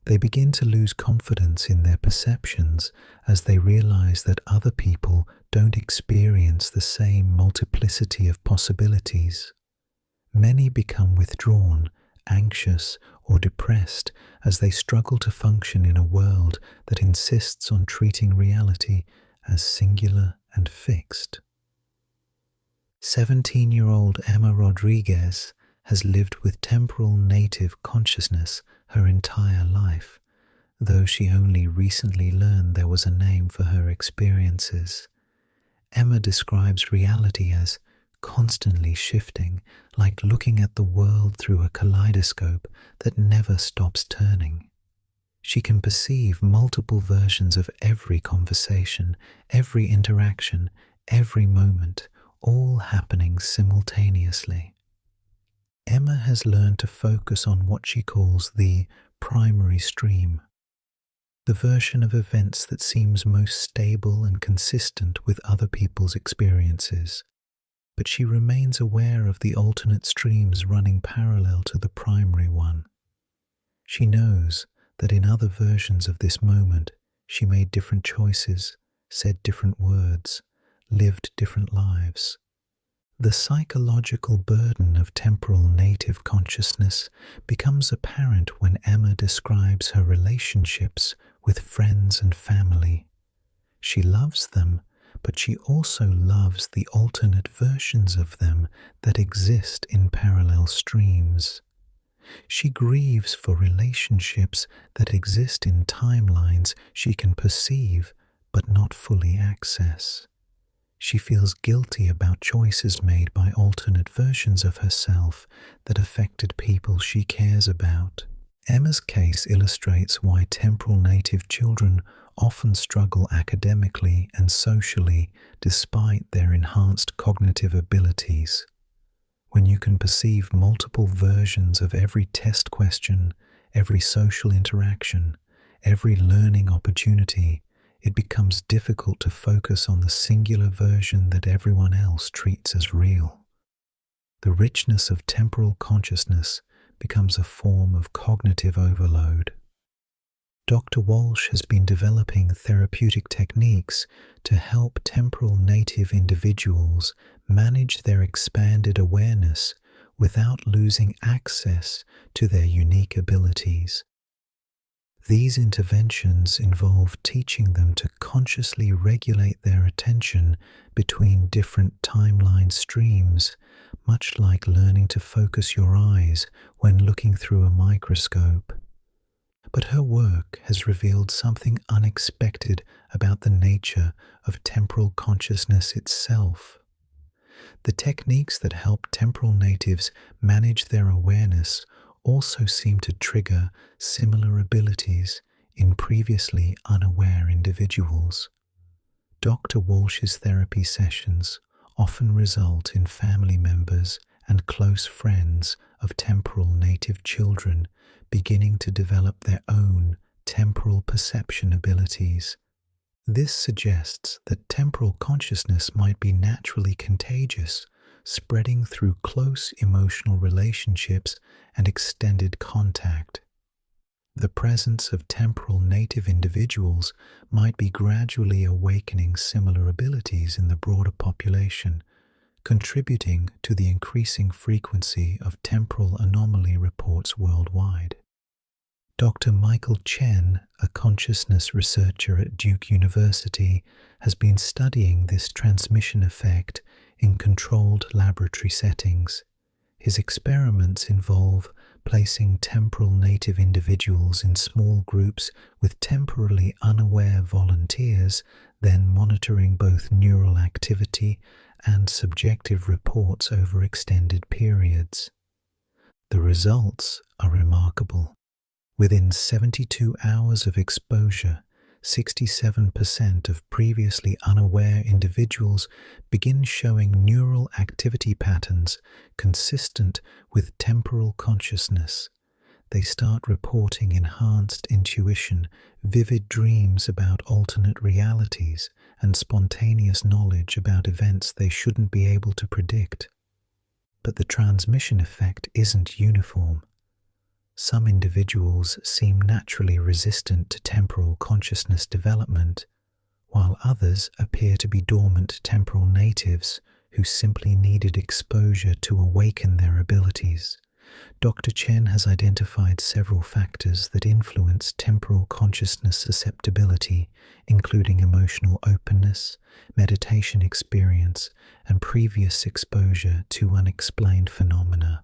They begin to lose confidence in their perceptions as they realize that other people don't experience the same multiplicity of possibilities. Many become withdrawn, anxious, or depressed as they struggle to function in a world that insists on treating reality as singular and fixed. 17-year-old Emma Rodriguez has lived with temporal native consciousness her entire life, though she only recently learned there was a name for her experiences. Emma describes reality as constantly shifting, like looking at the world through a kaleidoscope that never stops turning. She can perceive multiple versions of every conversation, every interaction, every moment, all happening simultaneously. Emma has learned to focus on what she calls the primary stream, the version of events that seems most stable and consistent with other people's experiences. But she remains aware of the alternate streams running parallel to the primary one. She knows that in other versions of this moment, she made different choices, said different words, lived different lives. The psychological burden of temporal native consciousness becomes apparent when Emma describes her relationships with friends and family. She loves them, but she also loves the alternate versions of them that exist in parallel streams. She grieves for relationships that exist in timelines she can perceive but not fully access. She feels guilty about choices made by alternate versions of herself that affected people she cares about. Emma's case illustrates why temporal native children often struggle academically and socially despite their enhanced cognitive abilities. When you can perceive multiple versions of every test question, every social interaction, every learning opportunity, it becomes difficult to focus on the singular version that everyone else treats as real. The richness of temporal consciousness becomes a form of cognitive overload. Dr. Walsh has been developing therapeutic techniques to help temporal native individuals manage their expanded awareness without losing access to their unique abilities. These interventions involve teaching them to consciously regulate their attention between different timeline streams, much like learning to focus your eyes when looking through a microscope. But her work has revealed something unexpected about the nature of temporal consciousness itself. The techniques that help temporal natives manage their awareness also seem to trigger similar abilities in previously unaware individuals. Dr. Walsh's therapy sessions often result in family members and close friends of temporal native children beginning to develop their own temporal perception abilities. This suggests that temporal consciousness might be naturally contagious, spreading through close emotional relationships and extended contact. The presence of temporal native individuals might be gradually awakening similar abilities in the broader population, contributing to the increasing frequency of temporal anomaly reports worldwide. Dr. Michael Chen, a consciousness researcher at Duke University, has been studying this transmission effect in controlled laboratory settings. His experiments involve placing temporal native individuals in small groups with temporally unaware volunteers, then monitoring both neural activity and subjective reports over extended periods. The results are remarkable. Within 72 hours of exposure, 67% of previously unaware individuals begin showing neural activity patterns consistent with temporal consciousness. They start reporting enhanced intuition, vivid dreams about alternate realities, and spontaneous knowledge about events they shouldn't be able to predict. But the transmission effect isn't uniform. Some individuals seem naturally resistant to temporal consciousness development, while others appear to be dormant temporal natives who simply needed exposure to awaken their abilities. Dr. Chen has identified several factors that influence temporal consciousness susceptibility, including emotional openness, meditation experience, and previous exposure to unexplained phenomena.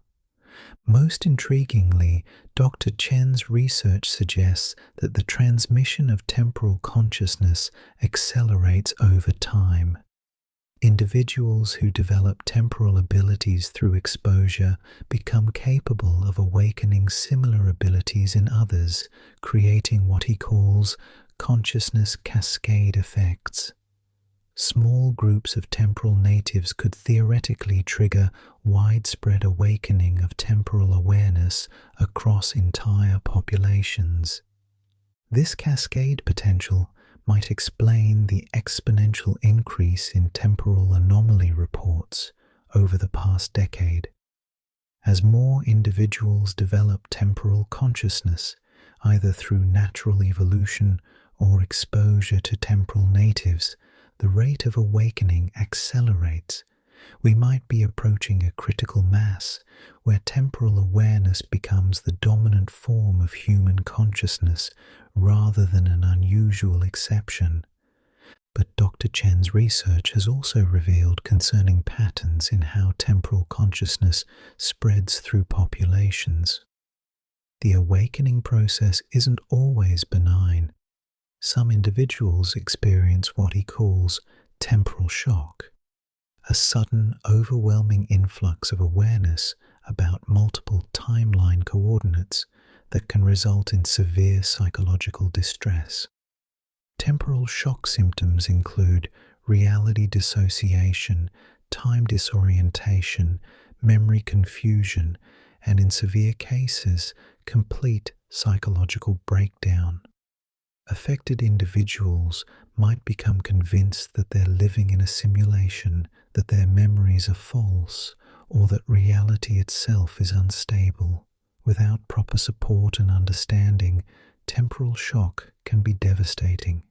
Most intriguingly, Dr. Chen's research suggests that the transmission of temporal consciousness accelerates over time. Individuals who develop temporal abilities through exposure become capable of awakening similar abilities in others, creating what he calls consciousness cascade effects. Small groups of temporal natives could theoretically trigger widespread awakening of temporal awareness across entire populations. This cascade potential might explain the exponential increase in temporal anomaly reports over the past decade. As more individuals develop temporal consciousness, either through natural evolution or exposure to temporal natives, the rate of awakening accelerates. We might be approaching a critical mass where temporal awareness becomes the dominant form of human consciousness rather than an unusual exception. But Dr. Chen's research has also revealed concerning patterns in how temporal consciousness spreads through populations. The awakening process isn't always benign. Some individuals experience what he calls temporal shock, a sudden, overwhelming influx of awareness about multiple timeline coordinates that can result in severe psychological distress. Temporal shock symptoms include reality dissociation, time disorientation, memory confusion, and in severe cases, complete psychological breakdown. Affected individuals might become convinced that they're living in a simulation, that their memories are false, or that reality itself is unstable. Without proper support and understanding, temporal shock can be devastating.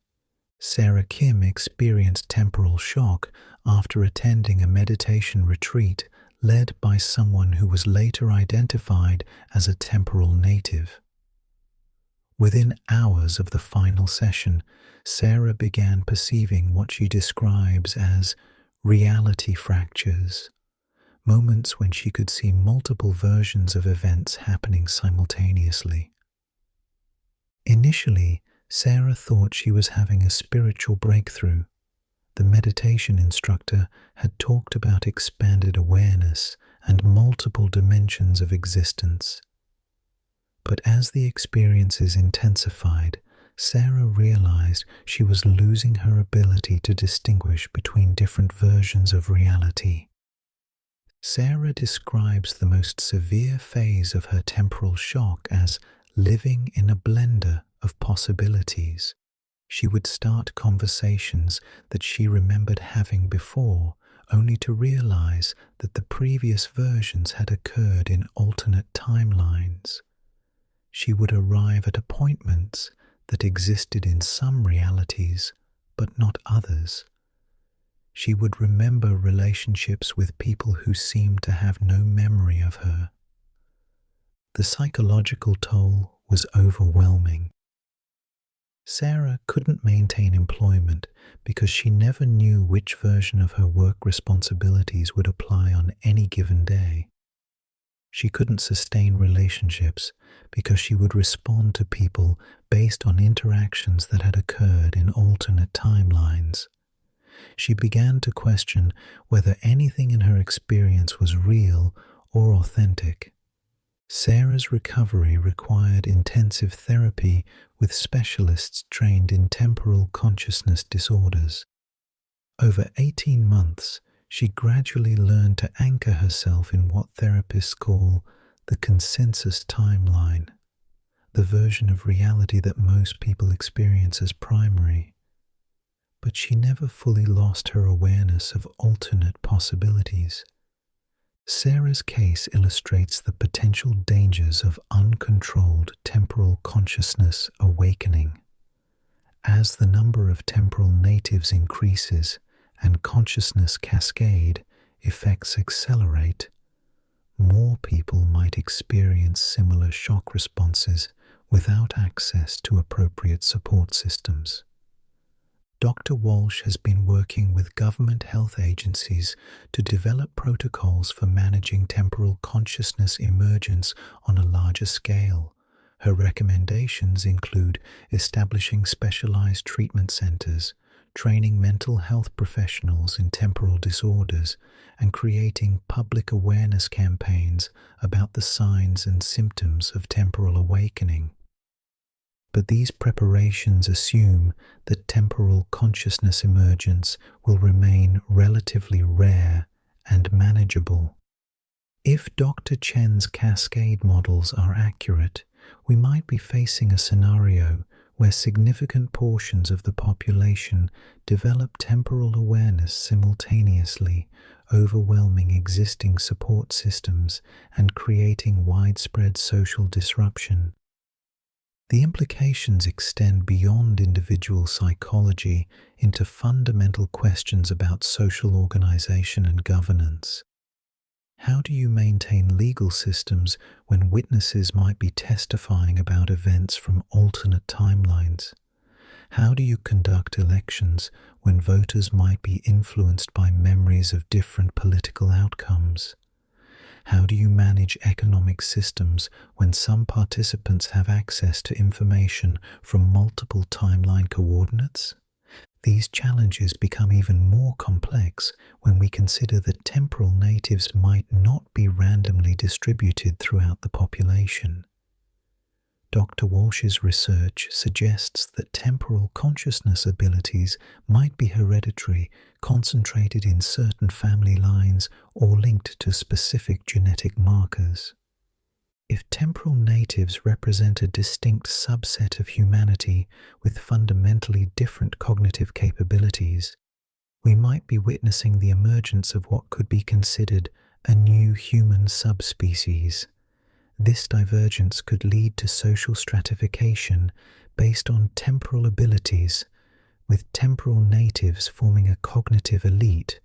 Sarah Kim experienced temporal shock after attending a meditation retreat led by someone who was later identified as a temporal native. Within hours of the final session, Sarah began perceiving what she describes as reality fractures, moments when she could see multiple versions of events happening simultaneously. Initially, Sarah thought she was having a spiritual breakthrough. The meditation instructor had talked about expanded awareness and multiple dimensions of existence. But as the experiences intensified, Sarah realized she was losing her ability to distinguish between different versions of reality. Sarah describes the most severe phase of her temporal shock as living in a blender of possibilities. She would start conversations that she remembered having before, only to realize that the previous versions had occurred in alternate timelines. She would arrive at appointments that existed in some realities but not others. She would remember relationships with people who seemed to have no memory of her. The psychological toll was overwhelming. Sarah couldn't maintain employment because she never knew which version of her work responsibilities would apply on any given day. She couldn't sustain relationships because she would respond to people based on interactions that had occurred in alternate timelines. She began to question whether anything in her experience was real or authentic. Sarah's recovery required intensive therapy with specialists trained in temporal consciousness disorders. Over 18 months, she gradually learned to anchor herself in what therapists call the consensus timeline, the version of reality that most people experience as primary. But she never fully lost her awareness of alternate possibilities. Sarah's case illustrates the potential dangers of uncontrolled temporal consciousness awakening. As the number of temporal natives increases and consciousness cascade effects accelerate, more people might experience similar shock responses without access to appropriate support systems. Dr. Walsh has been working with government health agencies to develop protocols for managing temporal consciousness emergence on a larger scale. Her recommendations include establishing specialized treatment centers, training mental health professionals in temporal disorders, and creating public awareness campaigns about the signs and symptoms of temporal awakening. But these preparations assume that temporal consciousness emergence will remain relatively rare and manageable. If Dr. Chen's cascade models are accurate, we might be facing a scenario where significant portions of the population develop temporal awareness simultaneously, overwhelming existing support systems and creating widespread social disruption. The implications extend beyond individual psychology into fundamental questions about social organization and governance. How do you maintain legal systems when witnesses might be testifying about events from alternate timelines? How do you conduct elections when voters might be influenced by memories of different political outcomes? How do you manage economic systems when some participants have access to information from multiple timeline coordinates? These challenges become even more complex when we consider that temporal natives might not be randomly distributed throughout the population. Dr. Walsh's research suggests that temporal consciousness abilities might be hereditary, concentrated in certain family lines, or linked to specific genetic markers. If temporal natives represent a distinct subset of humanity with fundamentally different cognitive capabilities, we might be witnessing the emergence of what could be considered a new human subspecies. This divergence could lead to social stratification based on temporal abilities, with temporal natives forming a cognitive elite,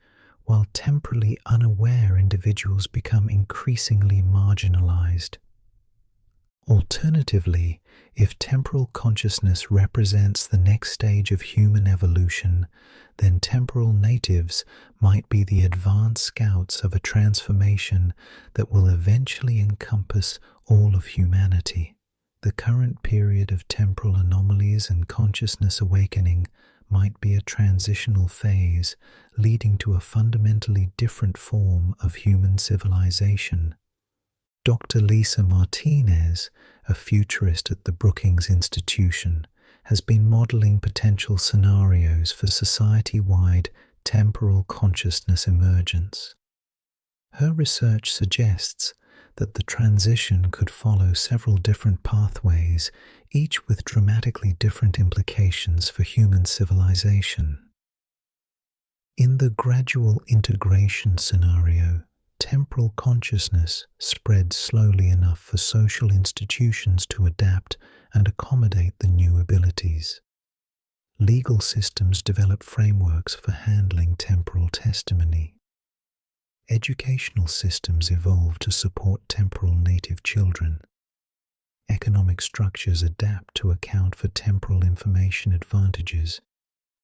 while temporally unaware individuals become increasingly marginalized. Alternatively, if temporal consciousness represents the next stage of human evolution, then temporal natives might be the advanced scouts of a transformation that will eventually encompass all of humanity. The current period of temporal anomalies and consciousness awakening might be a transitional phase leading to a fundamentally different form of human civilization. Dr. Lisa Martinez, a futurist at the Brookings Institution, has been modeling potential scenarios for society-wide temporal consciousness emergence. Her research suggests that the transition could follow several different pathways, each with dramatically different implications for human civilization. In the gradual integration scenario, temporal consciousness spread slowly enough for social institutions to adapt and accommodate the new abilities. Legal systems develop frameworks for handling temporal testimony. Educational systems evolve to support temporal native children. Economic structures adapt to account for temporal information advantages.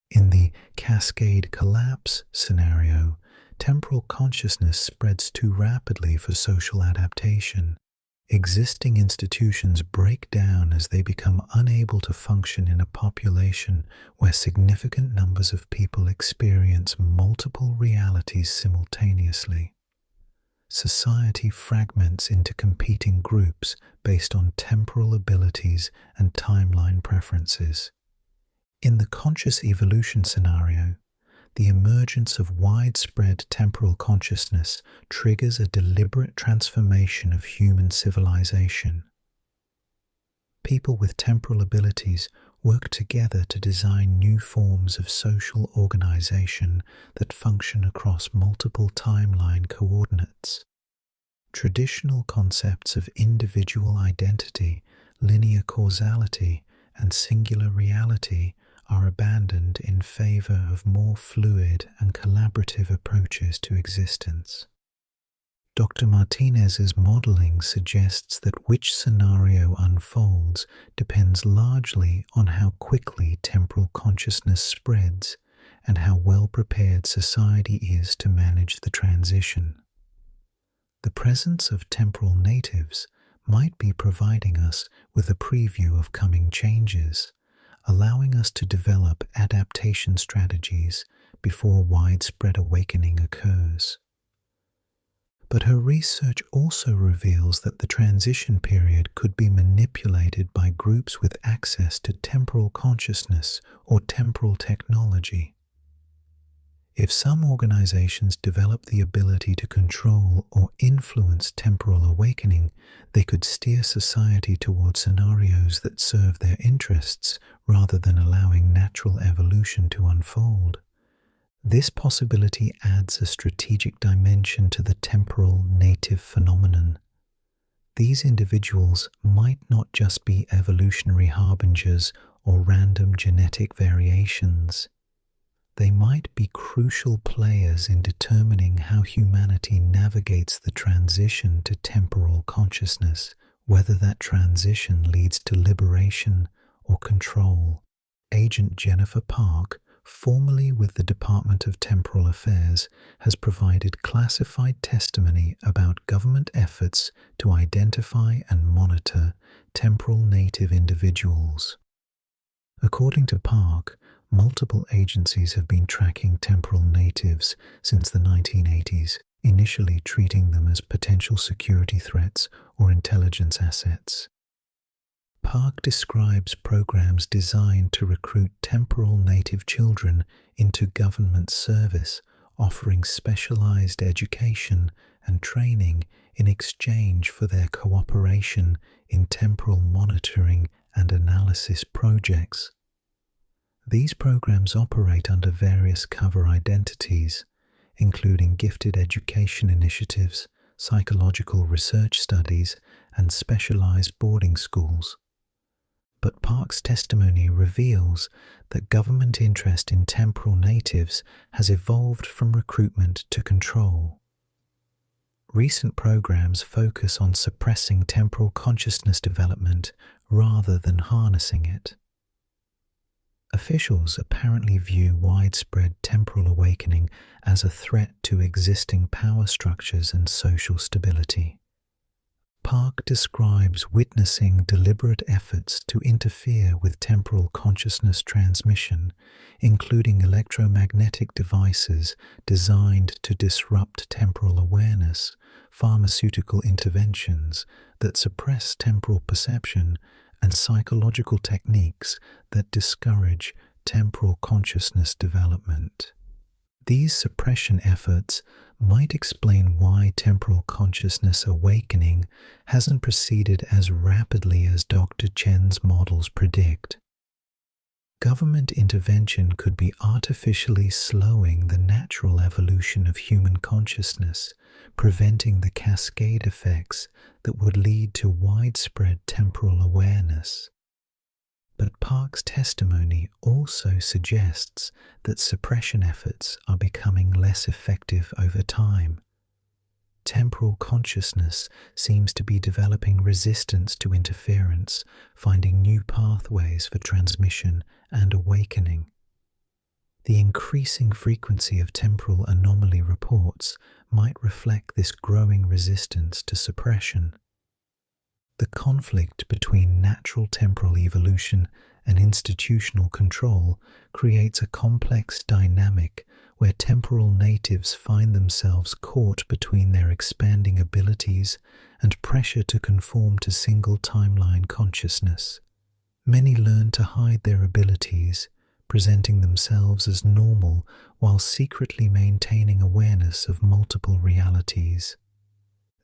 In the cascade collapse scenario, temporal consciousness spreads too rapidly for social adaptation. Existing institutions break down as they become unable to function in a population where significant numbers of people experience multiple realities simultaneously. Society fragments into competing groups based on temporal abilities and timeline preferences. In the conscious evolution scenario, the emergence of widespread temporal consciousness triggers a deliberate transformation of human civilization. People with temporal abilities work together to design new forms of social organization that function across multiple timeline coordinates. Traditional concepts of individual identity, linear causality, and singular reality are abandoned in favor of more fluid and collaborative approaches to existence. Dr. Martinez's modeling suggests that which scenario unfolds depends largely on how quickly temporal consciousness spreads and how well prepared society is to manage the transition. The presence of temporal natives might be providing us with a preview of coming changes, allowing us to develop adaptation strategies before widespread awakening occurs. But her research also reveals that the transition period could be manipulated by groups with access to temporal consciousness or temporal technology. If some organizations develop the ability to control or influence temporal awakening, they could steer society toward scenarios that serve their interests rather than allowing natural evolution to unfold. This possibility adds a strategic dimension to the temporal native phenomenon. These individuals might not just be evolutionary harbingers or random genetic variations. They might be crucial players in determining how humanity navigates the transition to temporal consciousness, whether that transition leads to liberation or control. Agent Jennifer Park, formerly with the Department of Temporal Affairs, has provided classified testimony about government efforts to identify and monitor temporal native individuals. According to Park, multiple agencies have been tracking temporal natives since the 1980s, initially treating them as potential security threats or intelligence assets. Park describes programs designed to recruit temporal native children into government service, offering specialized education and training in exchange for their cooperation in temporal monitoring and analysis projects. These programs operate under various cover identities, including gifted education initiatives, psychological research studies, and specialized boarding schools. But Park's testimony reveals that government interest in temporal natives has evolved from recruitment to control. Recent programs focus on suppressing temporal consciousness development rather than harnessing it. Officials apparently view widespread temporal awakening as a threat to existing power structures and social stability. Park describes witnessing deliberate efforts to interfere with temporal consciousness transmission, including electromagnetic devices designed to disrupt temporal awareness, pharmaceutical interventions that suppress temporal perception, and psychological techniques that discourage temporal consciousness development. These suppression efforts might explain why temporal consciousness awakening hasn't proceeded as rapidly as Dr. Chen's models predict. Government intervention could be artificially slowing the natural evolution of human consciousness, preventing the cascade effects that would lead to widespread temporal awareness. But Park's testimony also suggests that suppression efforts are becoming less effective over time. Temporal consciousness seems to be developing resistance to interference, finding new pathways for transmission and awakening. The increasing frequency of temporal anomaly reports might reflect this growing resistance to suppression. The conflict between natural temporal evolution and institutional control creates a complex dynamic where temporal natives find themselves caught between their expanding abilities and pressure to conform to single timeline consciousness. Many learn to hide their abilities, presenting themselves as normal while secretly maintaining awareness of multiple realities.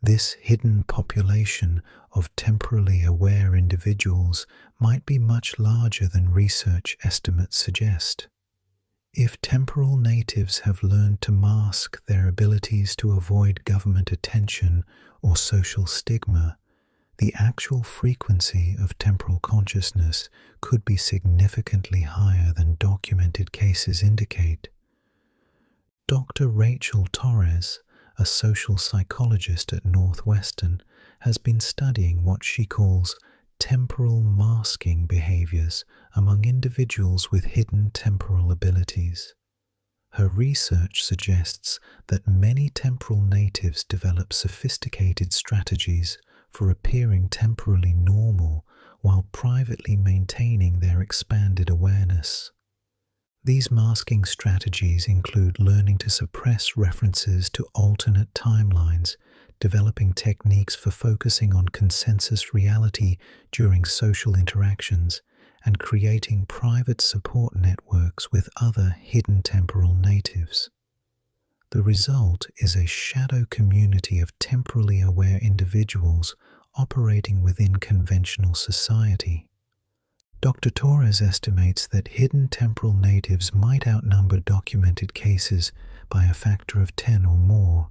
This hidden population of temporally aware individuals might be much larger than research estimates suggest. If temporal natives have learned to mask their abilities to avoid government attention or social stigma, the actual frequency of temporal consciousness could be significantly higher than documented cases indicate. Dr. Rachel Torres, a social psychologist at Northwestern, has been studying what she calls temporal masking behaviors among individuals with hidden temporal abilities. Her research suggests that many temporal natives develop sophisticated strategies for appearing temporally normal while privately maintaining their expanded awareness. These masking strategies include learning to suppress references to alternate timelines, developing techniques for focusing on consensus reality during social interactions, and creating private support networks with other hidden temporal natives. The result is a shadow community of temporally aware individuals operating within conventional society. Dr. Torres estimates that hidden temporal natives might outnumber documented cases by a factor of 10 or more.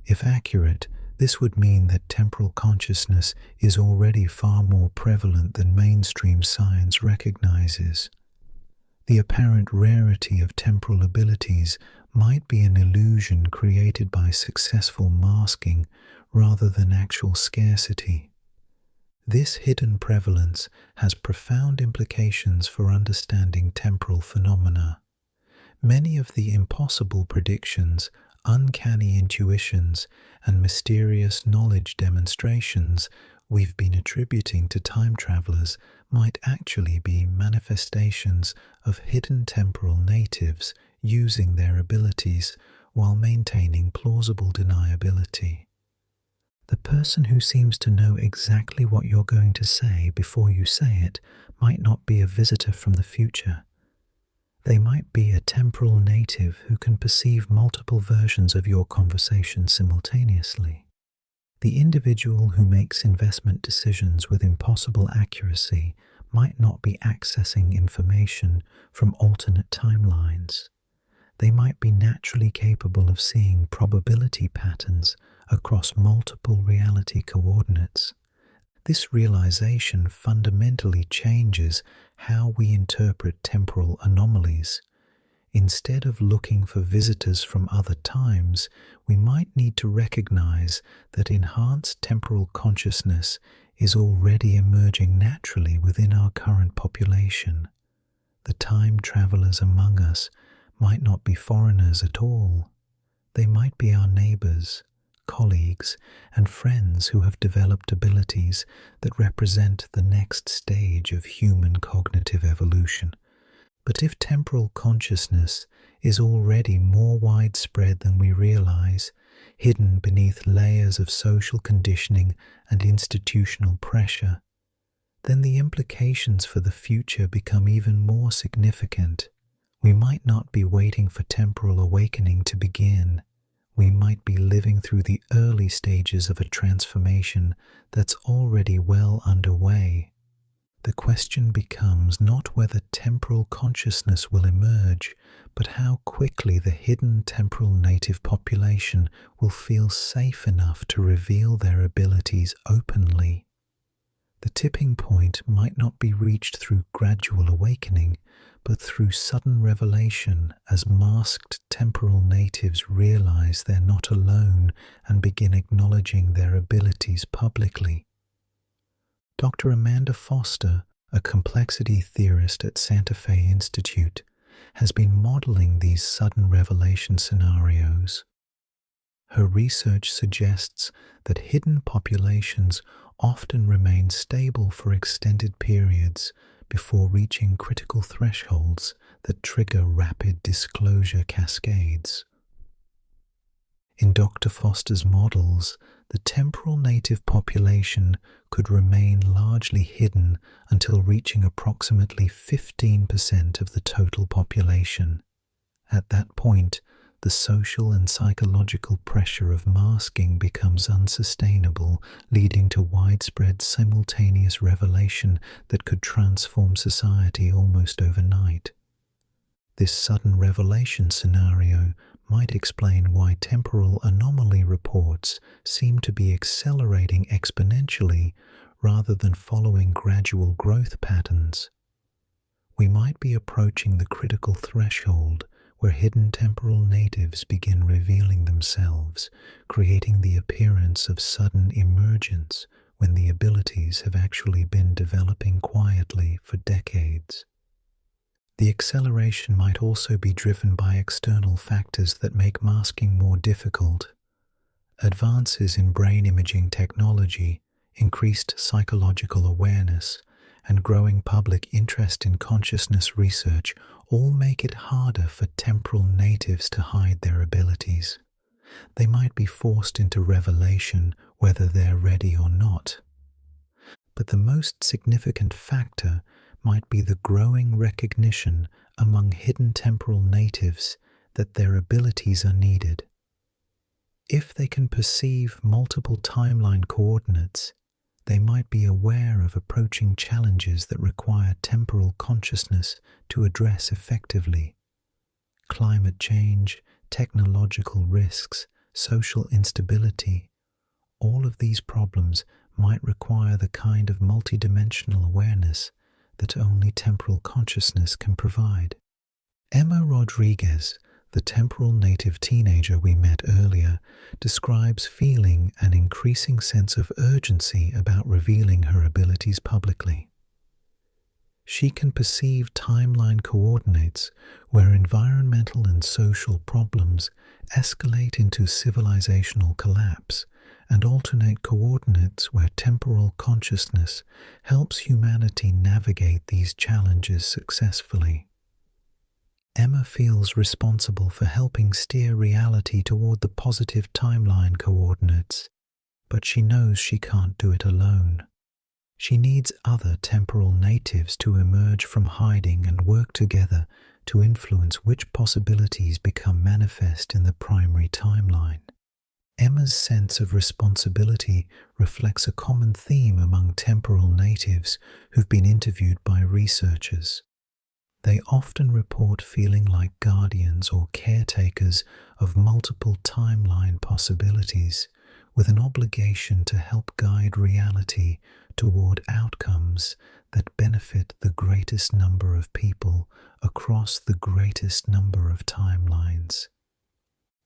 If accurate, this would mean that temporal consciousness is already far more prevalent than mainstream science recognizes. The apparent rarity of temporal abilities might be an illusion created by successful masking rather than actual scarcity. This hidden prevalence has profound implications for understanding temporal phenomena. Many of the impossible predictions, uncanny intuitions, and mysterious knowledge demonstrations we've been attributing to time travelers might actually be manifestations of hidden temporal natives using their abilities while maintaining plausible deniability. The person who seems to know exactly what you're going to say before you say it might not be a visitor from the future. They might be a temporal native who can perceive multiple versions of your conversation simultaneously. The individual who makes investment decisions with impossible accuracy might not be accessing information from alternate timelines. They might be naturally capable of seeing probability patterns across multiple reality coordinates. This realization fundamentally changes how we interpret temporal anomalies. Instead of looking for visitors from other times, we might need to recognize that enhanced temporal consciousness is already emerging naturally within our current population. The time travelers among us might not be foreigners at all. They might be our neighbors, colleagues, and friends who have developed abilities that represent the next stage of human cognitive evolution. But if temporal consciousness is already more widespread than we realize, hidden beneath layers of social conditioning and institutional pressure, then the implications for the future become even more significant. We might not be waiting for temporal awakening to begin. We might be living through the early stages of a transformation that's already well underway. The question becomes not whether temporal consciousness will emerge, but how quickly the hidden temporal native population will feel safe enough to reveal their abilities openly. The tipping point might not be reached through gradual awakening, but through sudden revelation as masked temporal natives realize they're not alone and begin acknowledging their abilities publicly. Dr. Amanda Foster, a complexity theorist at Santa Fe Institute, has been modeling these sudden revelation scenarios. Her research suggests that hidden populations often remain stable for extended periods before reaching critical thresholds that trigger rapid disclosure cascades. In Dr. Foster's models, the temporal native population could remain largely hidden until reaching approximately 15% of the total population. At that point, the social and psychological pressure of masking becomes unsustainable, leading to widespread simultaneous revelation that could transform society almost overnight. This sudden revelation scenario might explain why temporal anomaly reports seem to be accelerating exponentially rather than following gradual growth patterns. We might be approaching the critical threshold where hidden temporal natives begin revealing themselves, creating the appearance of sudden emergence when the abilities have actually been developing quietly for decades. The acceleration might also be driven by external factors that make masking more difficult. Advances in brain imaging technology, increased psychological awareness, and growing public interest in consciousness research all make it harder for temporal natives to hide their abilities. They might be forced into revelation whether they're ready or not. But the most significant factor might be the growing recognition among hidden temporal natives that their abilities are needed. If they can perceive multiple timeline coordinates, they might be aware of approaching challenges that require temporal consciousness to address effectively. Climate change, technological risks, social instability, all of these problems might require the kind of multidimensional awareness that only temporal consciousness can provide. Emma Rodriguez, the temporal native teenager we met earlier, describes feeling an increasing sense of urgency about revealing her abilities publicly. She can perceive timeline coordinates where environmental and social problems escalate into civilizational collapse, and alternate coordinates where temporal consciousness helps humanity navigate these challenges successfully. Emma feels responsible for helping steer reality toward the positive timeline coordinates, but she knows she can't do it alone. She needs other temporal natives to emerge from hiding and work together to influence which possibilities become manifest in the primary timeline. Emma's sense of responsibility reflects a common theme among temporal natives who've been interviewed by researchers. They often report feeling like guardians or caretakers of multiple timeline possibilities, with an obligation to help guide reality toward outcomes that benefit the greatest number of people across the greatest number of timelines.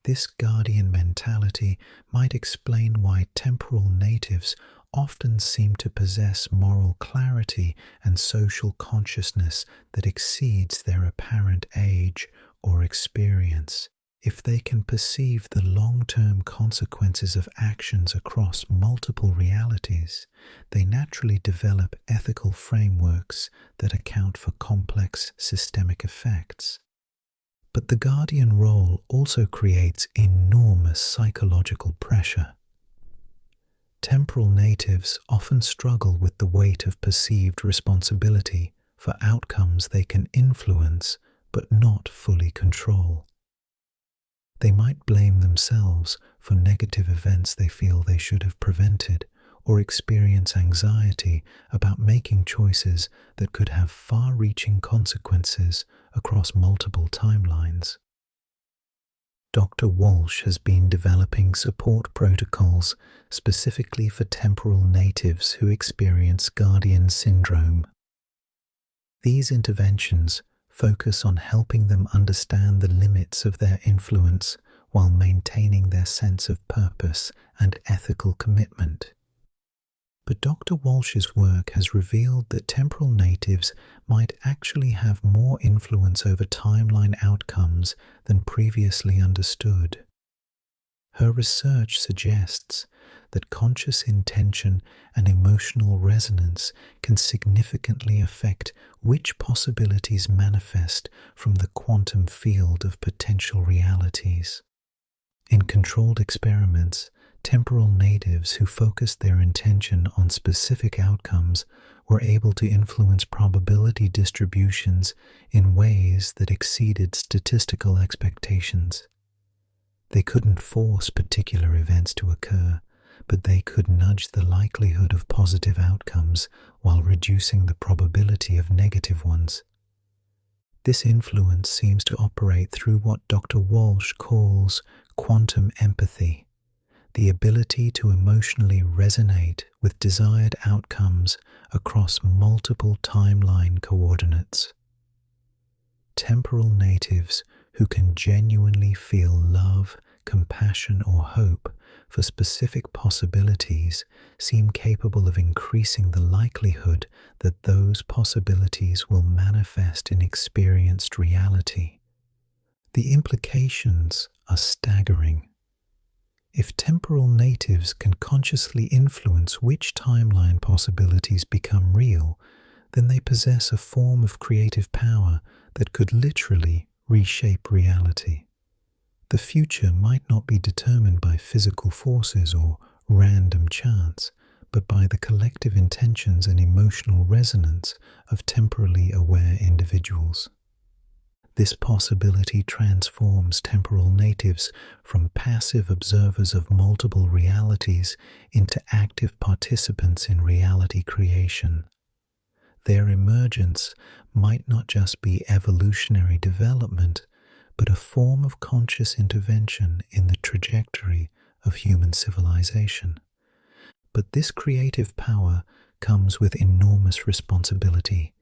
This guardian mentality might explain why temporal natives often seem to possess moral clarity and social consciousness that exceeds their apparent age or experience. If they can perceive the long-term consequences of actions across multiple realities, they naturally develop ethical frameworks that account for complex systemic effects. But the guardian role also creates enormous psychological pressure. Temporal natives often struggle with the weight of perceived responsibility for outcomes they can influence but not fully control. They might blame themselves for negative events they feel they should have prevented, or experience anxiety about making choices that could have far-reaching consequences across multiple timelines. Dr. Walsh has been developing support protocols specifically for temporal natives who experience guardian syndrome. These interventions focus on helping them understand the limits of their influence while maintaining their sense of purpose and ethical commitment. But Dr. Walsh's work has revealed that temporal natives might actually have more influence over timeline outcomes than previously understood. Her research suggests that conscious intention and emotional resonance can significantly affect which possibilities manifest from the quantum field of potential realities. In controlled experiments, temporal natives who focused their intention on specific outcomes were able to influence probability distributions in ways that exceeded statistical expectations. They couldn't force particular events to occur, but they could nudge the likelihood of positive outcomes while reducing the probability of negative ones. This influence seems to operate through what Dr. Walsh calls quantum empathy, the ability to emotionally resonate with desired outcomes across multiple timeline coordinates. Temporal natives who can genuinely feel love, compassion, or hope for specific possibilities seem capable of increasing the likelihood that those possibilities will manifest in experienced reality. The implications are staggering. If temporal natives can consciously influence which timeline possibilities become real, then they possess a form of creative power that could literally reshape reality. The future might not be determined by physical forces or random chance, but by the collective intentions and emotional resonance of temporally aware individuals. This possibility transforms temporal natives from passive observers of multiple realities into active participants in reality creation. Their emergence might not just be evolutionary development, but a form of conscious intervention in the trajectory of human civilization. But this creative power comes with enormous responsibility.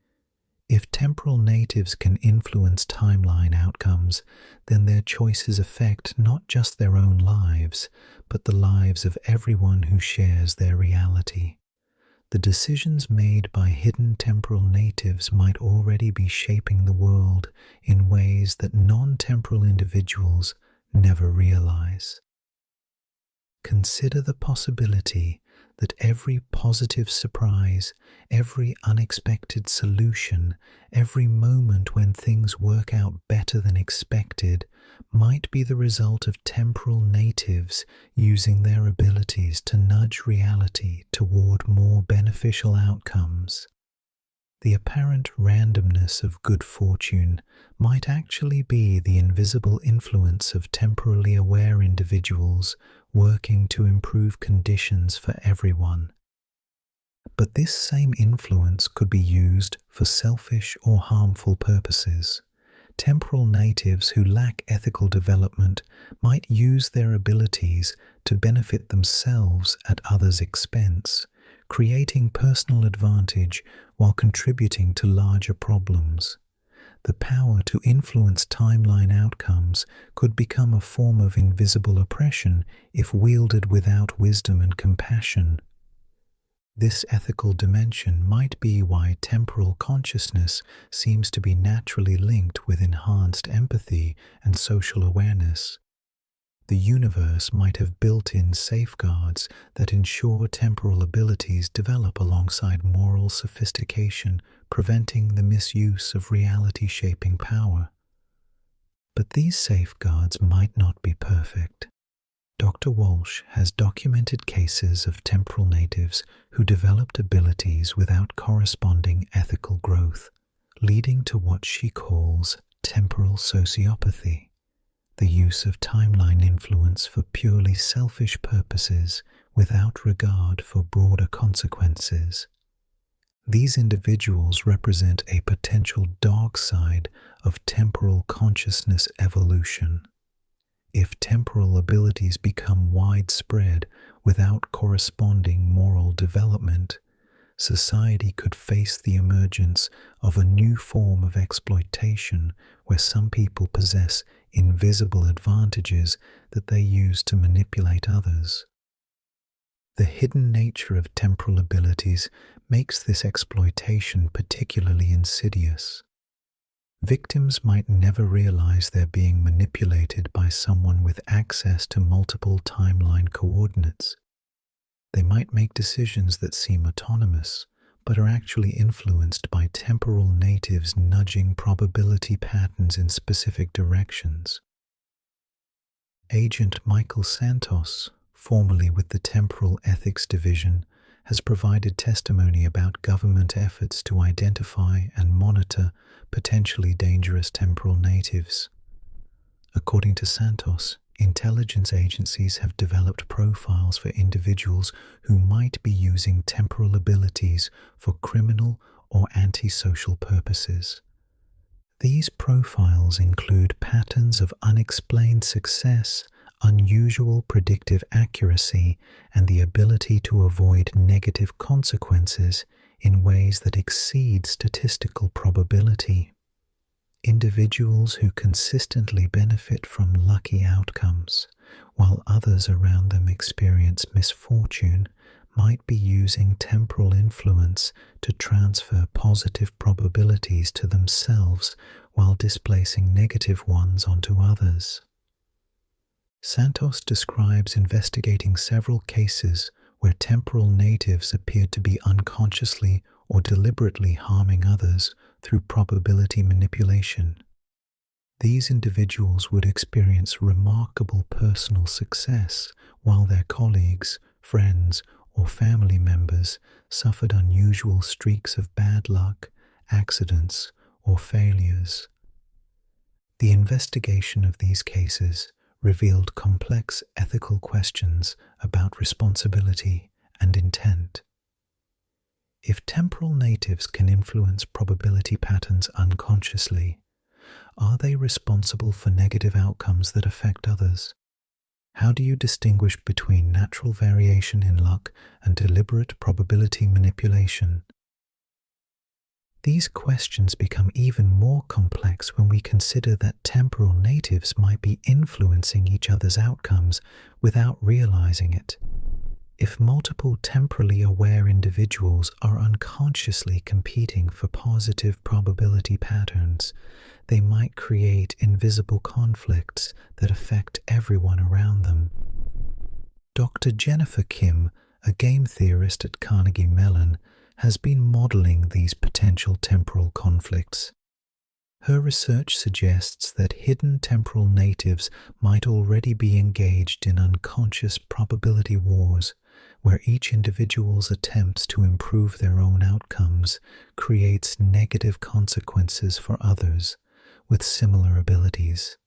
If temporal natives can influence timeline outcomes, then their choices affect not just their own lives, but the lives of everyone who shares their reality. The decisions made by hidden temporal natives might already be shaping the world in ways that non-temporal individuals never realize. Consider the possibility that every positive surprise, every unexpected solution, every moment when things work out better than expected might be the result of temporal natives using their abilities to nudge reality toward more beneficial outcomes. The apparent randomness of good fortune might actually be the invisible influence of temporally aware individuals working to improve conditions for everyone. But this same influence could be used for selfish or harmful purposes. Temporal natives who lack ethical development might use their abilities to benefit themselves at others' expense, creating personal advantage while contributing to larger problems. The power to influence timeline outcomes could become a form of invisible oppression if wielded without wisdom and compassion. This ethical dimension might be why temporal consciousness seems to be naturally linked with enhanced empathy and social awareness. The universe might have built-in safeguards that ensure temporal abilities develop alongside moral sophistication, preventing the misuse of reality-shaping power. But these safeguards might not be perfect. Dr. Walsh has documented cases of temporal natives who developed abilities without corresponding ethical growth, leading to what she calls temporal sociopathy, the use of timeline influence for purely selfish purposes without regard for broader consequences. These individuals represent a potential dark side of temporal consciousness evolution. If temporal abilities become widespread without corresponding moral development, society could face the emergence of a new form of exploitation where some people possess invisible advantages that they use to manipulate others. The hidden nature of temporal abilities makes this exploitation particularly insidious. Victims might never realize they're being manipulated by someone with access to multiple timeline coordinates. They might make decisions that seem autonomous, but are actually influenced by temporal natives nudging probability patterns in specific directions. Agent Michael Santos, formerly with the Temporal Ethics Division, has provided testimony about government efforts to identify and monitor potentially dangerous temporal natives. According to Santos, intelligence agencies have developed profiles for individuals who might be using temporal abilities for criminal or antisocial purposes. These profiles include patterns of unexplained success, unusual predictive accuracy, and the ability to avoid negative consequences in ways that exceed statistical probability. Individuals who consistently benefit from lucky outcomes, while others around them experience misfortune, might be using temporal influence to transfer positive probabilities to themselves while displacing negative ones onto others. Santos describes investigating several cases where temporal natives appeared to be unconsciously or deliberately harming others through probability manipulation. These individuals would experience remarkable personal success while their colleagues, friends, or family members suffered unusual streaks of bad luck, accidents, or failures. The investigation of these cases revealed complex ethical questions about responsibility and intent. If temporal natives can influence probability patterns unconsciously, are they responsible for negative outcomes that affect others? How do you distinguish between natural variation in luck and deliberate probability manipulation? These questions become even more complex when we consider that temporal natives might be influencing each other's outcomes without realizing it. If multiple temporally aware individuals are unconsciously competing for positive probability patterns, they might create invisible conflicts that affect everyone around them. Dr. Jennifer Kim, a game theorist at Carnegie Mellon, has been modeling these potential temporal conflicts. Her research suggests that hidden temporal natives might already be engaged in unconscious probability wars, where each individual's attempts to improve their own outcomes creates negative consequences for others with similar abilities.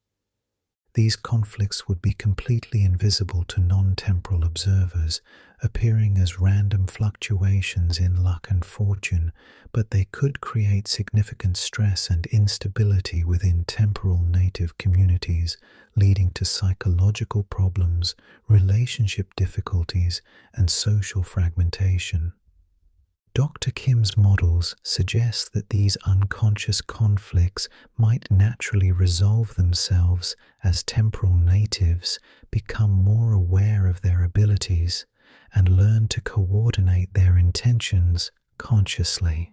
These conflicts would be completely invisible to non-temporal observers, appearing as random fluctuations in luck and fortune, but they could create significant stress and instability within temporal native communities, leading to psychological problems, relationship difficulties, and social fragmentation. Dr. Kim's models suggest that these unconscious conflicts might naturally resolve themselves as temporal natives become more aware of their abilities and learn to coordinate their intentions consciously.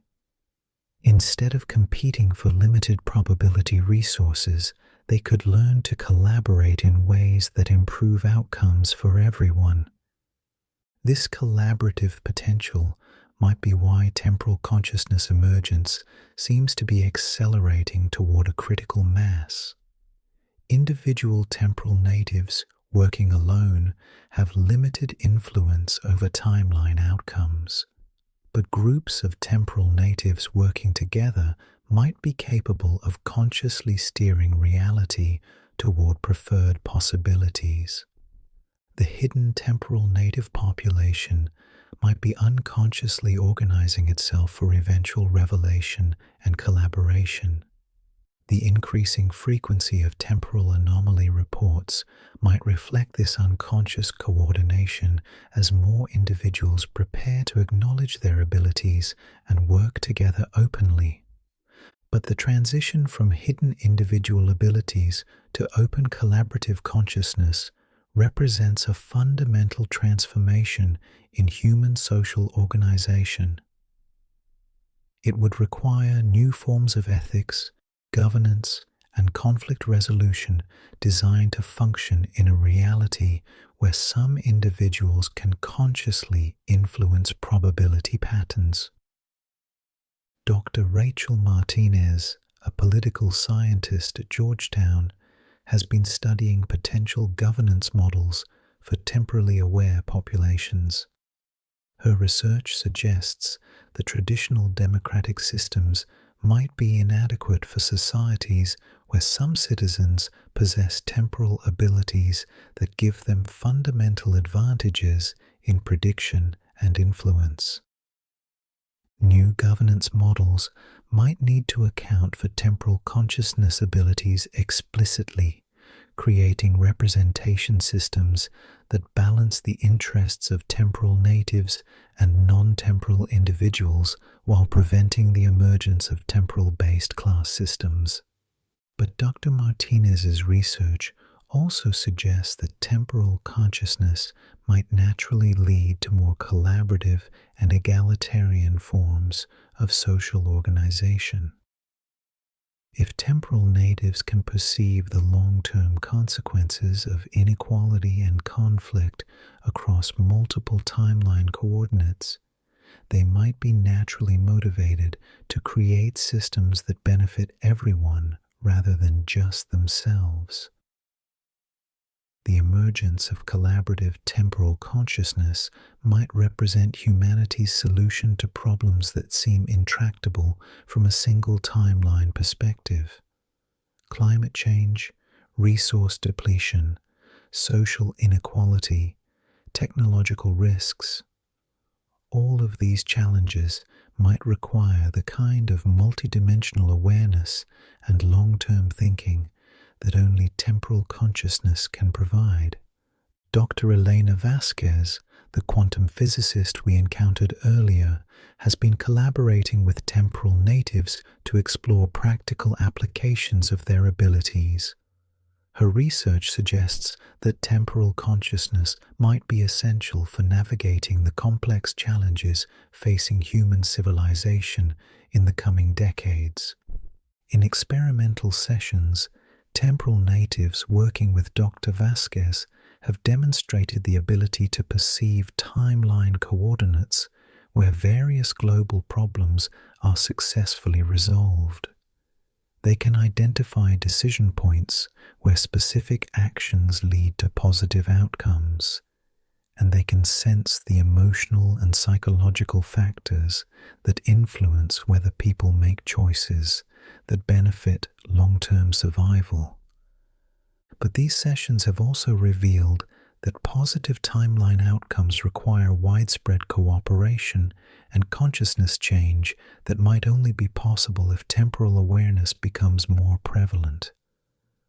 Instead of competing for limited probability resources, they could learn to collaborate in ways that improve outcomes for everyone. This collaborative potential might be why temporal consciousness emergence seems to be accelerating toward a critical mass. Individual temporal natives working alone have limited influence over timeline outcomes, but groups of temporal natives working together might be capable of consciously steering reality toward preferred possibilities. The hidden temporal native population might be unconsciously organizing itself for eventual revelation and collaboration. The increasing frequency of temporal anomaly reports might reflect this unconscious coordination as more individuals prepare to acknowledge their abilities and work together openly. But the transition from hidden individual abilities to open collaborative consciousness represents a fundamental transformation in human social organization. It would require new forms of ethics, governance, and conflict resolution designed to function in a reality where some individuals can consciously influence probability patterns. Dr. Rachel Martinez, a political scientist at Georgetown, has been studying potential governance models for temporally aware populations. Her research suggests that traditional democratic systems might be inadequate for societies where some citizens possess temporal abilities that give them fundamental advantages in prediction and influence. New governance models might need to account for temporal consciousness abilities explicitly, creating representation systems that balance the interests of temporal natives and non-temporal individuals while preventing the emergence of temporal-based class systems. But Dr. Martinez's research also suggests that temporal consciousness might naturally lead to more collaborative and egalitarian forms of social organization. If temporal natives can perceive the long-term consequences of inequality and conflict across multiple timeline coordinates, they might be naturally motivated to create systems that benefit everyone rather than just themselves. The emergence of collaborative temporal consciousness might represent humanity's solution to problems that seem intractable from a single timeline perspective. Climate change, resource depletion, social inequality, technological risks. All of these challenges might require the kind of multidimensional awareness and long-term thinking that only temporal consciousness can provide. Dr. Elena Vasquez, the quantum physicist we encountered earlier, has been collaborating with temporal natives to explore practical applications of their abilities. Her research suggests that temporal consciousness might be essential for navigating the complex challenges facing human civilization in the coming decades. In experimental sessions, temporal natives working with Dr. Vasquez have demonstrated the ability to perceive timeline coordinates where various global problems are successfully resolved. They can identify decision points where specific actions lead to positive outcomes, and they can sense the emotional and psychological factors that influence whether people make choices that benefit long-term survival. But these sessions have also revealed that positive timeline outcomes require widespread cooperation and consciousness change that might only be possible if temporal awareness becomes more prevalent.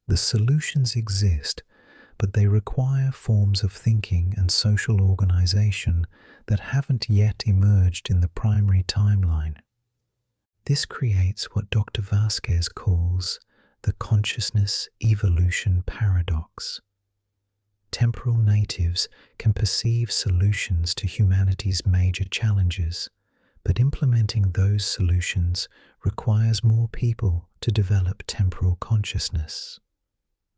The solutions exist, but they require forms of thinking and social organization that haven't yet emerged in the primary timeline. This creates what Dr. Vasquez calls the consciousness evolution paradox. Temporal natives can perceive solutions to humanity's major challenges, but implementing those solutions requires more people to develop temporal consciousness.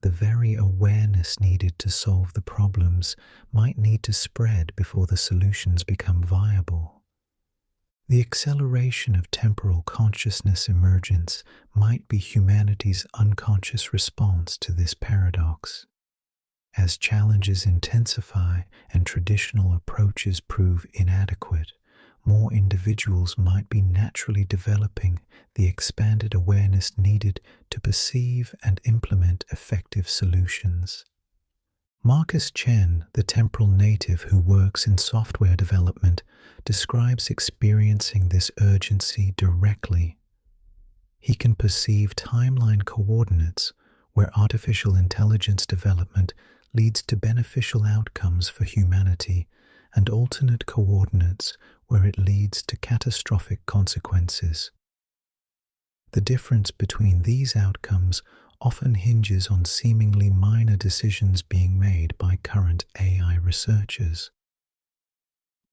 The very awareness needed to solve the problems might need to spread before the solutions become viable. The acceleration of temporal consciousness emergence might be humanity's unconscious response to this paradox. As challenges intensify and traditional approaches prove inadequate, more individuals might be naturally developing the expanded awareness needed to perceive and implement effective solutions. Marcus Chen, the temporal native who works in software development, describes experiencing this urgency directly. He can perceive timeline coordinates where artificial intelligence development leads to beneficial outcomes for humanity, and alternate coordinates where it leads to catastrophic consequences. The difference between these outcomes often hinges on seemingly minor decisions being made by current AI researchers.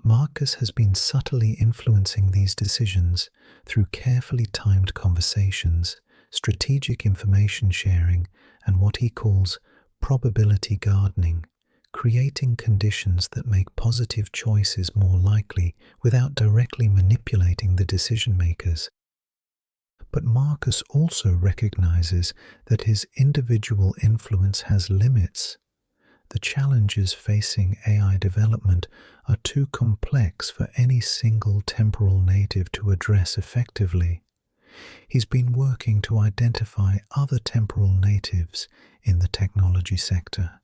Marcus has been subtly influencing these decisions through carefully timed conversations, strategic information sharing, and what he calls probability gardening, creating conditions that make positive choices more likely without directly manipulating the decision makers. But Marcus also recognizes that his individual influence has limits. The challenges facing AI development are too complex for any single temporal native to address effectively. He's been working to identify other temporal natives in the technology sector,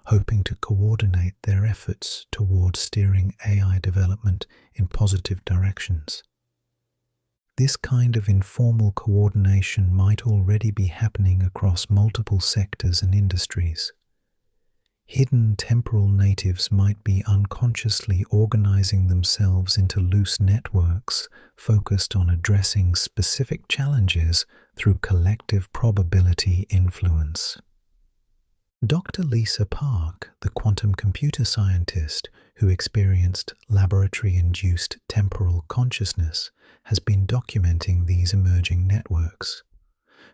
hoping to coordinate their efforts towards steering AI development in positive directions. This kind of informal coordination might already be happening across multiple sectors and industries. Hidden temporal natives might be unconsciously organizing themselves into loose networks focused on addressing specific challenges through collective probability influence. Dr. Lisa Park, the quantum computer scientist who experienced laboratory-induced temporal consciousness, has been documenting these emerging networks.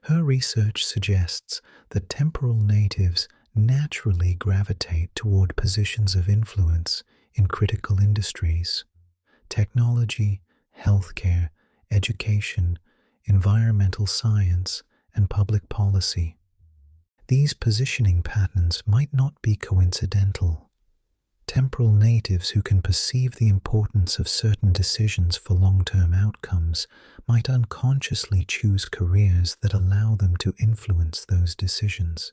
Her research suggests that temporal natives naturally gravitate toward positions of influence in critical industries: technology, healthcare, education, environmental science, and public policy. These positioning patterns might not be coincidental. Temporal natives who can perceive the importance of certain decisions for long-term outcomes might unconsciously choose careers that allow them to influence those decisions.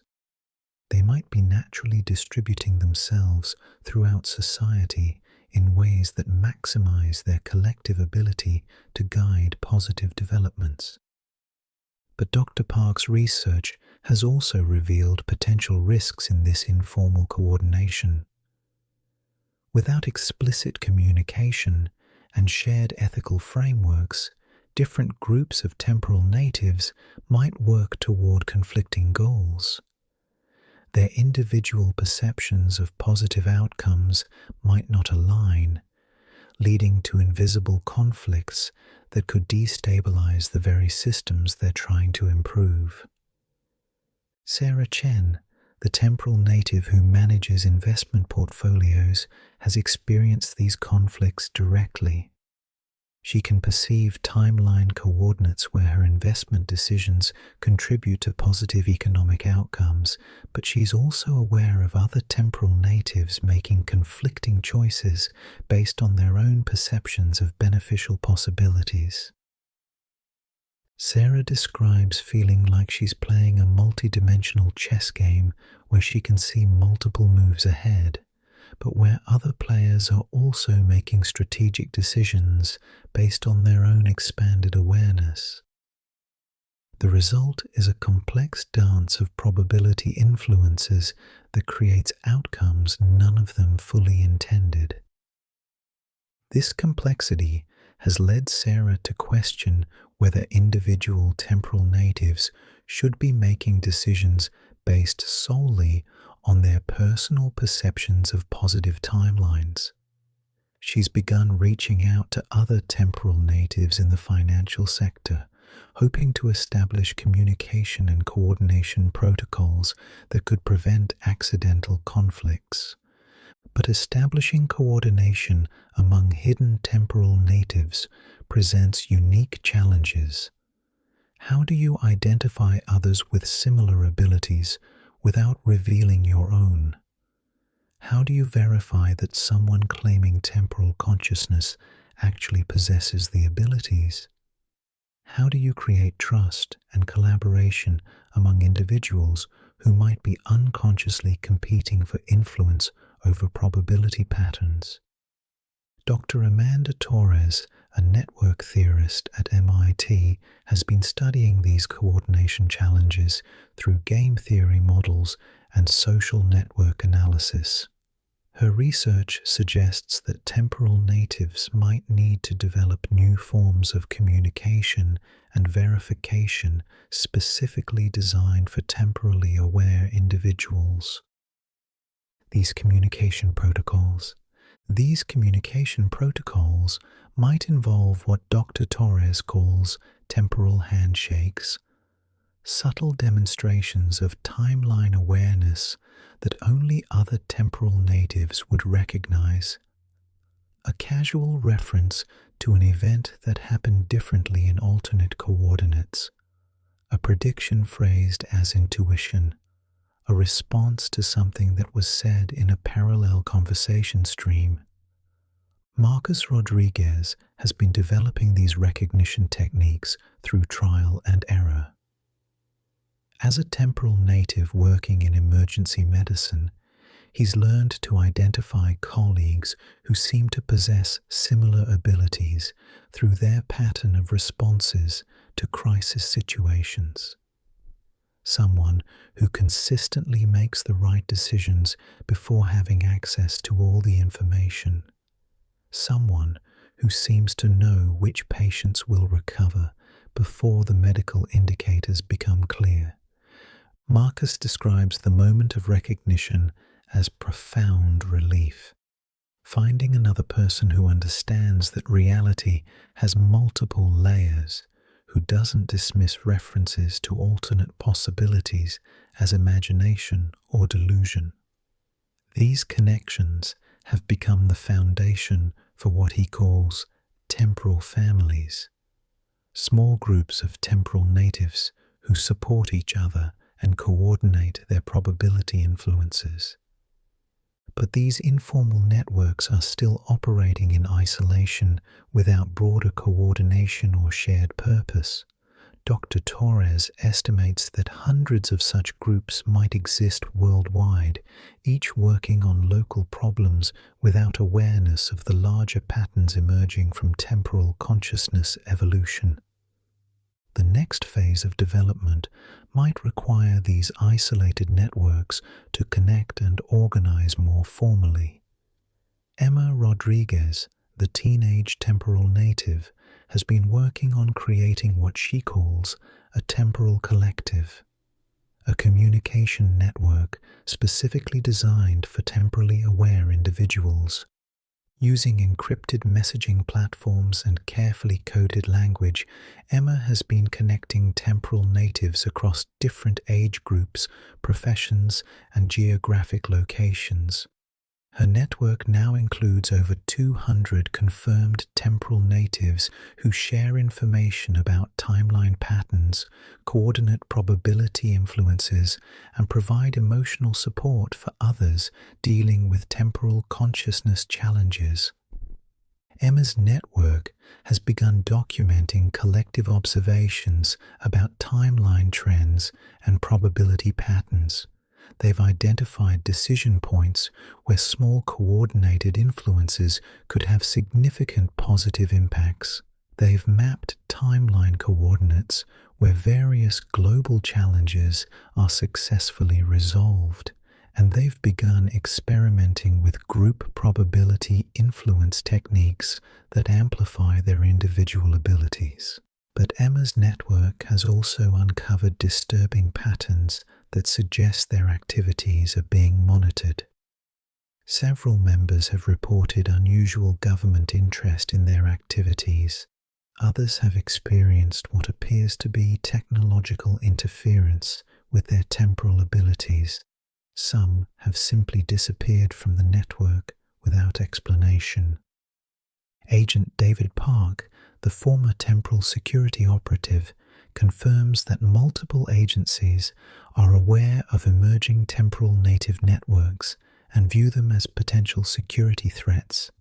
They might be naturally distributing themselves throughout society in ways that maximize their collective ability to guide positive developments. But Dr. Park's research has also revealed potential risks in this informal coordination. Without explicit communication and shared ethical frameworks, different groups of temporal natives might work toward conflicting goals. Their individual perceptions of positive outcomes might not align, leading to invisible conflicts that could destabilize the very systems they're trying to improve. Sarah Chen, the temporal native who manages investment portfolios, has experienced these conflicts directly. She can perceive timeline coordinates where her investment decisions contribute to positive economic outcomes, but she's also aware of other temporal natives making conflicting choices based on their own perceptions of beneficial possibilities. Sarah describes feeling like she's playing a multi-dimensional chess game where she can see multiple moves ahead, but where other players are also making strategic decisions based on their own expanded awareness. The result is a complex dance of probability influences that creates outcomes none of them fully intended. This complexity has led Sarah to question whether individual temporal natives should be making decisions based solely on their personal perceptions of positive timelines. She's begun reaching out to other temporal natives in the financial sector, hoping to establish communication and coordination protocols that could prevent accidental conflicts. But establishing coordination among hidden temporal natives presents unique challenges. How do you identify others with similar abilities without revealing your own? How do you verify that someone claiming temporal consciousness actually possesses the abilities? How do you create trust and collaboration among individuals who might be unconsciously competing for influence over probability patterns. Dr. Amanda Torres, a network theorist at MIT, has been studying these coordination challenges through game theory models and social network analysis. Her research suggests that temporal natives might need to develop new forms of communication and verification specifically designed for temporally aware individuals. These communication protocols might involve what Dr. Torres calls temporal handshakes, subtle demonstrations of timeline awareness that only other temporal natives would recognize, a casual reference to an event that happened differently in alternate coordinates, a prediction phrased as intuition, a response to something that was said in a parallel conversation stream. Marcus Rodriguez has been developing these recognition techniques through trial and error. As a temporal native working in emergency medicine, he's learned to identify colleagues who seem to possess similar abilities through their pattern of responses to crisis situations. Someone who consistently makes the right decisions before having access to all the information. Someone who seems to know which patients will recover before the medical indicators become clear. Marcus describes the moment of recognition as profound relief. Finding another person who understands that reality has multiple layers, who doesn't dismiss references to alternate possibilities as imagination or delusion. These connections have become the foundation for what he calls temporal families, small groups of temporal natives who support each other and coordinate their probability influences. But these informal networks are still operating in isolation without broader coordination or shared purpose. Dr. Torres estimates that hundreds of such groups might exist worldwide, each working on local problems without awareness of the larger patterns emerging from temporal consciousness evolution. The next phase of development might require these isolated networks to connect and organize more formally. Emma Rodriguez, the teenage temporal native, has been working on creating what she calls a temporal collective, a communication network specifically designed for temporally aware individuals. Using encrypted messaging platforms and carefully coded language, Emma has been connecting temporal natives across different age groups, professions, and geographic locations. Her network now includes over 200 confirmed temporal natives who share information about timeline patterns, coordinate probability influences, and provide emotional support for others dealing with temporal consciousness challenges. Emma's network has begun documenting collective observations about timeline trends and probability patterns. They've identified decision points where small coordinated influences could have significant positive impacts. They've mapped timeline coordinates where various global challenges are successfully resolved, and they've begun experimenting with group probability influence techniques that amplify their individual abilities. But Emma's network has also uncovered disturbing patterns that suggest their activities are being monitored. Several members have reported unusual government interest in their activities. Others have experienced what appears to be technological interference with their temporal abilities. Some have simply disappeared from the network without explanation. Agent David Park, the former temporal security operative, confirms that multiple agencies are aware of emerging temporal native networks and view them as potential security threats.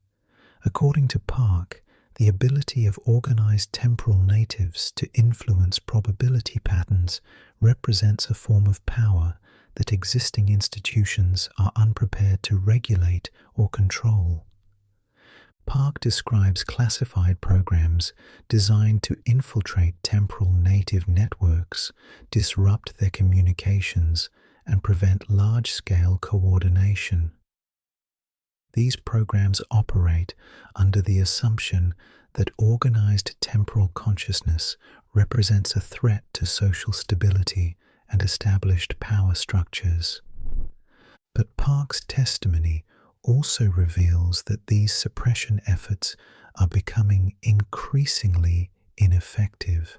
According to Park, the ability of organized temporal natives to influence probability patterns represents a form of power that existing institutions are unprepared to regulate or control. Park describes classified programs designed to infiltrate temporal native networks, disrupt their communications, and prevent large-scale coordination. These programs operate under the assumption that organized temporal consciousness represents a threat to social stability and established power structures. But Park's testimony also reveals that these suppression efforts are becoming increasingly ineffective.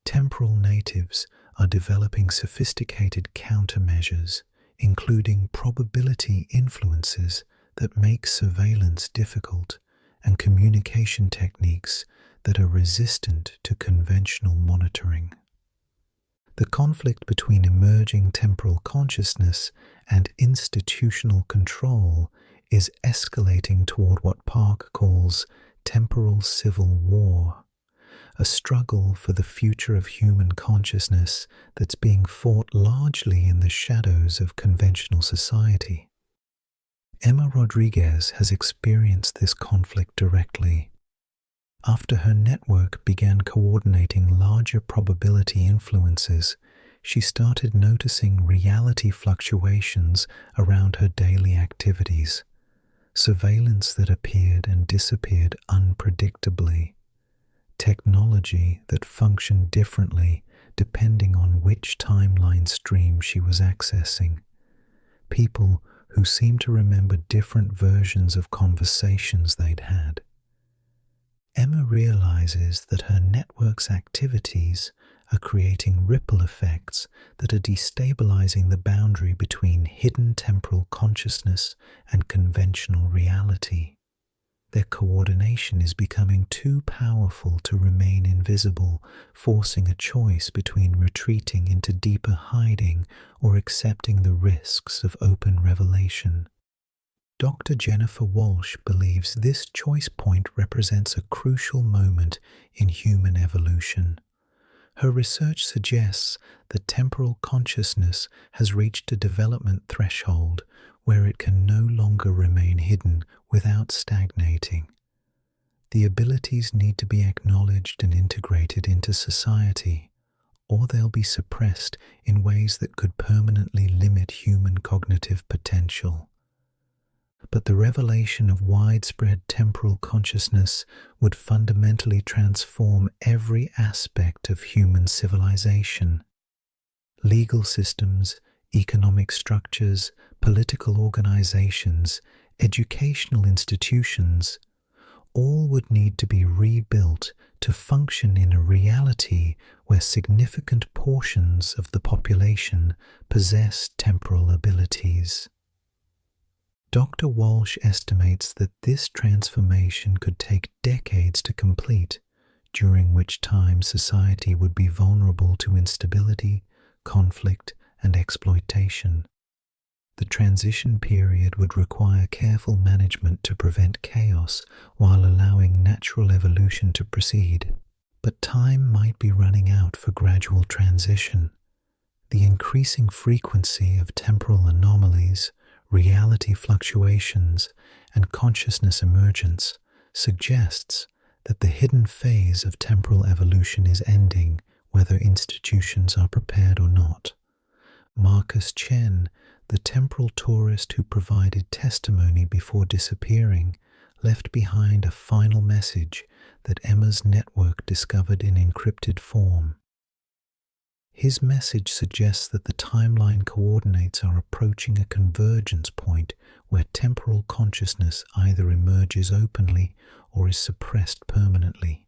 Temporal natives are developing sophisticated countermeasures, including probability influences that make surveillance difficult and communication techniques that are resistant to conventional monitoring. The conflict between emerging temporal consciousness and institutional control is escalating toward what Park calls temporal civil war, a struggle for the future of human consciousness that's being fought largely in the shadows of conventional society. Emma Rodriguez has experienced this conflict directly. After her network began coordinating larger probability influences, she started noticing reality fluctuations around her daily activities, surveillance that appeared and disappeared unpredictably, technology that functioned differently depending on which timeline stream she was accessing, people who seemed to remember different versions of conversations they'd had. Emma realizes that her network's activities are creating ripple effects that are destabilizing the boundary between hidden temporal consciousness and conventional reality. Their coordination is becoming too powerful to remain invisible, forcing a choice between retreating into deeper hiding or accepting the risks of open revelation. Dr. Jennifer Walsh believes this choice point represents a crucial moment in human evolution. Her research suggests that temporal consciousness has reached a development threshold where it can no longer remain hidden without stagnating. The abilities need to be acknowledged and integrated into society, or they'll be suppressed in ways that could permanently limit human cognitive potential. But the revelation of widespread temporal consciousness would fundamentally transform every aspect of human civilization. Legal systems, economic structures, political organizations, educational institutions, all would need to be rebuilt to function in a reality where significant portions of the population possess temporal abilities. Dr. Walsh estimates that this transformation could take decades to complete, during which time society would be vulnerable to instability, conflict, and exploitation. The transition period would require careful management to prevent chaos while allowing natural evolution to proceed. But time might be running out for gradual transition. The increasing frequency of temporal anomalies, reality fluctuations, and consciousness emergence suggests that the hidden phase of temporal evolution is ending, whether institutions are prepared or not. Marcus Chen, the temporal tourist who provided testimony before disappearing, left behind a final message that Emma's network discovered in encrypted form. His message suggests that the timeline coordinates are approaching a convergence point where temporal consciousness either emerges openly or is suppressed permanently.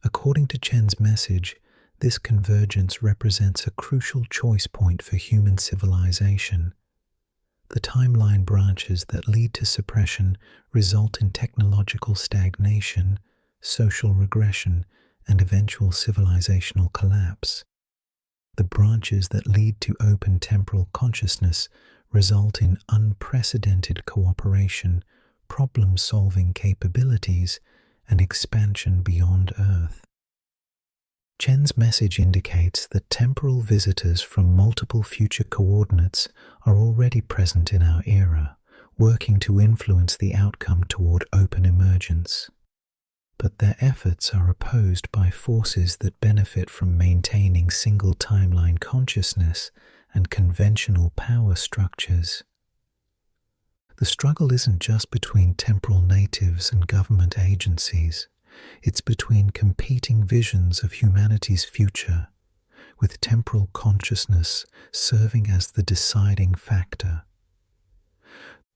According to Chen's message, this convergence represents a crucial choice point for human civilization. The timeline branches that lead to suppression result in technological stagnation, social regression, and eventual civilizational collapse. The branches that lead to open temporal consciousness result in unprecedented cooperation, problem-solving capabilities, and expansion beyond Earth. Chen's message indicates that temporal visitors from multiple future coordinates are already present in our era, working to influence the outcome toward open emergence. But their efforts are opposed by forces that benefit from maintaining single timeline consciousness and conventional power structures. The struggle isn't just between temporal natives and government agencies. It's between competing visions of humanity's future, with temporal consciousness serving as the deciding factor.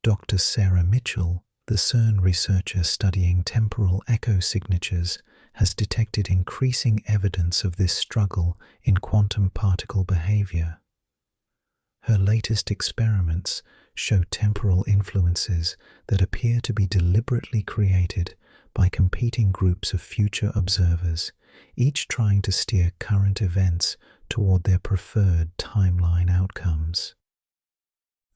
Dr. Sarah Mitchell, the CERN researcher studying temporal echo signatures, has detected increasing evidence of this struggle in quantum particle behavior. Her latest experiments show temporal influences that appear to be deliberately created by competing groups of future observers, each trying to steer current events toward their preferred timeline outcomes.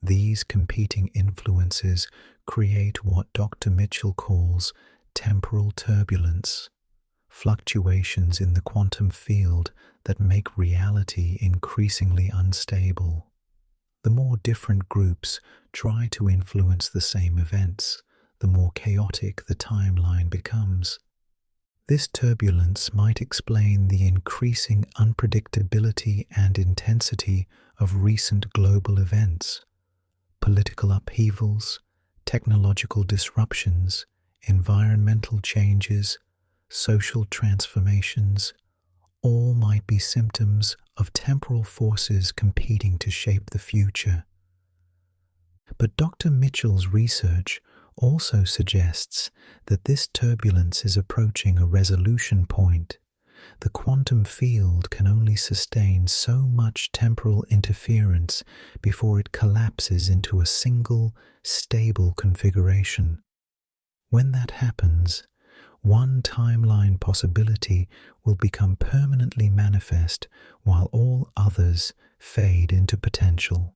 These competing influences create what Dr. Mitchell calls temporal turbulence, fluctuations in the quantum field that make reality increasingly unstable. The more different groups try to influence the same events, the more chaotic the timeline becomes. This turbulence might explain the increasing unpredictability and intensity of recent global events. Political upheavals, technological disruptions, environmental changes, social transformations, all might be symptoms of temporal forces competing to shape the future. But Dr. Mitchell's research also suggests that this turbulence is approaching a resolution point. The quantum field can only sustain so much temporal interference before it collapses into a single, stable configuration. When that happens, one timeline possibility will become permanently manifest while all others fade into potential.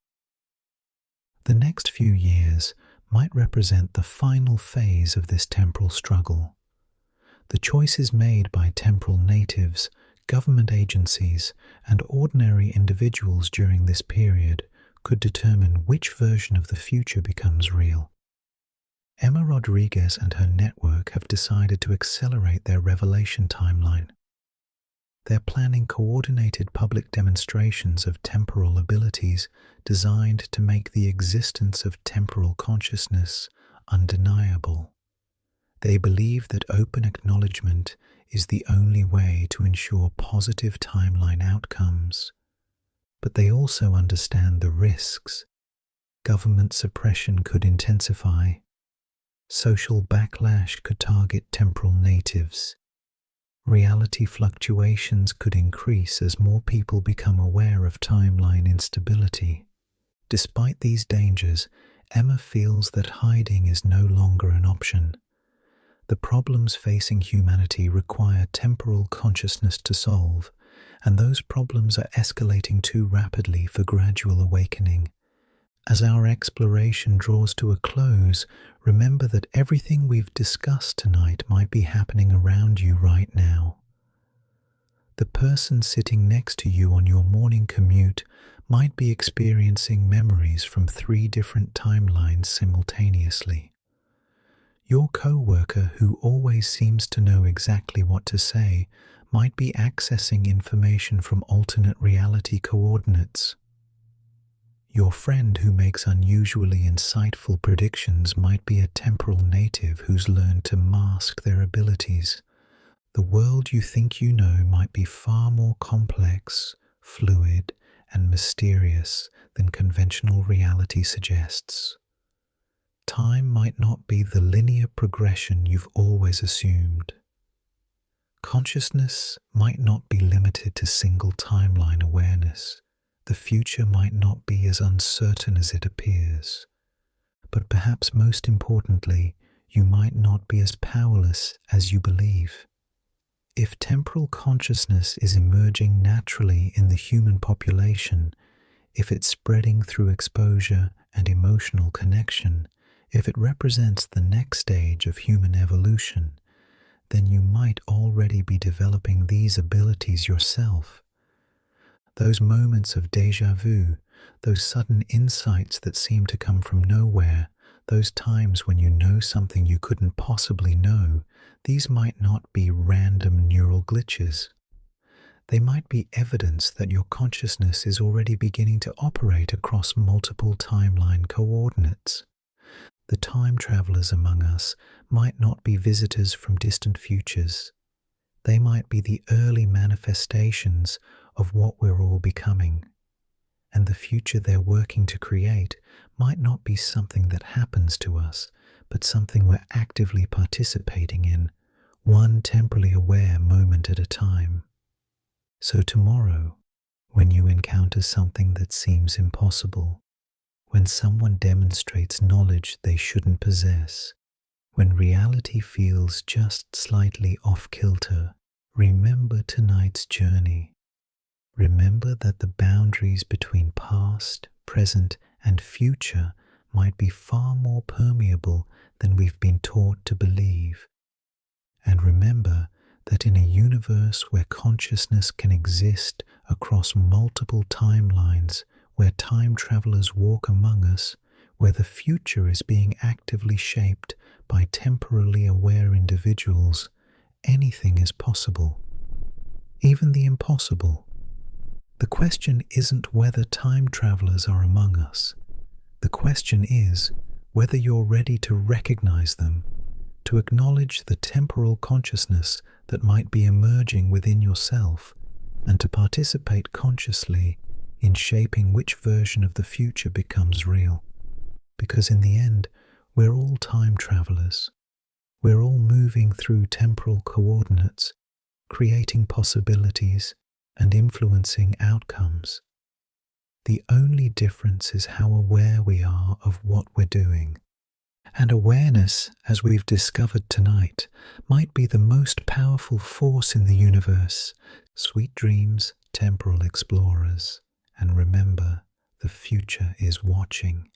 The next few years might represent the final phase of this temporal struggle. The choices made by temporal natives, government agencies, and ordinary individuals during this period could determine which version of the future becomes real. Emma Rodriguez and her network have decided to accelerate their revelation timeline. They're planning coordinated public demonstrations of temporal abilities designed to make the existence of temporal consciousness undeniable. They believe that open acknowledgement is the only way to ensure positive timeline outcomes. But they also understand the risks. Government suppression could intensify. Social backlash could target temporal natives. Reality fluctuations could increase as more people become aware of timeline instability. Despite these dangers, Emma feels that hiding is no longer an option. The problems facing humanity require temporal consciousness to solve, and those problems are escalating too rapidly for gradual awakening. As our exploration draws to a close, remember that everything we've discussed tonight might be happening around you right now. The person sitting next to you on your morning commute might be experiencing memories from 3 different timelines simultaneously. Your co-worker, who always seems to know exactly what to say, might be accessing information from alternate reality coordinates. Your friend who makes unusually insightful predictions might be a temporal native who's learned to mask their abilities. The world you think you know might be far more complex, fluid, and mysterious than conventional reality suggests. Time might not be the linear progression you've always assumed. Consciousness might not be limited to single timeline awareness. The future might not be as uncertain as it appears. But perhaps most importantly, you might not be as powerless as you believe. If temporal consciousness is emerging naturally in the human population, if it's spreading through exposure and emotional connection, if it represents the next stage of human evolution, then you might already be developing these abilities yourself. Those moments of déjà vu, those sudden insights that seem to come from nowhere, those times when you know something you couldn't possibly know, these might not be random neural glitches. They might be evidence that your consciousness is already beginning to operate across multiple timeline coordinates. The time travelers among us might not be visitors from distant futures. They might be the early manifestations of what we're all becoming. And the future they're working to create might not be something that happens to us, but something we're actively participating in, one temporally aware moment at a time. So tomorrow, when you encounter something that seems impossible, when someone demonstrates knowledge they shouldn't possess, when reality feels just slightly off-kilter, remember tonight's journey. Remember that the boundaries between past, present, and future might be far more permeable than we've been taught to believe. And remember that in a universe where consciousness can exist across multiple timelines, where time travelers walk among us, where the future is being actively shaped by temporally aware individuals, anything is possible, even the impossible. The question isn't whether time travelers are among us. The question is whether you're ready to recognize them, to acknowledge the temporal consciousness that might be emerging within yourself, and to participate consciously in shaping which version of the future becomes real. Because in the end, we're all time travelers. We're all moving through temporal coordinates, creating possibilities and influencing outcomes. The only difference is how aware we are of what we're doing. And awareness, as we've discovered tonight, might be the most powerful force in the universe. Sweet dreams, temporal explorers, and remember, the future is watching.